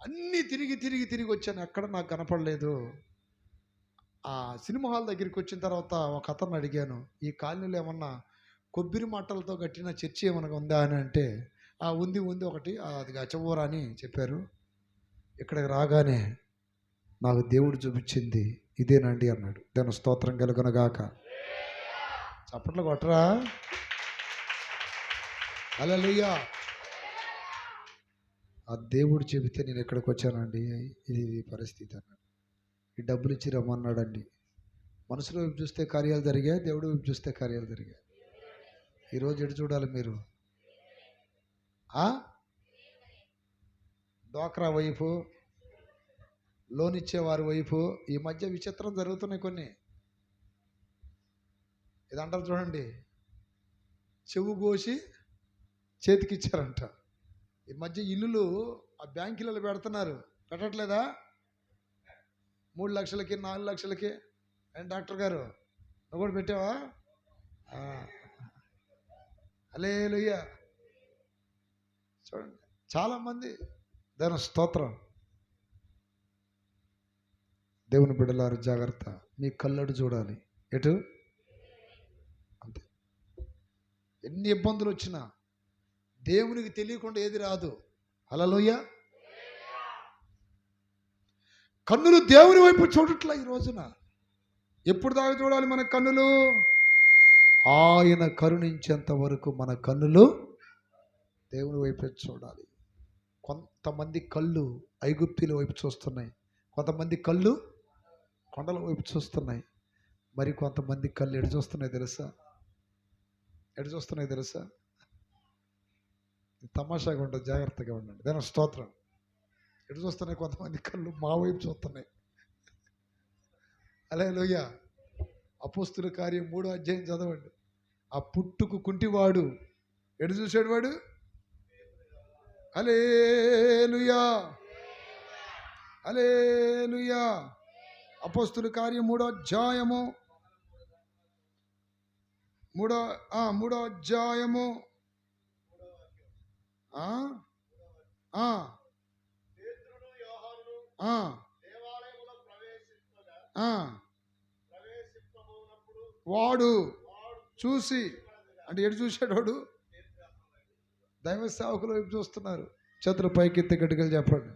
అన్నీ తిరిగి వచ్చాను, ఎక్కడ నాకు కనపడలేదు. ఆ సినిమా హాల్ దగ్గరికి వచ్చిన తర్వాత ఒక అతను అడిగాను, ఈ కాలనీలో ఏమన్నా కొబ్బరి మట్టలతో కట్టిన చర్చి ఏమన్నా ఉందా అని అంటే, ఉంది ఒకటి, అది గచ్చవూరా అని చెప్పారు. ఇక్కడికి రాగానే నాకు దేవుడు చూపించింది ఇదేనండి అన్నాడు. దాని స్తోత్రం కలుగునగాక. చప్పట్లు కొట్టరా. హల్లెలూయా. ఆ దేవుడు చెబితే నేను ఇక్కడికి వచ్చానండి. ఇది పరిస్థితి అన్నాడు. ఈ డబ్బులు ఇచ్చి రమ్మన్నాడండి. మనసులో వైపు చూస్తే కార్యాలు జరిగాయి, దేవుడు వైపు చూస్తే కార్యాలు జరిగాయి. ఈరోజు ఎటు చూడాలి మీరు? డ్వాక్రా వైపు, లోన్ ఇచ్చేవారి వైపు ఈ మధ్య విచిత్రం జరుగుతున్నాయి కొన్ని. ఇది అంటారు చూడండి, చెవు కోసి చేతికిచ్చారంట. ఈ మధ్య ఇల్లులు ఆ బ్యాంకులలో పెడుతున్నారు, పెట్టట్లేదా? 3 లక్షలకి 4 లక్షలకి. ఏం డాక్టర్ గారు, నువ్వు కూడా పెట్టావా? హల్లెలూయా. చూడండి చాలామంది. దాని స్తోత్రం. దేవుని బిడ్డలారు జాగ్రత్త. మీ కళ్ళడు చూడాలి. ఎటు? అంతే. ఎన్ని ఇబ్బందులు వచ్చినా దేవునికి తెలియకుండా ఏది రాదు. హల్లెలూయా. కన్నులు దేవుని వైపు చూడట్లా ఈ రోజున. ఎప్పుడు దాకా చూడాలి మన కన్నులు? ఆయన కరుణించేంత వరకు మన కన్నులు దేవుని వైపు చూడాలి. కొంతమంది కళ్ళు ఐగుప్తుల వైపు చూస్తున్నాయి, కొంతమంది కళ్ళు కొండల వైపు చూస్తున్నాయి, మరి కొంతమంది కళ్ళు ఎటు చూస్తున్నాయి తెలుసా? తమాషాగా ఉంటుంది, జాగ్రత్తగా ఉండండి. దాని స్తోత్రం. ఎటు చూస్తున్నాయి? కొంతమంది కళ్ళు మా వైపు చూస్తున్నాయి. హల్లెలూయా. అపోస్తుల కార్యం 3వ అధ్యాయం చదవండి. ఆ పుట్టుకు కుంటివాడు ఎటు చూశాడు? వాడు హల్లెలూయా, హల్లెలూయా. అపోస్తుల కార్యం 3వ అధ్యాయము 3వ అధ్యాయము వాడు చూసి, అంటే ఎటు చూశాడు వాడు? దైవ సేవకుల వైపు చూస్తున్నారు. చేతులు పైకెత్తి గట్టిగా చెప్పండి.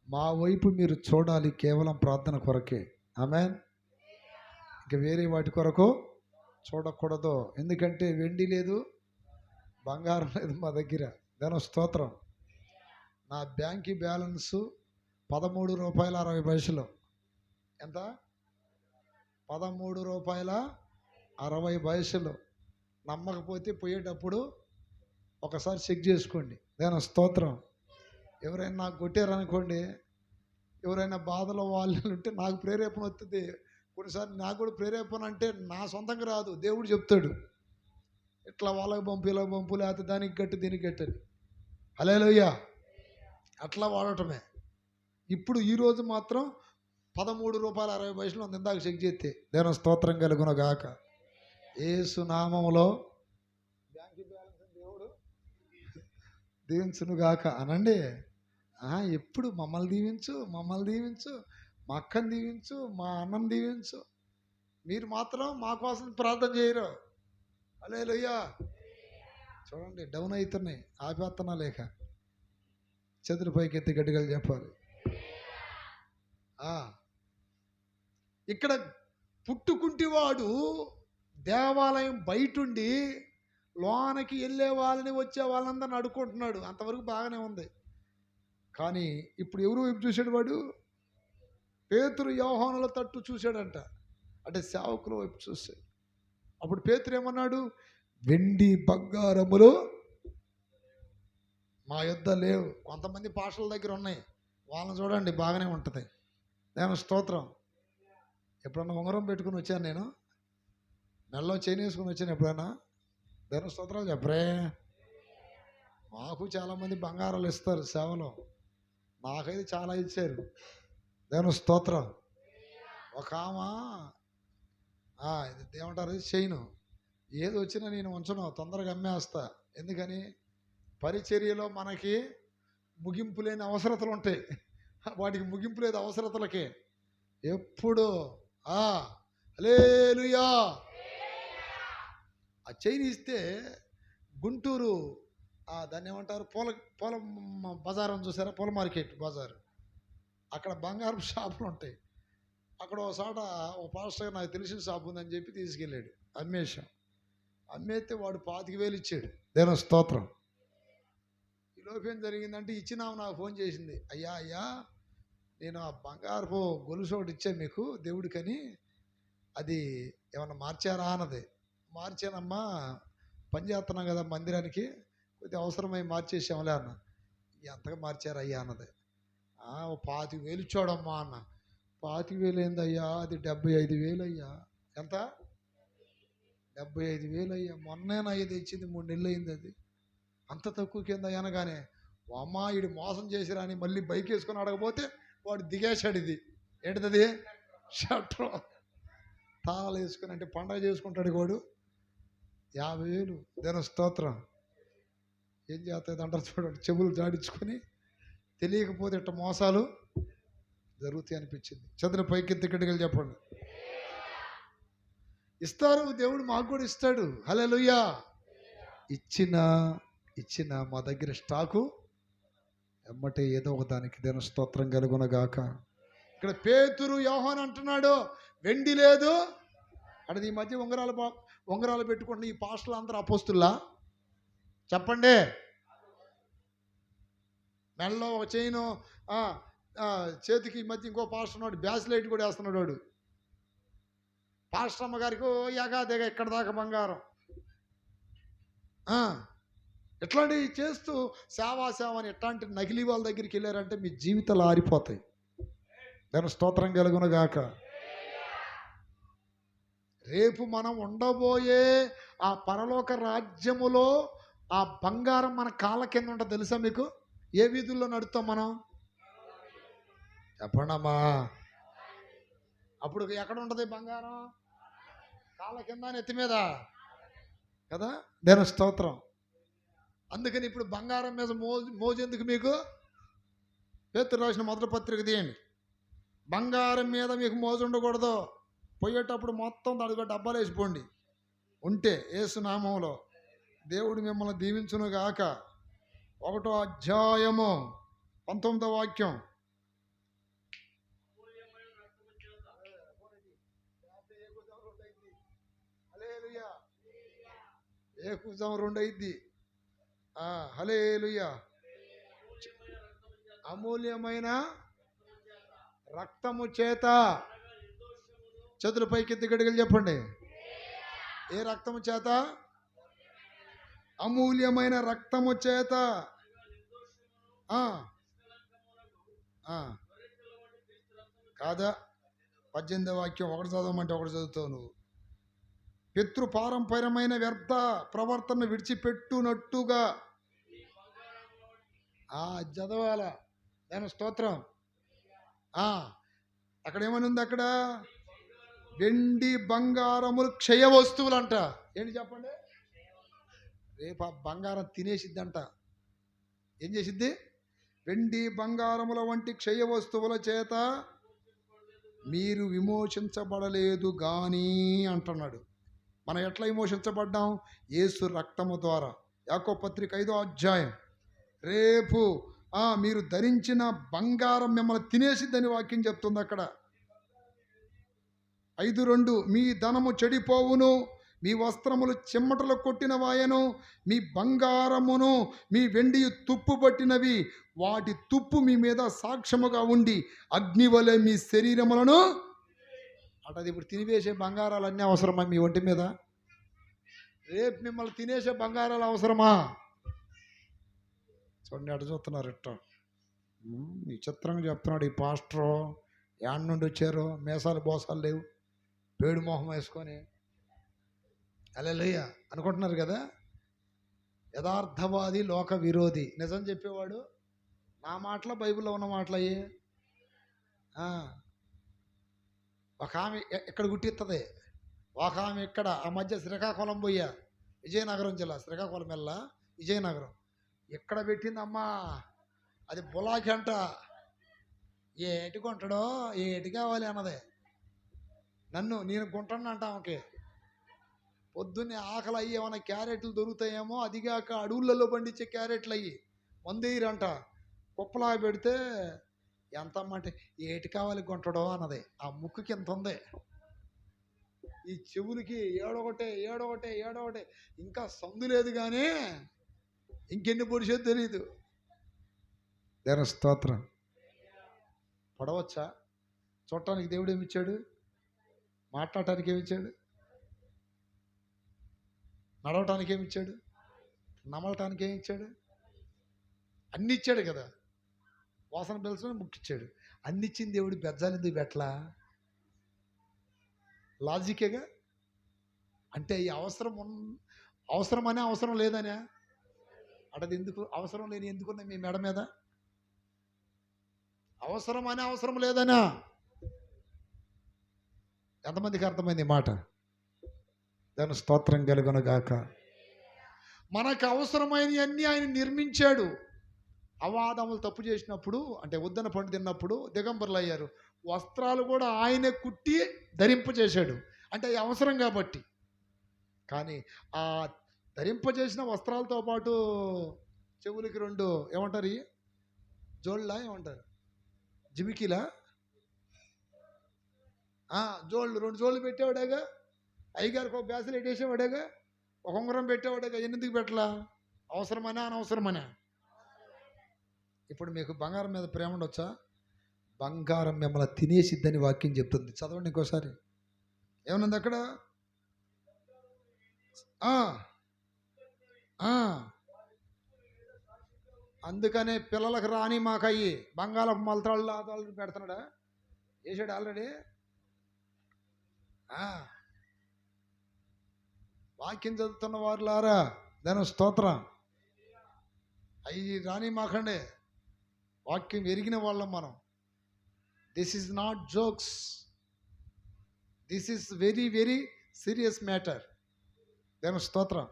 మా వైపు మీరు చూడాలి, కేవలం ప్రార్థన కొరకే. ఆమేన్. ఇక వేరే వాటి కొరకు చూడకూడదు. ఎందుకంటే వెండి లేదు, బంగారం లేదు మా దగ్గర. దాని స్తోత్రం. నా బ్యాంక్ బ్యాలెన్సు ₹13.60. ఎంత? ₹13.60. నమ్మకపోతే పోయేటప్పుడు ఒకసారి చెక్ చేసుకోండి. దాని స్తోత్రం. ఎవరైనా నాకు కొట్టారనుకోండి, ఎవరైనా బాధలో వాళ్ళు ఉంటే నాకు ప్రేరేపణ వస్తుంది, కొన్నిసార్లు నాకు కూడా ప్రేరేపణ అంటే నా సొంతంగా రాదు, దేవుడు చెప్తాడు ఇట్లా వాళ్ళకి పంపు ఇలా పంపు, లేకపోతే దానికి గట్టి దీనికి గట్టని. హల్లెలూయా. అట్లా వాడటమే. ఇప్పుడు ఈరోజు మాత్రం ₹13.60 ఉంది. ఇందాక చెక్ చేస్తే. దేవుని స్తోత్రం కలుగును గాక. యేసు నామములో బ్యాంక్ బ్యాలెన్స్ దేవుడు దీవించును గాక అనండి. ఎప్పుడు మమ్మల్ని దీవించు, మమ్మల్ని దీవించు, మా అక్కని దీవించు, మా అన్నని దీవించు. మీరు మాత్రం మా కోసం ప్రార్థన చేయరు. హల్లెలూయా. చూడండి డౌన్ అవుతున్నాయి, ఆపేస్తున్నా లేక. చేతులు పైకి ఎత్తి గట్టిగా చెప్పాలి. ఇక్కడ పుట్టుకుంటివాడు దేవాలయం బయటుండి లోనకి వెళ్ళే వాళ్ళని వచ్చే వాళ్ళందరిని అడుక్కుంటున్నాడు. అంతవరకు బాగానే ఉంది. కానీ ఇప్పుడు ఎవరు వైపు చూశాడు వాడు? పేతురు యోహానుల తట్టు చూశాడంట. అంటే సేవకుల వైపు చూశాడు. అప్పుడు పేతురు ఏమన్నాడు? వెండి బంగారములు మా యొద్ద లేవు. కొంతమంది పాషల దగ్గర ఉన్నాయి, వాళ్ళని చూడండి బాగానే ఉంటుంది. నేను స్తోత్రం. ఎప్పుడన్నా ఉంగరం పెట్టుకుని వచ్చాను, నేను నెలలో చైన్ వేసుకుని వచ్చాను ఎప్పుడైనా? దేవుని స్తోత్రాలు చెప్పరే. మాకు చాలామంది బంగారాలు ఇస్తారు సేవలో, నాకైతే చాలా ఇచ్చారు. దేవుని స్తోత్రం. ఒక ఆమె ఇది ఏమంటారు, చైను ఏది వచ్చినా నేను ఉంచను, తొందరగా అమ్మేస్తా. ఎందుకని? పరిచర్యలో మనకి ముగింపు లేని అవసరతలు ఉంటాయి, వాటికి ముగింపు లేదు అవసరతలకి. ఎప్పుడు హల్లెలూయా. ఆ చైన్ ఇస్తే గుంటూరు దాన్ని ఏమంటారు, పూల బజార్ చూసారా, పూల మార్కెట్ బజారు, అక్కడ బంగారం షాపులు ఉంటాయి. అక్కడ ఒకసాట ఒక పాస్టర్ నాకు తెలిసిన షాప్ ఉందని చెప్పి తీసుకెళ్ళాడు, అమ్మేశాం. అమ్మేస్తే వాడు 25,000 ఇచ్చాడు. దేని స్తోత్రం. ఈలోపు ఏం జరిగిందంటే, ఇచ్చినాము నాకు ఫోన్ చేసింది, అయ్యా నేను ఆ బంగారపు గొలుసు ఒకటి ఇచ్చాను మీకు దేవుడికని, అది ఏమన్నా మార్చారా అన్నది. మార్చానమ్మా, పని చేస్తున్నాం కదా మందిరానికి, కొద్దిగా అవసరమై మార్చేసాంలే అన్న. ఎంతగా మార్చారు అయ్యా అన్నది. 25,000 ఇచ్చాడమ్మా అన్న. 25,000 ఏందయ్యా, అది 75,000 అయ్యా. ఎంత? 75,000 అయ్యా. మొన్నేనా ఇది ఇచ్చింది, 3 నెలలు అయింది. అది అంత తక్కువ కింద అనగానే, అమ్మా ఇడు మోసం చేసిరా అని మళ్ళీ బైక్ వేసుకొని అడగపోతే వాడు దిగేశాడు. ఇది ఏంటిది? షట్రం తాళాలు వేసుకుని, అంటే పండగ చేసుకుంటాడు వాడు. 50,000. దేని స్తోత్రం. ఏం చేస్తుంది అంటారు చూడండి, చెవులు జాడించుకొని. తెలియకపోతే ఇట్ట మోసాలు జరుగుతాయి అనిపించింది. చదువు పైకి ఎత్తికట్టుకెళ్ళి చెప్పండి. ఇస్తారు, దేవుడు మాకు కూడా ఇస్తాడు. హల్లెలూయా. ఇచ్చిన మా దగ్గర స్టాకు ఎమ్మటే ఏదో ఒక దానికి దేని స్తోత్రం కలుగునగాక. ఇక్కడ పేతురు యోహాను అంటున్నాడు, వెండి లేదు. అంటే ఈ మధ్య ఉంగరాలు పెట్టుకుంటున్న ఈ పాస్టర్లు అందరూ అపోస్తుల్లా? చెప్పండి. మెడలో ఒక చైను, చేతికి ఈ మధ్య ఇంకో పాస్టర్ ఉన్నాడు, బ్యాస్లైట్ కూడా వేస్తున్నాడు వాడు. పాస్టర్ అమ్మగారికి ఎగాదిగా ఇక్కడ దాకా బంగారం. ఇట్లాంటివి చేస్తూ సేవ అని ఎట్లాంటి నకిలీ వాళ్ళ దగ్గరికి వెళ్ళారంటే మీ జీవితాలు ఆరిపోతాయి. దాని స్తోత్రం కలుగునగాక. రేపు మనం ఉండబోయే ఆ పరలోక రాజ్యములో ఆ బంగారం మన కాళ్ళ కింద ఉంటుంది. తెలుసా మీకు? ఏ వీధుల్లో నడుస్తాం మనం? చెప్పండమ్మా. అప్పుడు ఎక్కడ ఉంటుంది బంగారం? కాళ్ళ కింద, నెత్తి మీద కదా. దేని స్తోత్రం. అందుకని ఇప్పుడు బంగారం మీద మోజు ఎందుకు మీకు? పేతురు రాసిన మొదటి పత్రిక తీయండి. బంగారం మీద మీకు మోజు ఉండకూడదు. పోయేటప్పుడు మొత్తం దానికి డబ్బాలు వేసిపోండి. ఉంటే యేసు నామములో దేవుడు మిమ్మల్ని దీవించును గాక. 1వ అధ్యాయము 19వ వాక్యం. ఏకుజం 2 అయింది. హల్లెలూయా. అమూల్యమైన రక్తము చేత. చేతుల పైకి ఎత్తి గడిగలు చెప్పండి. ఏ రక్తము చేత? అమూల్యమైన రక్తము చేత. కాదా? 18వ వాక్యం ఒకటి చదవమంటే ఒకటి చదువుతావు నువ్వు. పితృపారంపర్యమైన వ్యర్థ ప్రవర్తన విడిచిపెట్టునట్టుగా చదవాల. దాని స్తోత్రం. అక్కడ ఏమని ఉంది? అక్కడ వెండి బంగారములు క్షయ వస్తువులు అంట. ఏంటి చెప్పండి? రేపు ఆ బంగారం తినేసిద్దంట. ఏం చేసిద్ది? వెండి బంగారముల వంటి క్షయ వస్తువుల చేత మీరు విమోచించబడలేదు కానీ అంటున్నాడు. మనం ఎట్లా విమోచించబడ్డాం? యేసు రక్తము ద్వారా. యాకోబు పత్రిక 5వ అధ్యాయం. రేపు మీరు ధరించిన బంగారం మిమ్మల్ని తినేసిద్దని వాక్యం చెప్తుంది అక్కడ. 5:2 మీ ధనము చెడిపోవును, మీ వస్త్రములు చెమ్మటలు కొట్టిన వాయను, మీ బంగారమును మీ వెండి తుప్పు పట్టినవి, వాటి తుప్పు మీ మీద సాక్ష్యముగా ఉండి అగ్నివలె మీ శరీరములను అంటే ఇప్పుడు తినివేసే బంగారాలన్నీ అవసరమా మీ ఒంటి మీద? రేపు మిమ్మల్ని తినేసే బంగారాలు అవసరమా? చూడండి అటు చూస్తున్నారు ఇట్ట. విచిత్రంగా చెప్తున్నాడు ఈ పాస్టరు. యాడ్ నుండి వచ్చారు, మేసాలు బోసాలు లేవు, పేడు మొహం వేసుకొని హల్లెలూయా అనుకుంటున్నారు కదా. యథార్థవాది, లోక విరోధి. నిజం చెప్పేవాడు నా మాటల బైబిల్లో ఉన్న మాటలయ్యే. ఒక ఆమె ఇక్కడ గుట్టిస్తుంది, ఒక ఆమె ఇక్కడ. ఆ మధ్య శ్రీకాకుళం పోయా, విజయనగరం జిల్లా, శ్రీకాకుళం వెళ్ళా విజయనగరం. ఎక్కడ పెట్టిందమ్మా అది బులాకి అంట. ఏటి కొంటాడో ఏటి కావాలి అన్నదే. నేను కొంటానంట ఆమెకి. పొద్దున్నే ఆకలి అయ్యి ఏమైనా క్యారెట్లు దొరుకుతాయేమో, అదిగాక అడవులలో పండించే క్యారెట్లు అయ్యి మందేయరంట. కుప్పలాగా పెడితే ఎంతమ్మ అంటే ఏటి కావాలి కొంటాడో అన్నది. ఆ ముక్కుకి ఎంత ఉంది, ఈ చెవులకి ఏడొకటే ఇంకా సందు లేదు కానీ ఇంకెన్ని పొడిచేది తెలీదు. దేని స్తోత్రం. పడవచ్చా? చూడటానికి దేవుడు ఏమిచ్చాడు? మాట్లాడటానికి ఏమిచ్చాడు? నడవటానికి ఏమిచ్చాడు? నమలటానికి ఏమిచ్చాడు? అన్ని ఇచ్చాడు కదా. వాసన పిలుచుకొని ముక్కిచ్చాడు. అన్ని ఇచ్చింది దేవుడు బెజ్జాలింది బెట్లా? లాజికేగా. అంటే ఈ అవసరమనే అవసరం లేదనే అటది. ఎందుకు అవసరం లేని ఎందుకున్నా మీ మెడ మీద? అవసరమనే అవసరం లేదనా? ఎంతమందికి అర్థమైంది మాట? దాని స్తోత్రం కలుగును గాక. మనకు అవసరమైనవన్నీ ఆయన నిర్మించాడు. అవాదములు తప్పు చేసినప్పుడు, అంటే ఉద్దన పండు తిన్నప్పుడు దిగంబరులు అయ్యారు. వస్త్రాలు కూడా ఆయనే కుట్టి ధరింపజేశాడు, అంటే అవసరం కాబట్టి. కానీ ఆ ధరింపజేసిన వస్త్రాలతో పాటు చెవులకి 2 ఏమంటారు, జోళ్ళ ఏమంటారు, జిమికీలా, జోళ్ళు 2 జోళ్ళు పెట్టేవాడేగా. అయ్యగారికి ఒక బ్యాసులు వేసేవాడేగా, ఒక ఉంగరం పెట్టేవాడేగా. ఎందుకు పెట్టలా? అవసరమనే అనవసరమనే? ఇప్పుడు మీకు బంగారం మీద ప్రేమ ఉండొచ్చా? బంగారం మిమ్మల్ని తినేసిద్దని వాక్యం చెప్తుంది. చదవండి ఇంకోసారి. ఏమన్నది అక్కడ? అందుకనే పిల్లలకు రాని మాకయ్యి బంగాళపు మలతాళ్ళు పెడుతున్నాడా? వేసాడు ఆల్రెడీ. వాక్యం చదువుతున్న వారులారా దాని స్తోత్రం. అవి రాని మాకండే. వాక్యం ఎరిగిన వాళ్ళం మనం. This is not jokes, this is very very serious matter. దాని స్తోత్రం.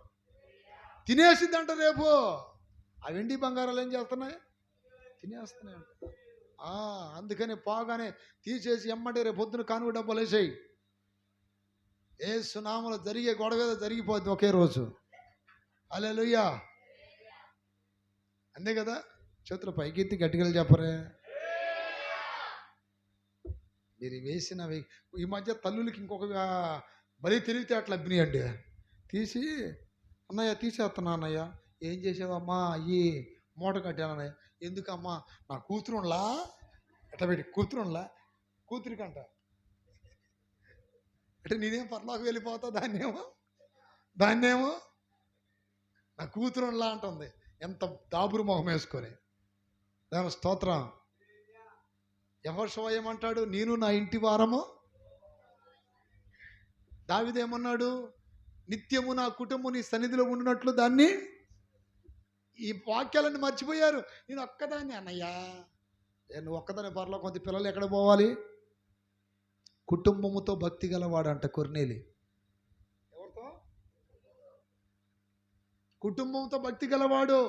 తినేసిద్దంట రేపు. ఆ వెండి బంగారాలు ఏం చేస్తున్నాయి? తినేస్తున్నాయంట. అందుకని పోగానే తీసేసి ఎమ్మటే రేపు పొద్దున కానుక డబ్బాలు వేసేయి. యేసు నామములో జరిగే గొడవ జరిగిపోద్ది ఒకే రోజు. హల్లెలూయా. అంతే కదా. చేతులు పైకెత్తి గట్టిగా చెప్పరే. మీరు వేసినవి ఈ మధ్య తల్లులకి ఇంకొక బలి తిరిగితే అట్లా అబ్బినాయండి. తీసి అన్నయ్య తీసేస్తున్నా అన్నయ్య. ఏం చేసావమ్మా? అయ్యి మూట కట్టానన్నయ్య. ఎందుకమ్మా? నా కూతురులా ఎట్లా పెట్టి కూతురికంట. అంటే నేనేం పర్లోకి వెళ్ళిపోతా, దాన్నేమో నా కూతురులా అంటుంది. ఎంత దాబురు మొహం వేసుకొని. దాని స్తోత్రం. యెహోషువ ఏమంటాడు? నేను నా ఇంటి వారము దావీదేమన్నాడు? నిత్యము నా కుటుంబం నీ సన్నిధిలో ఉండినట్లు దాన్ని. ఈ వాక్యాలన్నీ మర్చిపోయారు. నేను ఒక్కదాన్ని అన్నయ్యా. నువ్వు ఒక్కదాని పరలో కొంత పిల్లలు ఎక్కడ పోవాలి? కుటుంబముతో భక్తి గలవాడంట కొర్నేలి. ఎవరితో? కుటుంబంతో భక్తి గలవాడు.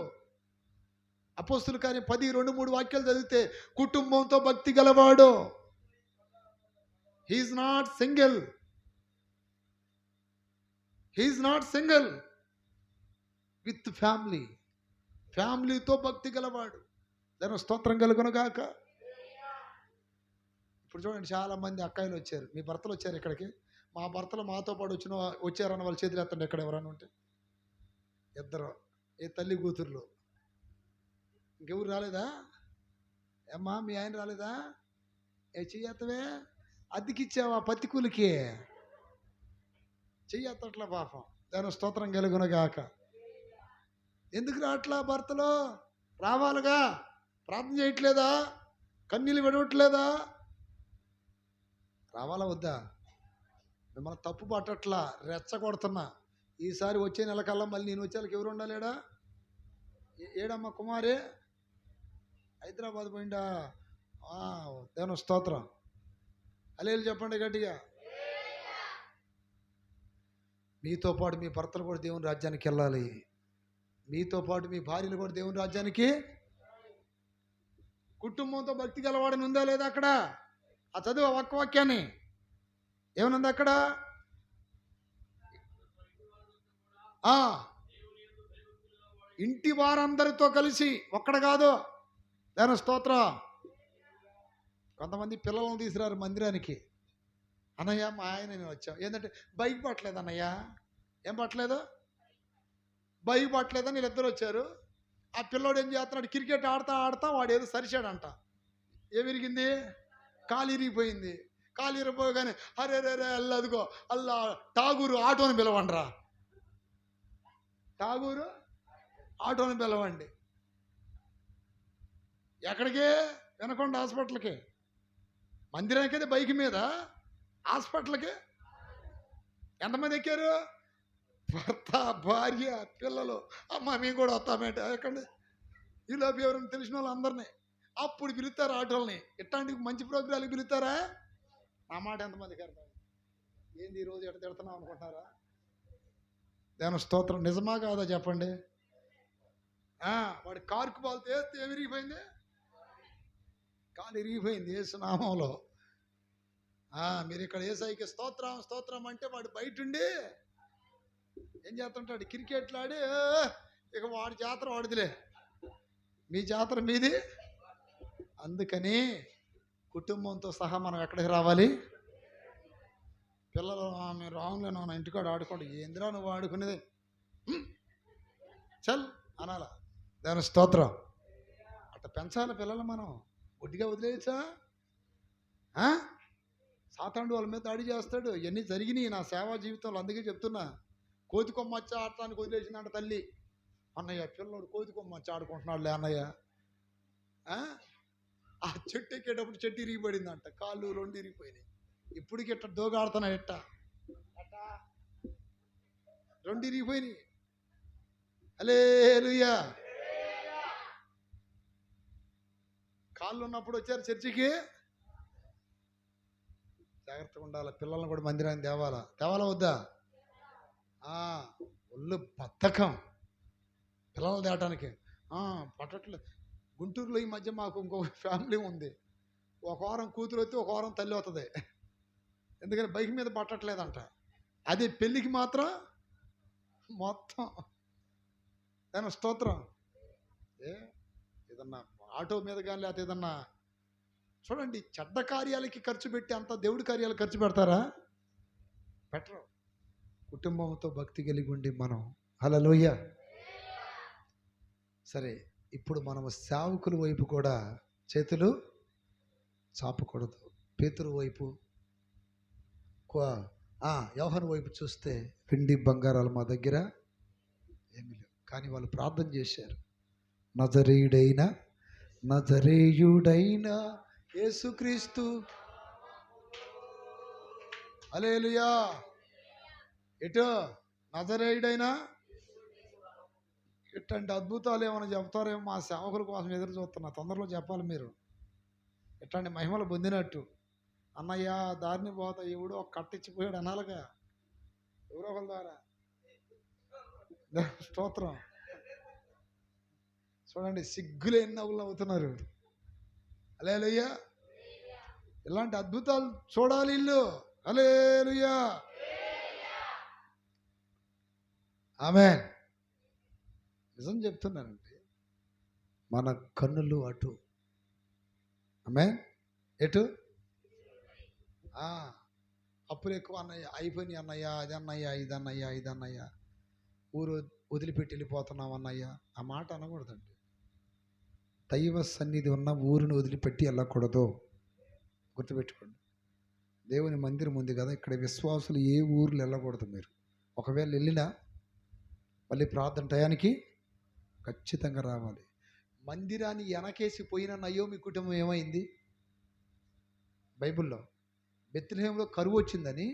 అపోస్తుల కార్యం 10:2-3 వాక్యాలు చదివితే కుటుంబంతో భక్తి గలవాడు. He is not single. He is not single with family. ఫ్యామిలీతో భక్తి గలవాడు. దాని స్తోత్రం కలుగును గాక. ఇప్పుడు చూడండి, చాలామంది అక్కాయిలు వచ్చారు. మీ భర్తలు వచ్చారు ఇక్కడికి. మా భర్తలు మాతో పాటు వచ్చారన్న వాళ్ళ చేతులు ఎత్తండి ఎక్కడ ఎవరైనా ఉంటే. ఇద్దరు, ఏ తల్లి కూతుర్లు. ఇంకెవరు రాలేదా? ఏమ్మా మీ ఆయన రాలేదా? ఏ చెయ్యత్తవే? అద్దెకిచ్చావా పత్తికూలికి? చెయ్యత్తట్లా పాపం. దాని స్తోత్రం కలుగును గాక. ఎందుకు రావట్లా భర్తలో? రావాలిగా. ప్రార్థన చేయట్లేదా? కన్నీళ్ళు విడవట్లేదా? రావాలా వద్దా? మిమ్మల్ని తప్పు పట్టట్లా, రెచ్చగొడుతున్నా. ఈసారి వచ్చే నెల కల్లా మళ్ళీ నేను వచ్చేళ్ళకి ఎవరు ఉండాలేడా? ఏడమ్మ కుమారి? హైదరాబాద్ పోయిందా? దేవుని స్తోత్రం. హల్లెలూయా చెప్పండి గట్టిగా. మీతో పాటు మీ భర్తలు కూడా దేవుని రాజ్యానికి వెళ్ళాలి. మీతో పాటు మీ భార్యలు కూడా దేవుని రాజ్యానికి. కుటుంబంతో భక్తి గలవాడని ఉందా లేదా అక్కడ? ఆ చదువు ఒక్క వాక్యాన్ని. ఏమనుంది అక్కడ? ఇంటి వారందరితో కలిసి. ఒక్కడ కాదు. దాని స్తోత్రం. కొంతమంది పిల్లలను తీసుకురారు మందిరానికి. అన్నయ్య మా ఆయన నేను వచ్చాం. ఏంటంటే బైక్ పట్టలేదు అన్నయ్య. ఏం పట్టలేదు? బైక్ పట్టలేదని వీళ్ళిద్దరు వచ్చారు. ఆ పిల్లోడు ఏం చేస్తున్నాడు? క్రికెట్ ఆడతా వాడు ఏదో సరిచాడంట. ఏం విరిగింది? కాలు ఇరిగిపోయింది. కాలు ఇరిగిపోగానే అరే రే రే అల్లదిగో అల్లా టాగూరు ఆటోని పిలవండిరా. టాగూరు ఆటోని పిలవండి. ఎక్కడికి? వినకొండ హాస్పిటల్కి. మందిరానికి అయితే బైక్ మీద, హాస్పిటల్కి ఎంతమంది ఎక్కారు? భర్త, భార్య, పిల్లలు. అమ్మ మేము కూడా వస్తామేంటి? ఎక్కండి. ఈలోపు ఎవరైనా తెలిసిన వాళ్ళు అందరినీ అప్పుడు పిలుస్తారు ఆటోల్ని. ఇట్లాంటి మంచి ప్రోగ్రాంకి పిలుస్తారా? నా మాట ఎంతమందికి అర్థం? ఏంది ఈరోజు ఎట్ట తిడుతున్నాం అనుకుంటున్నారా? దాని స్తోత్రం. నిజమా కాదా చెప్పండి? వాడి కారుకు బాల్తో వేస్తే ఏమి విరిగిపోయింది? కాలు ఇరిగిపోయింది యేసునామంలో. మీరు ఇక్కడ యేసయ్యకి స్తోత్రం స్తోత్రం అంటే వాడు బయటుండి ఏం చేస్తుంటాడు? క్రికెట్లు ఆడి ఇక వాడి జాతర వాడిదిలే, మీ జాతర మీది. అందుకని కుటుంబంతో సహా మనం ఎక్కడికి రావాలి? పిల్లలు మీరు రాంగ్లే నా ఇంటికాడ ఆడుకోండి. ఏందిరా నువ్వు ఆడుకునేది? చల్ అనాలా? దాని స్తోత్రం. అట్ట పెంచాలి పిల్లలు. మనం ఒడ్డిగా వదిలేయచ్చా? సాతానుడు వాళ్ళ మీద దాడి చేస్తాడు. ఇవన్నీ జరిగినాయి నా సేవా జీవితంలో. అందుకే చెప్తున్నా. కోతి కొమ్మచ్చి ఆడటానికి వదిలేసిందంట తల్లి. అన్నయ్య పిల్లడు కోతి కొమ్మచ్చి ఆడుకుంటున్నాడులే అన్నయ్య. ఆ చెట్టు ఎక్కేటప్పుడు చెట్టు ఇరిగిపడిందంట. కాళ్ళు 2 ఇరిగిపోయినాయి. ఇప్పటికి ఇట్ట దోగాడుతున్నాయి. ఎట్ట 2 ఇరిగిపోయినాయి. హల్లెలూయా. కాళ్ళు ఉన్నప్పుడు వచ్చారు చర్చికి. జాగ్రత్తగా ఉండాలి. పిల్లల్ని కూడా మందిరాన్ని తేవాలా వద్దా? ఒళ్ళు బద్ధకం పిల్లలు తేవటానికి. పట్టట్లేదు. గుంటూరులో ఈ మధ్య మాకు ఇంకొక ఫ్యామిలీ ఉంది. ఒక వారం కూతురు వస్తే ఒక వారం తల్లి అవుతుంది. ఎందుకని బైక్ మీద పట్టట్లేదంట. అది పెళ్ళికి మాత్రం మొత్తం. దాని స్తోత్రం. ఏదన్నా ఆటో మీద కానీ లేకపోతే ఏదన్నా చూడండి, చెడ్డ కార్యాలకి ఖర్చు పెట్టి అంత దేవుడి కార్యాలు ఖర్చు పెడతారా? పెట్టరు. కుటుంబంతో భక్తి కలిగి ఉండి మనం. హల్లెలూయా. సరే, ఇప్పుడు మనం సేవకుల వైపు కూడా చేతులు చాపకూడదు. పేతురు వైపు, యోహాను వైపు చూస్తే వెండి బంగారాలు మా దగ్గర ఏమీ లేవు. కానీ వాళ్ళు ప్రార్థన చేశారు. నజరేయుడైన యేసుక్రీస్తు. హల్లెలూయా. ఎటు నజరేయుడైనా ఇట్లాంటి అద్భుతాలు ఏమైనా చెప్తారేమో మా సేవకుల కోసం ఎదురు చూస్తున్నా. తొందరలో చెప్పాలి మీరు. ఇట్లాంటి మహిమలు పొందినట్టు. అన్నయ్య దారిని పోతా ఎవడో ఒక కట్టించిపోయాడు అనాలిగా, ఎవరో ఒకరి ద్వారా. స్తోత్రం. చూడండి, సిగ్గులేని నవ్వులు అవుతున్నారు. హల్లెలూయా. ఇలాంటి అద్భుతాలు చూడాలి ఇల్లు. హల్లెలూయా. ఆమేన్. నిజం చెప్తున్నానండి, మన కన్నులు అటు. ఆమేన్. ఎటు? అప్పులు ఎక్కువ అన్నయ్య, అయిపోయినాయి అన్నయ్య, అది అన్నయ్య, ఇది అన్నయ్య, ఇది అన్నయ్య, ఊరు వదిలిపెట్టి వెళ్ళిపోతున్నాం అన్నయ్య. ఆ మాట అనకూడదండి. దైవ సన్నిధి ఉన్న ఊరిని వదిలిపెట్టి వెళ్ళకూడదు. గుర్తుపెట్టుకోండి. దేవుని మందిరం ఉంది కదా, ఇక్కడ విశ్వాసులు ఏ ఊర్లు వెళ్ళకూడదు. మీరు ఒకవేళ వెళ్ళినా మళ్ళీ ప్రార్థన టయానికి ఖచ్చితంగా రావాలి. మందిరాన్ని వెనకేసి పోయిన నయోమి కుటుంబం ఏమైంది? బైబిల్లో బెత్లెహేంలో కరువు వచ్చిందని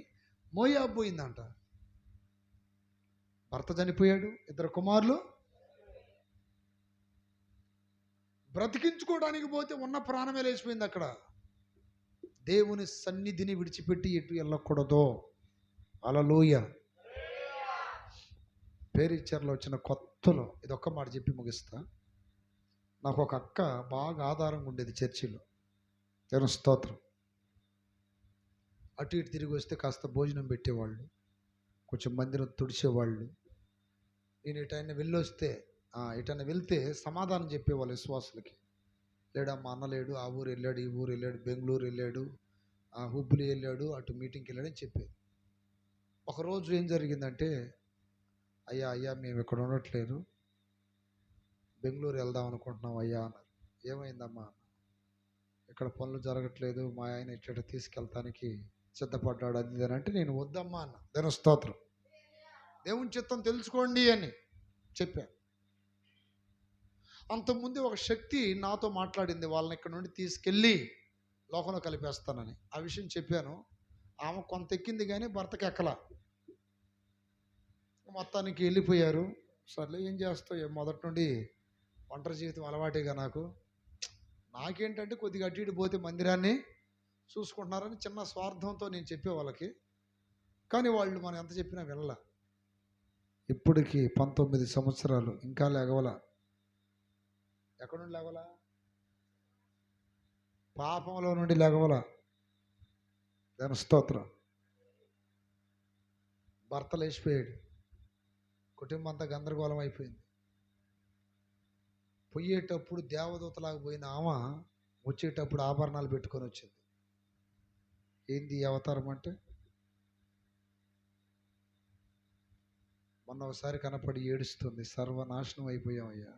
మోయాబు పోయిందంట. భర్త చనిపోయాడు, 2 కుమారులు. బ్రతికించుకోవడానికి పోతే ఉన్న ప్రాణమే లేచిపోయింది అక్కడ. దేవుని సన్నిధిని విడిచిపెట్టి ఎటు వెళ్ళకూడదు. హల్లెలూయా. పేరిచ్చర్లో వచ్చిన కొత్తలో ఇదొక్క మాట చెప్పి ముగిస్తా. నాకు ఒక అక్క బాగా ఆధారంగా ఉండేది చర్చిలో. దేవుని స్తోత్రం. అటు ఇటు తిరిగి వస్తే కాస్త భోజనం పెట్టేవాళ్ళు, కొంచెం మందిరం తుడిచేవాళ్ళు. నేను ఎటైనా వెళ్ళొస్తే ఎటైనా వెళ్తే సమాధానం చెప్పేవాళ్ళు విశ్వాసులకి. లేడమ్మా, అన్న లేడు, ఆ ఊరు వెళ్ళాడు, ఈ ఊరు వెళ్ళాడు, బెంగళూరు వెళ్ళాడు, హుబ్లీ వెళ్ళాడు, అటు మీటింగ్కి వెళ్ళాడని చెప్పేది. ఒకరోజు ఏం జరిగిందంటే, అయ్యా మేము ఇక్కడ ఉండట్లేదు, బెంగళూరు వెళ్దాం అనుకుంటున్నాం అయ్యా అన్నారు. ఏమైందమ్మా? ఇక్కడ పనులు జరగట్లేదు, మా ఆయన ఇట్లా తీసుకెళ్తానికి సిద్ధపడ్డాడు, అది అని అంటే నేను వద్దమ్మా అన్న. దేవుని స్తోత్రం. దేవుని చిత్తం తెలుసుకోండి అని చెప్పాను. అంతకుముందు ఒక శక్తి నాతో మాట్లాడింది, వాళ్ళని ఇక్కడ నుండి తీసుకెళ్ళి లోకంలో కలిపేస్తానని. ఆ విషయం చెప్పాను. ఆమె కొంత ఎక్కింది కానీ భర్తకి ఎక్కల. మొత్తానికి వెళ్ళిపోయారు. సర్లే ఏం చేస్తావు, మొదటి నుండి ఒంటరి జీవితం అలవాటేగా నాకు. నాకేంటంటే కొద్దిగా అటు ఇటు పోతే మందిరాన్ని చూసుకుంటున్నారని చిన్న స్వార్థంతో నేను చెప్పే వాళ్ళకి. కానీ వాళ్ళు మనం ఎంత చెప్పినా వెళ్ళల. ఇప్పటికి 19 సంవత్సరాలు ఇంకా లేగవల. ఎక్కడ నుండి లేగవల? పాపంలో నుండి లేగవల. దాని స్తోత్రం. భర్త లేచిపోయాడు, కుటుంబం అంతా గందరగోళం అయిపోయింది. పోయేటప్పుడు దేవదూతలాగా పోయిన ఆమె వచ్చేటప్పుడు ఆభరణాలు పెట్టుకొని వచ్చింది. ఏంది అవతారం అంటే? మొన్న ఒకసారి కనపడి ఏడుస్తుంది, సర్వనాశనం అయిపోయామయ్యా,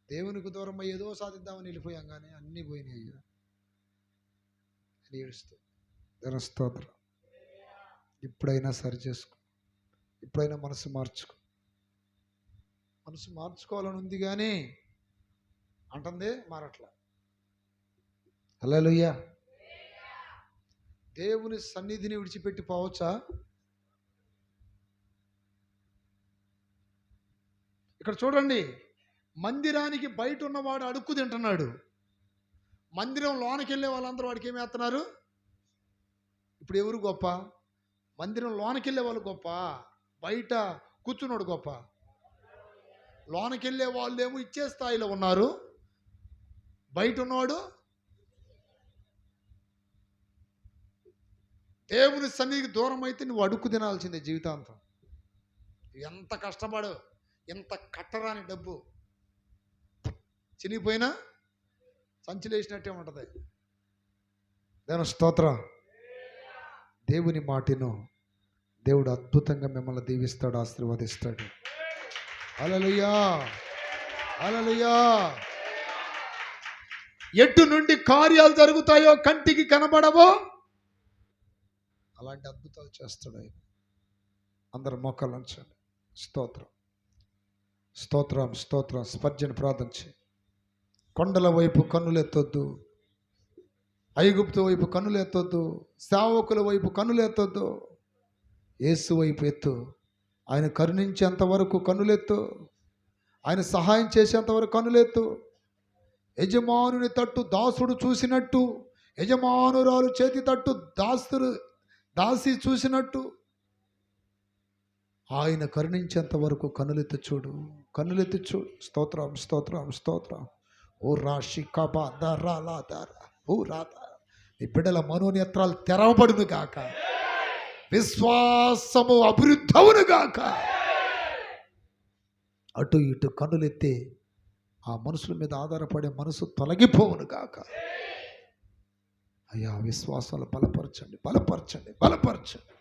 దేవునికి దూరం ఏదో సాధిద్దామని వెళ్ళిపోయాం కానీ అన్నీ పోయినాయి అయ్యా అని ఏడుస్తుంది. దేవుని స్తోత్రం. ఇప్పుడైనా సరి చేసుకో, ఇప్పుడైనా మనసు మార్చుకో. మనసు మార్చుకోవాలని ఉంది కానీ అంటుందే మారట్లా. హల్లెలూయా. దేవుని సన్నిధిని విడిచిపెట్టి పోవచ్చా? ఇక్కడ చూడండి, మందిరానికి బయట ఉన్నవాడు అడుక్కు తింటున్నాడు, మందిరం లోనకి వెళ్ళే వాళ్ళందరూ వాడికి ఏమి వేస్తున్నారు? ఇప్పుడు ఎవరు గొప్ప? మందిరం లోనకి వెళ్ళే వాళ్ళు గొప్ప, బయట కూర్చున్నాడు గొప్ప? లోనకి వెళ్ళే వాళ్ళు ఏమో ఇచ్చే స్థాయిలో ఉన్నారు, బయట ఉన్నవాడు దేవుని సన్నిధికి దూరం అయితే నువ్వు అడుక్కు తినాల్సిందే జీవితాంతం. ఎంత కష్టపడు, ఎంత కట్టరాని డబ్బు చినిగిపోయినా సంచిలేసినట్టే ఉంటుంది. దేవుని స్తోత్రం. దేవుని మాటను దేవుడు అద్భుతంగా మిమ్మల్ని దీవిస్తాడు, ఆశీర్వదిస్తాడు. హల్లెలూయా, హల్లెలూయా. ఎటు నుండి కార్యాలు జరుగుతాయో కంటికి కనబడవో అలాంటి అద్భుతాలు చేస్తాడు ఆయన. అందరు మోకాళ్ళు ఉంచండి. స్తోత్రం, స్తోత్రం, స్తోత్రం. స్పర్జను ప్రార్థన చేయి. కొండల వైపు కన్నులు ఎత్తొద్దు, ఐగుప్తు వైపు కన్నులు ఎత్తొద్దు, సేవకుల వైపు కన్నులు ఎత్తొద్దు. యేసు వైపు ఎత్తు. ఆయన కరుణించేంత వరకు కన్నులెత్తు. ఆయన సహాయం చేసేంత వరకు కన్నులెత్తు. యజమానుని తట్టు దాసుడు చూసినట్టు, యజమానురాలు చేతి తట్టు దాసి చూసినట్టు ఆయన కరుణించేంత వరకు కన్నులెత్తి చూడు. కన్నులెత్తి చూడు. స్తోత్రం, స్తోత్రం, స్తోత్రం. ఓ రాశి కబా దరా దారా ఓ రాధా. ఈ బిడ్డల మనోనేత్రాలు తెరవబడును గాక. విశ్వాసము అభివృద్ధవును గాక. అటు ఇటు కన్నులెత్తి ఆ మనుషుల మీద ఆధారపడే మనసు తొలగిపోవును గాక. అయ్యా, విశ్వాసాలు బలపరచండి, బలపరచండి, బలపరచండి.